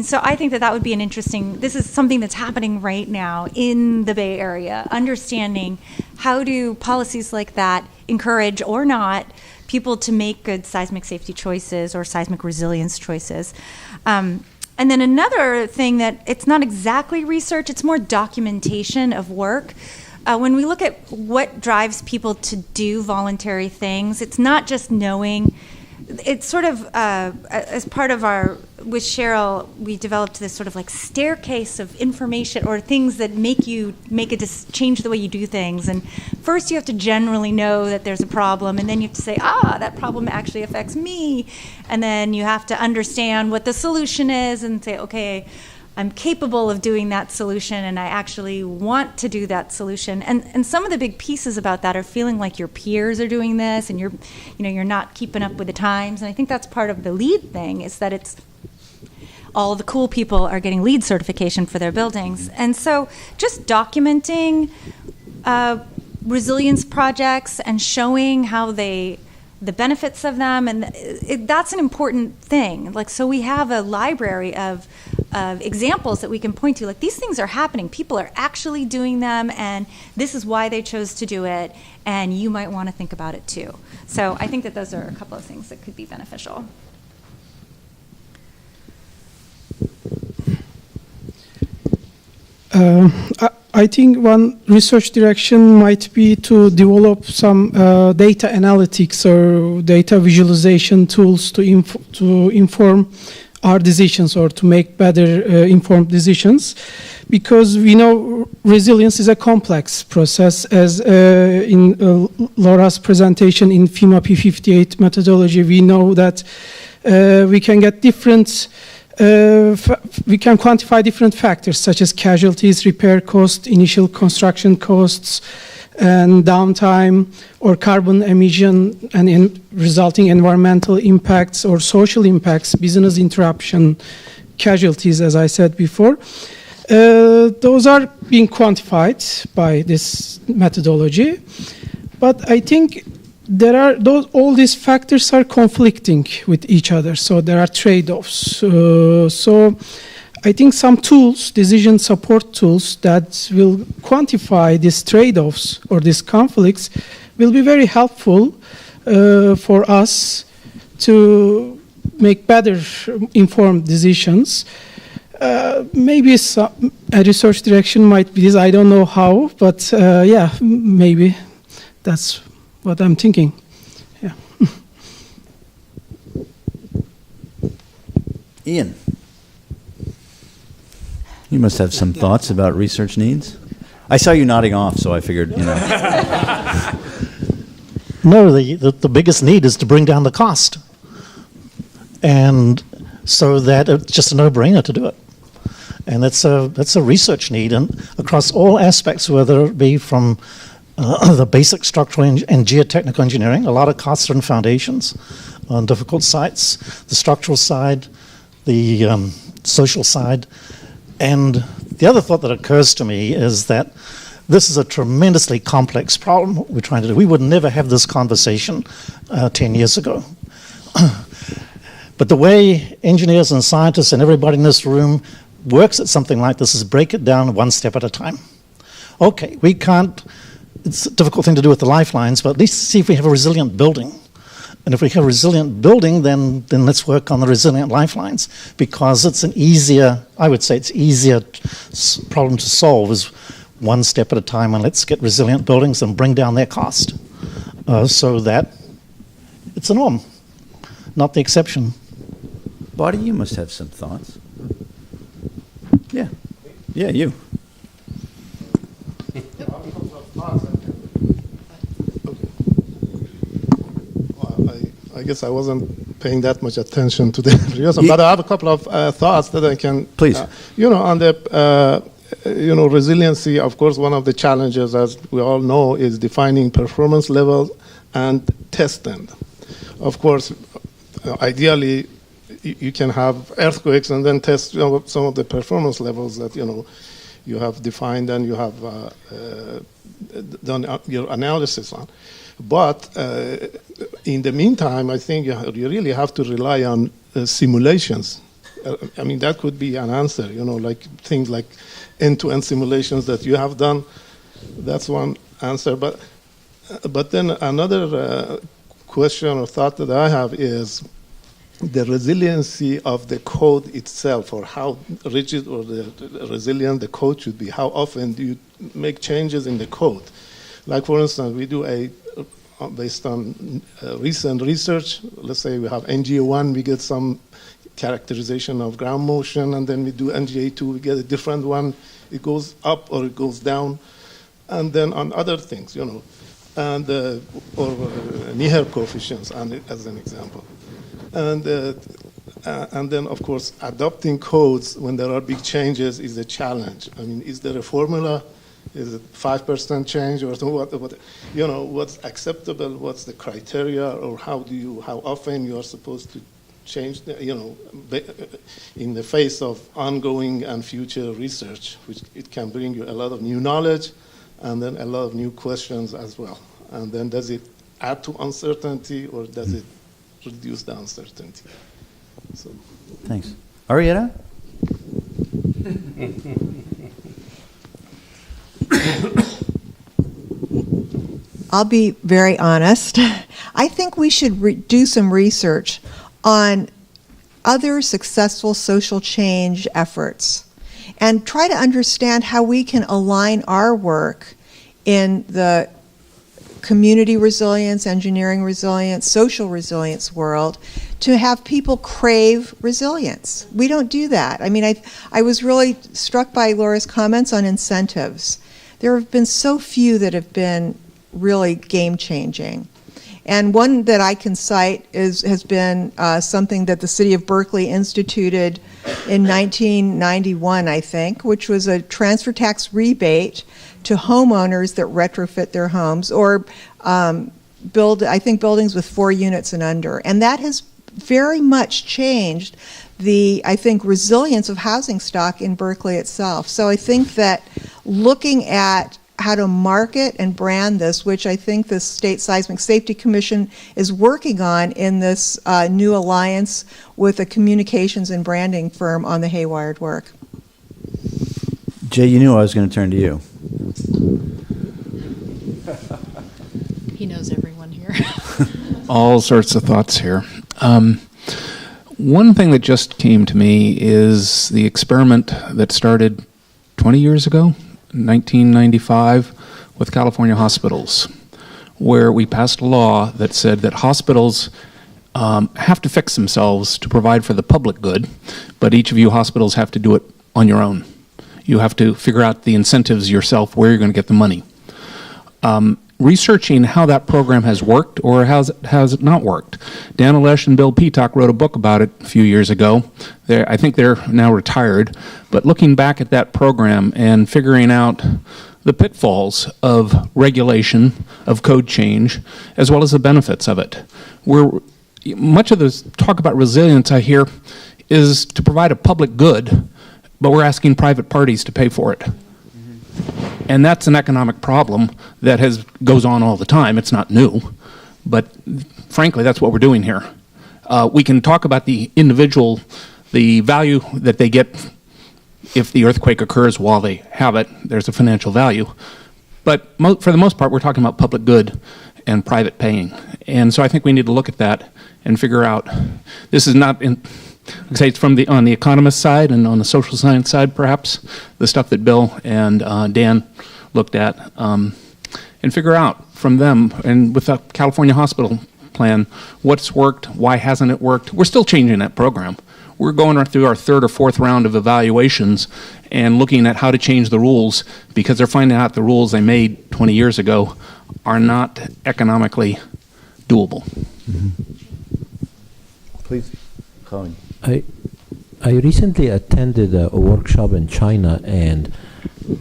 so I think that would be an interesting, this is something that's happening right now in the Bay Area, understanding how do policies like that encourage or not people to make good seismic safety choices or seismic resilience choices. And then another thing that it's not exactly research, it's more documentation of work. When we look at what drives people to do voluntary things, it's not just knowing. It's sort of, as part of with Cheryl, we developed this sort of like staircase of information or things that change the way you do things. And first you have to generally know that there's a problem, and then you have to say, that problem actually affects me. And then you have to understand what the solution is and say, okay, I'm capable of doing that solution, and I actually want to do that solution. And some of the big pieces about that are feeling like your peers are doing this, and you're not keeping up with the times. And I think that's part of the LEED thing, is that it's all the cool people are getting LEED certification for their buildings. And so just documenting resilience projects and showing how the benefits of them, and that's an important thing. Like, so we have a library of examples that we can point to. Like, these things are happening. People are actually doing them, and this is why they chose to do it, and you might want to think about it too. So I think that those are a couple of things that could be beneficial. I think one research direction might be to develop some data analytics or data visualization tools to inform our decisions, or to make better informed decisions, because we know resilience is a complex process. As in Laura's presentation in FEMA P58 methodology, we know that we can get different we can quantify different factors such as casualties, repair costs, initial construction costs, and downtime or carbon emission and resulting environmental impacts or social impacts, business interruption, casualties, as I said before. Those are being quantified by this methodology, but I think all these factors are conflicting with each other, so there are trade-offs. So I think some tools, decision support tools that will quantify these trade-offs or these conflicts will be very helpful for us to make better informed decisions. Maybe a research direction might be this, I don't know how, but yeah, maybe that's what I'm thinking. Yeah. Ian, you must have some thoughts about research needs. I saw you nodding off, so I figured, you know. No, the biggest need is to bring down the cost. And so that it's just a no-brainer to do it. And that's a research need, and across all aspects, whether it be from the basic structural and geotechnical engineering, a lot of costs are in foundations on difficult sites, the structural side, the social side. And the other thought that occurs to me is that this is a tremendously complex problem we're trying to do. We would never have this conversation 10 years ago. But the way engineers and scientists and everybody in this room works at something like this is break it down one step at a time. Okay, we can't, it's a difficult thing to do with the lifelines, but at least see if we have a resilient building. And if we have a resilient building, then let's work on the resilient lifelines, because it's an easier, I would say it's easier problem to solve is one step at a time, and let's get resilient buildings and bring down their cost so that it's the norm, not the exception. Buddy, you must have some thoughts. Yeah. Yeah, you. I guess I wasn't paying that much attention to the reason, but I have a couple of thoughts that I can. Please. On the resiliency. Of course, one of the challenges, as we all know, is defining performance levels and test them. Of course, ideally, you can have earthquakes and then test some of the performance levels that you have defined and you have done your analysis on. But in the meantime, I think you really have to rely on simulations. I mean, that could be an answer, like things like end-to-end simulations that you have done. That's one answer. But then another question or thought that I have is the resiliency of the code itself, or how rigid or resilient the code should be. How often do you make changes in the code? Like, for instance, we do based on recent research, let's say we have NGA1, we get some characterization of ground motion, and then we do NGA2, we get a different one. It goes up or it goes down. And then on other things, and or Nieher coefficients as an example. And then, of course, adopting codes when there are big changes is a challenge. I mean, is there a formula? Is it 5% change, or what's acceptable? What's the criteria, or how often you are supposed to change? In the face of ongoing and future research, which it can bring you a lot of new knowledge, and then a lot of new questions as well. And then, does it add to uncertainty, or does it reduce the uncertainty? So, thanks, Arietta. I'll be very honest. I think we should do some research on other successful social change efforts and try to understand how we can align our work in the community resilience, engineering resilience, social resilience world to have people crave resilience. We don't do that. I mean, I was really struck by Laura's comments on incentives. There have been so few that have been really game-changing. And one that I can cite has been something that the city of Berkeley instituted in 1991, I think, which was a transfer tax rebate to homeowners that retrofit their homes or build, I think, buildings with 4 units and under. And that has very much changed the, I think, resilience of housing stock in Berkeley itself. So I think that looking at how to market and brand this, which I think the State Seismic Safety Commission is working on in this new alliance with a communications and branding firm on the HayWired work. Jay, you knew I was going to turn to you. He knows everyone here. All sorts of thoughts here. One thing that just came to me is the experiment that started 20 years ago, 1995, with California hospitals, where we passed a law that said that hospitals have to fix themselves to provide for the public good, but each of you hospitals have to do it on your own. You have to figure out the incentives yourself, where you're going to get the money. Researching how that program has worked or has it not worked. Dan Alesh and Bill Peacock wrote a book about it a few years ago. I think they're now retired, but looking back at that program and figuring out the pitfalls of regulation, of code change, as well as the benefits of it. Much of the talk about resilience I hear is to provide a public good, but we're asking private parties to pay for it. And that's an economic problem that goes on all the time. It's not new, but frankly, that's what we're doing here. We can talk about the individual, the value that they get if the earthquake occurs while they have it. There's a financial value. But for the most part, we're talking about public good and private paying. And so I think we need to look at that and figure out, this is not say it's on the economist side and on the social science side, perhaps, the stuff that Bill and Dan looked at, and figure out from them, and with the California hospital plan, what's worked, why hasn't it worked. We're still changing that program. We're going through our 3rd or 4th round of evaluations and looking at how to change the rules, because they're finding out the rules they made 20 years ago are not economically doable. Mm-hmm. Please, Colin. I recently attended a workshop in China, and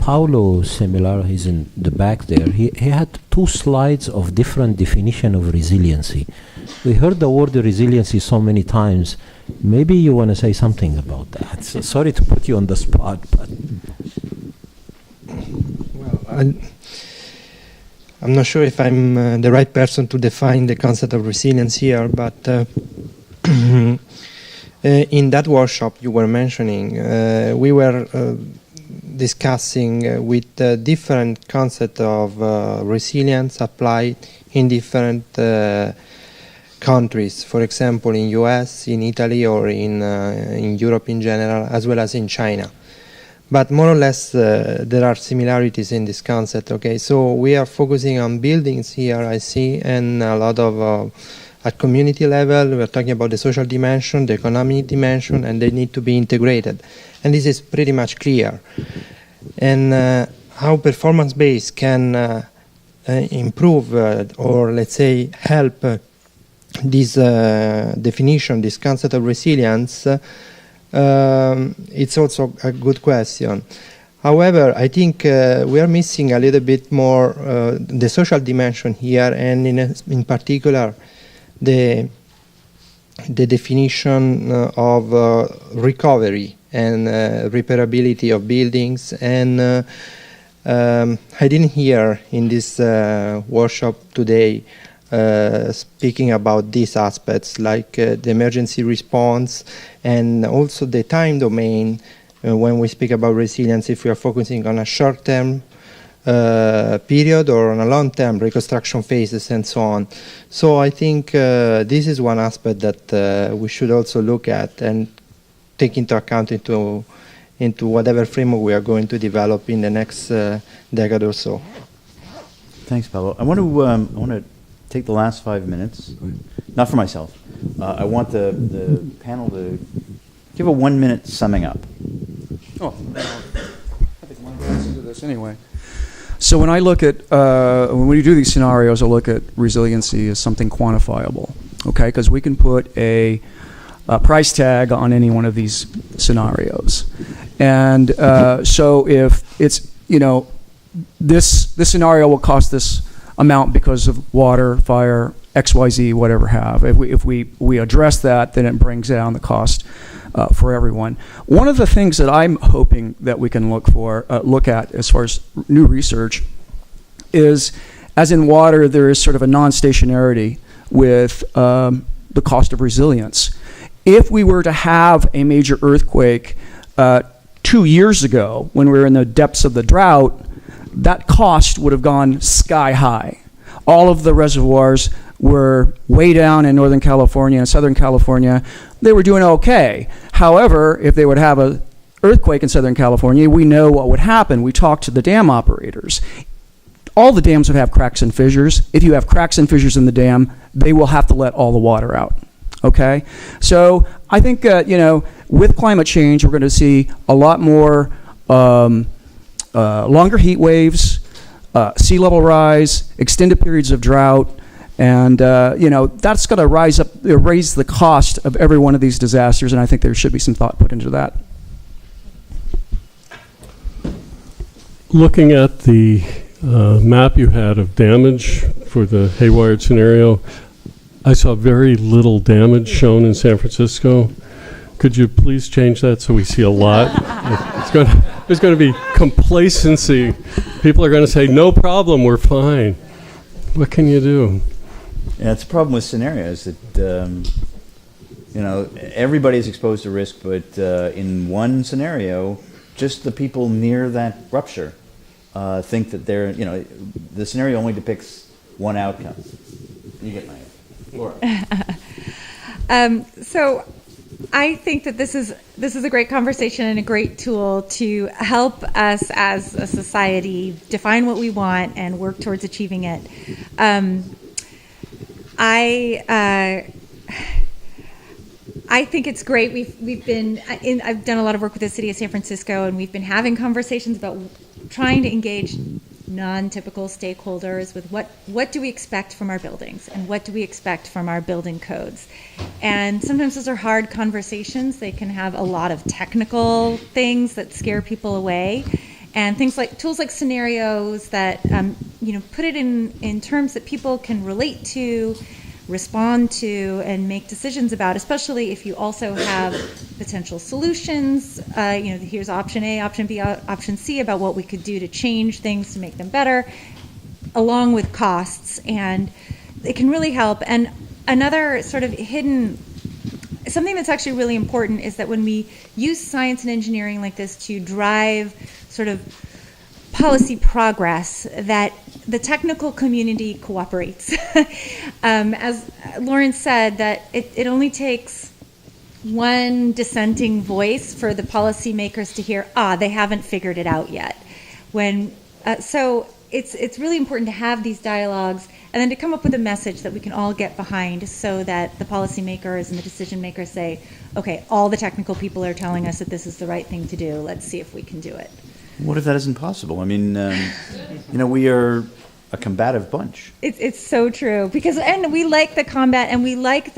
Paulo Semilar, he's in the back there, he had 2 slides of different definition of resiliency. We heard the word resiliency so many times. Maybe you want to say something about that. So sorry to put you on the spot, but... Well, I'm not sure if I'm the right person to define the concept of resilience here, but in that workshop you were mentioning, we were discussing with different concepts of resilience applied in different countries. For example, in US, in Italy, or in Europe in general, as well as in China. But more or less, there are similarities in this concept. Okay, so we are focusing on buildings here, I see, and a lot of at community level, we're talking about the social dimension, the economic dimension, and they need to be integrated. And this is pretty much clear. And how performance-based can improve or, let's say, help this definition, this concept of resilience, it's also a good question. However, I think we are missing a little bit more the social dimension here, and in particular, the definition of recovery and repairability of buildings. And I didn't hear in this workshop today speaking about these aspects, like the emergency response and also the time domain when we speak about resilience, if we are focusing on a short-term period or on a long-term reconstruction phases and so on. So I think this is one aspect that we should also look at and take into account into whatever framework we are going to develop in the next decade or so. Thanks, Pablo. I want to take the last 5 minutes, not for myself. I want the panel to give a 1-minute summing up. Oh, I think one answer to this anyway. So when I look at, when we do these scenarios, I look at resiliency as something quantifiable, okay? Because we can put a price tag on any one of these scenarios. And so if it's, you know, this scenario will cost this amount because of water, fire, XYZ, whatever have. If we address that, then it brings down the cost for everyone. One of the things that I'm hoping that we can look at as far as new research is, as in water, there is sort of a non-stationarity with the cost of resilience. If we were to have a major earthquake 2 years ago, when we were in the depths of the drought, that cost would have gone sky high. All of the reservoirs were way down in Northern California and Southern California. They were doing okay. However, if they would have an earthquake in Southern California, we know what would happen. We talked to the dam operators. All the dams would have cracks and fissures. If you have cracks and fissures in the dam, they will have to let all the water out. Okay? So I think, you know, with climate change, we're going to see a lot more longer heat waves, sea level rise, extended periods of drought, and you know, that's going to raise the cost of every one of these disasters, and I think there should be some thought put into that. Looking at the map you had of damage for the HayWired scenario, I saw very little damage shown in San Francisco. Could you please change that so we see a lot? There's going to be complacency. People are going to say, no problem, we're fine. What can you do? Yeah, it's a problem with scenarios that, you know, everybody's exposed to risk, but in one scenario, just the people near that rupture think that they're, you know, the scenario only depicts one outcome. You get my Laura. So I think that this is a great conversation and a great tool to help us as a society define what we want and work towards achieving it. I think it's great. I've done a lot of work with the city of San Francisco, and we've been having conversations about trying to engage non-typical stakeholders with what do we expect from our buildings and what do we expect from our building codes. And sometimes those are hard conversations. They can have a lot of technical things that scare people away, and things like tools like scenarios that you know, put it in terms that people can relate to, respond to, and make decisions about, especially if you also have potential solutions. You know, here's option A, option B, option C about what we could do to change things to make them better, along with costs, and it can really help. And another sort of hidden, something that's actually really important is that when we use science and engineering like this to drive sort of policy progress, that the technical community cooperates. As Lauren said, that it only takes one dissenting voice for the policymakers to hear, they haven't figured it out yet. So it's really important to have these dialogues and then to come up with a message that we can all get behind, so that the policymakers and the decision makers say, okay, all the technical people are telling us that this is the right thing to do. Let's see if we can do it. What if that isn't possible? I mean, you know, we are a combative bunch. It's so true, and we like the combat, and we like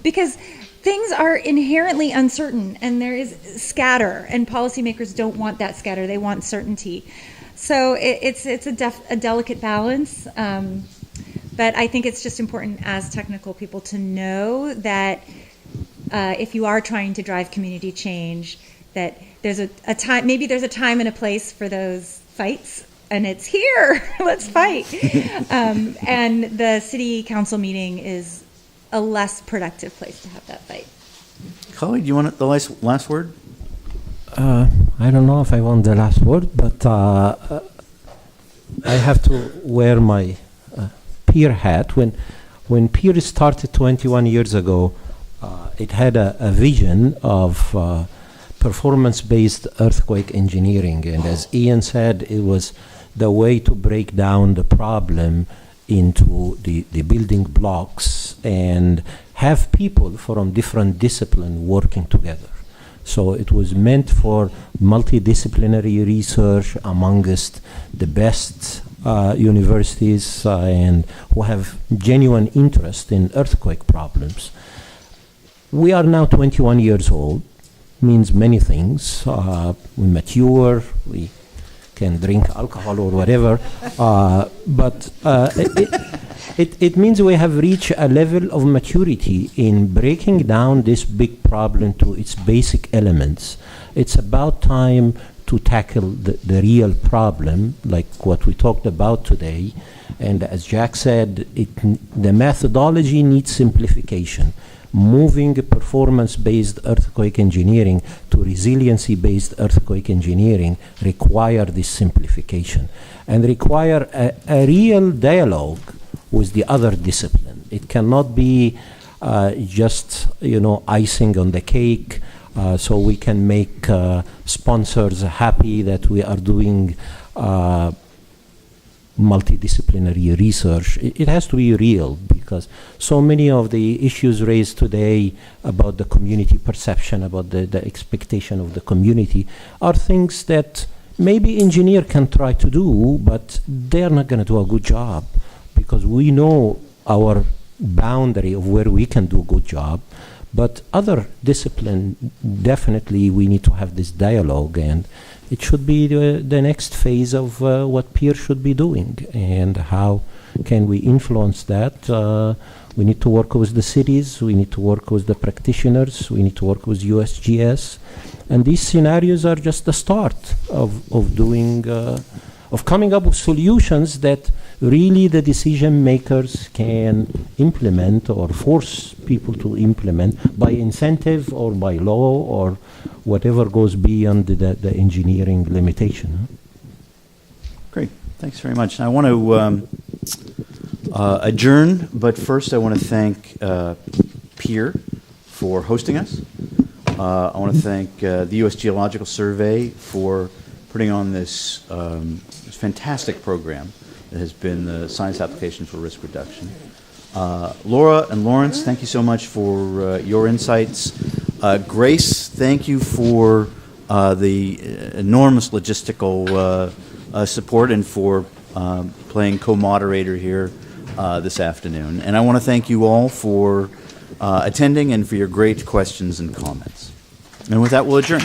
because things are inherently uncertain, and there is scatter, and policymakers don't want that scatter. They want certainty. So it's a delicate balance, but I think it's just important as technical people to know that if you are trying to drive community change, that there's a time, maybe there's a time and a place for those fights, and it's here. Let's fight. And the city council meeting is a less productive place to have that fight. Khalid, do you want the last word? I don't know if I want the last word, but I have to wear my PEER hat. When PEER started 21 years ago, it had a vision of performance-based earthquake engineering, and as Ian said, it was the way to break down the problem into the building blocks and have people from different disciplines working together. So it was meant for multidisciplinary research amongst the best universities and who have genuine interest in earthquake problems. We are now 21 years old, means many things. We mature, we can drink alcohol or whatever, but it means we have reached a level of maturity in breaking down this big problem to its basic elements. It's about time to tackle the real problem, like what we talked about today. And as Jack said, the methodology needs simplification. Moving performance-based earthquake engineering to resiliency-based earthquake engineering require this simplification and require a real dialogue with the other discipline. It cannot be just, icing on the cake so we can make sponsors happy that we are doing multidisciplinary research. It has to be real, because so many of the issues raised today about the community perception, about the expectation of the community, are things that maybe engineer can try to do, but they're not going to do a good job, because we know our boundary of where we can do a good job. But other discipline, definitely we need to have this dialogue, and it should be the next phase of what PEER should be doing. And how can we influence that? We need to work with the cities, we need to work with the practitioners, we need to work with USGS. And these scenarios are just the start of doing, of coming up with solutions that really the decision makers can implement or force people to implement by incentive or by law or whatever goes beyond the engineering limitation. Great, thanks very much. Now, I want to adjourn, but first I want to thank PEER for hosting us. I want to thank the U.S. Geological Survey for putting on this fantastic program that has been the science application for risk reduction. Laura and Lawrence, thank you so much for your insights. Grace, thank you for the enormous logistical support and for playing co-moderator here this afternoon. And I want to thank you all for attending and for your great questions and comments. And with that, we'll adjourn.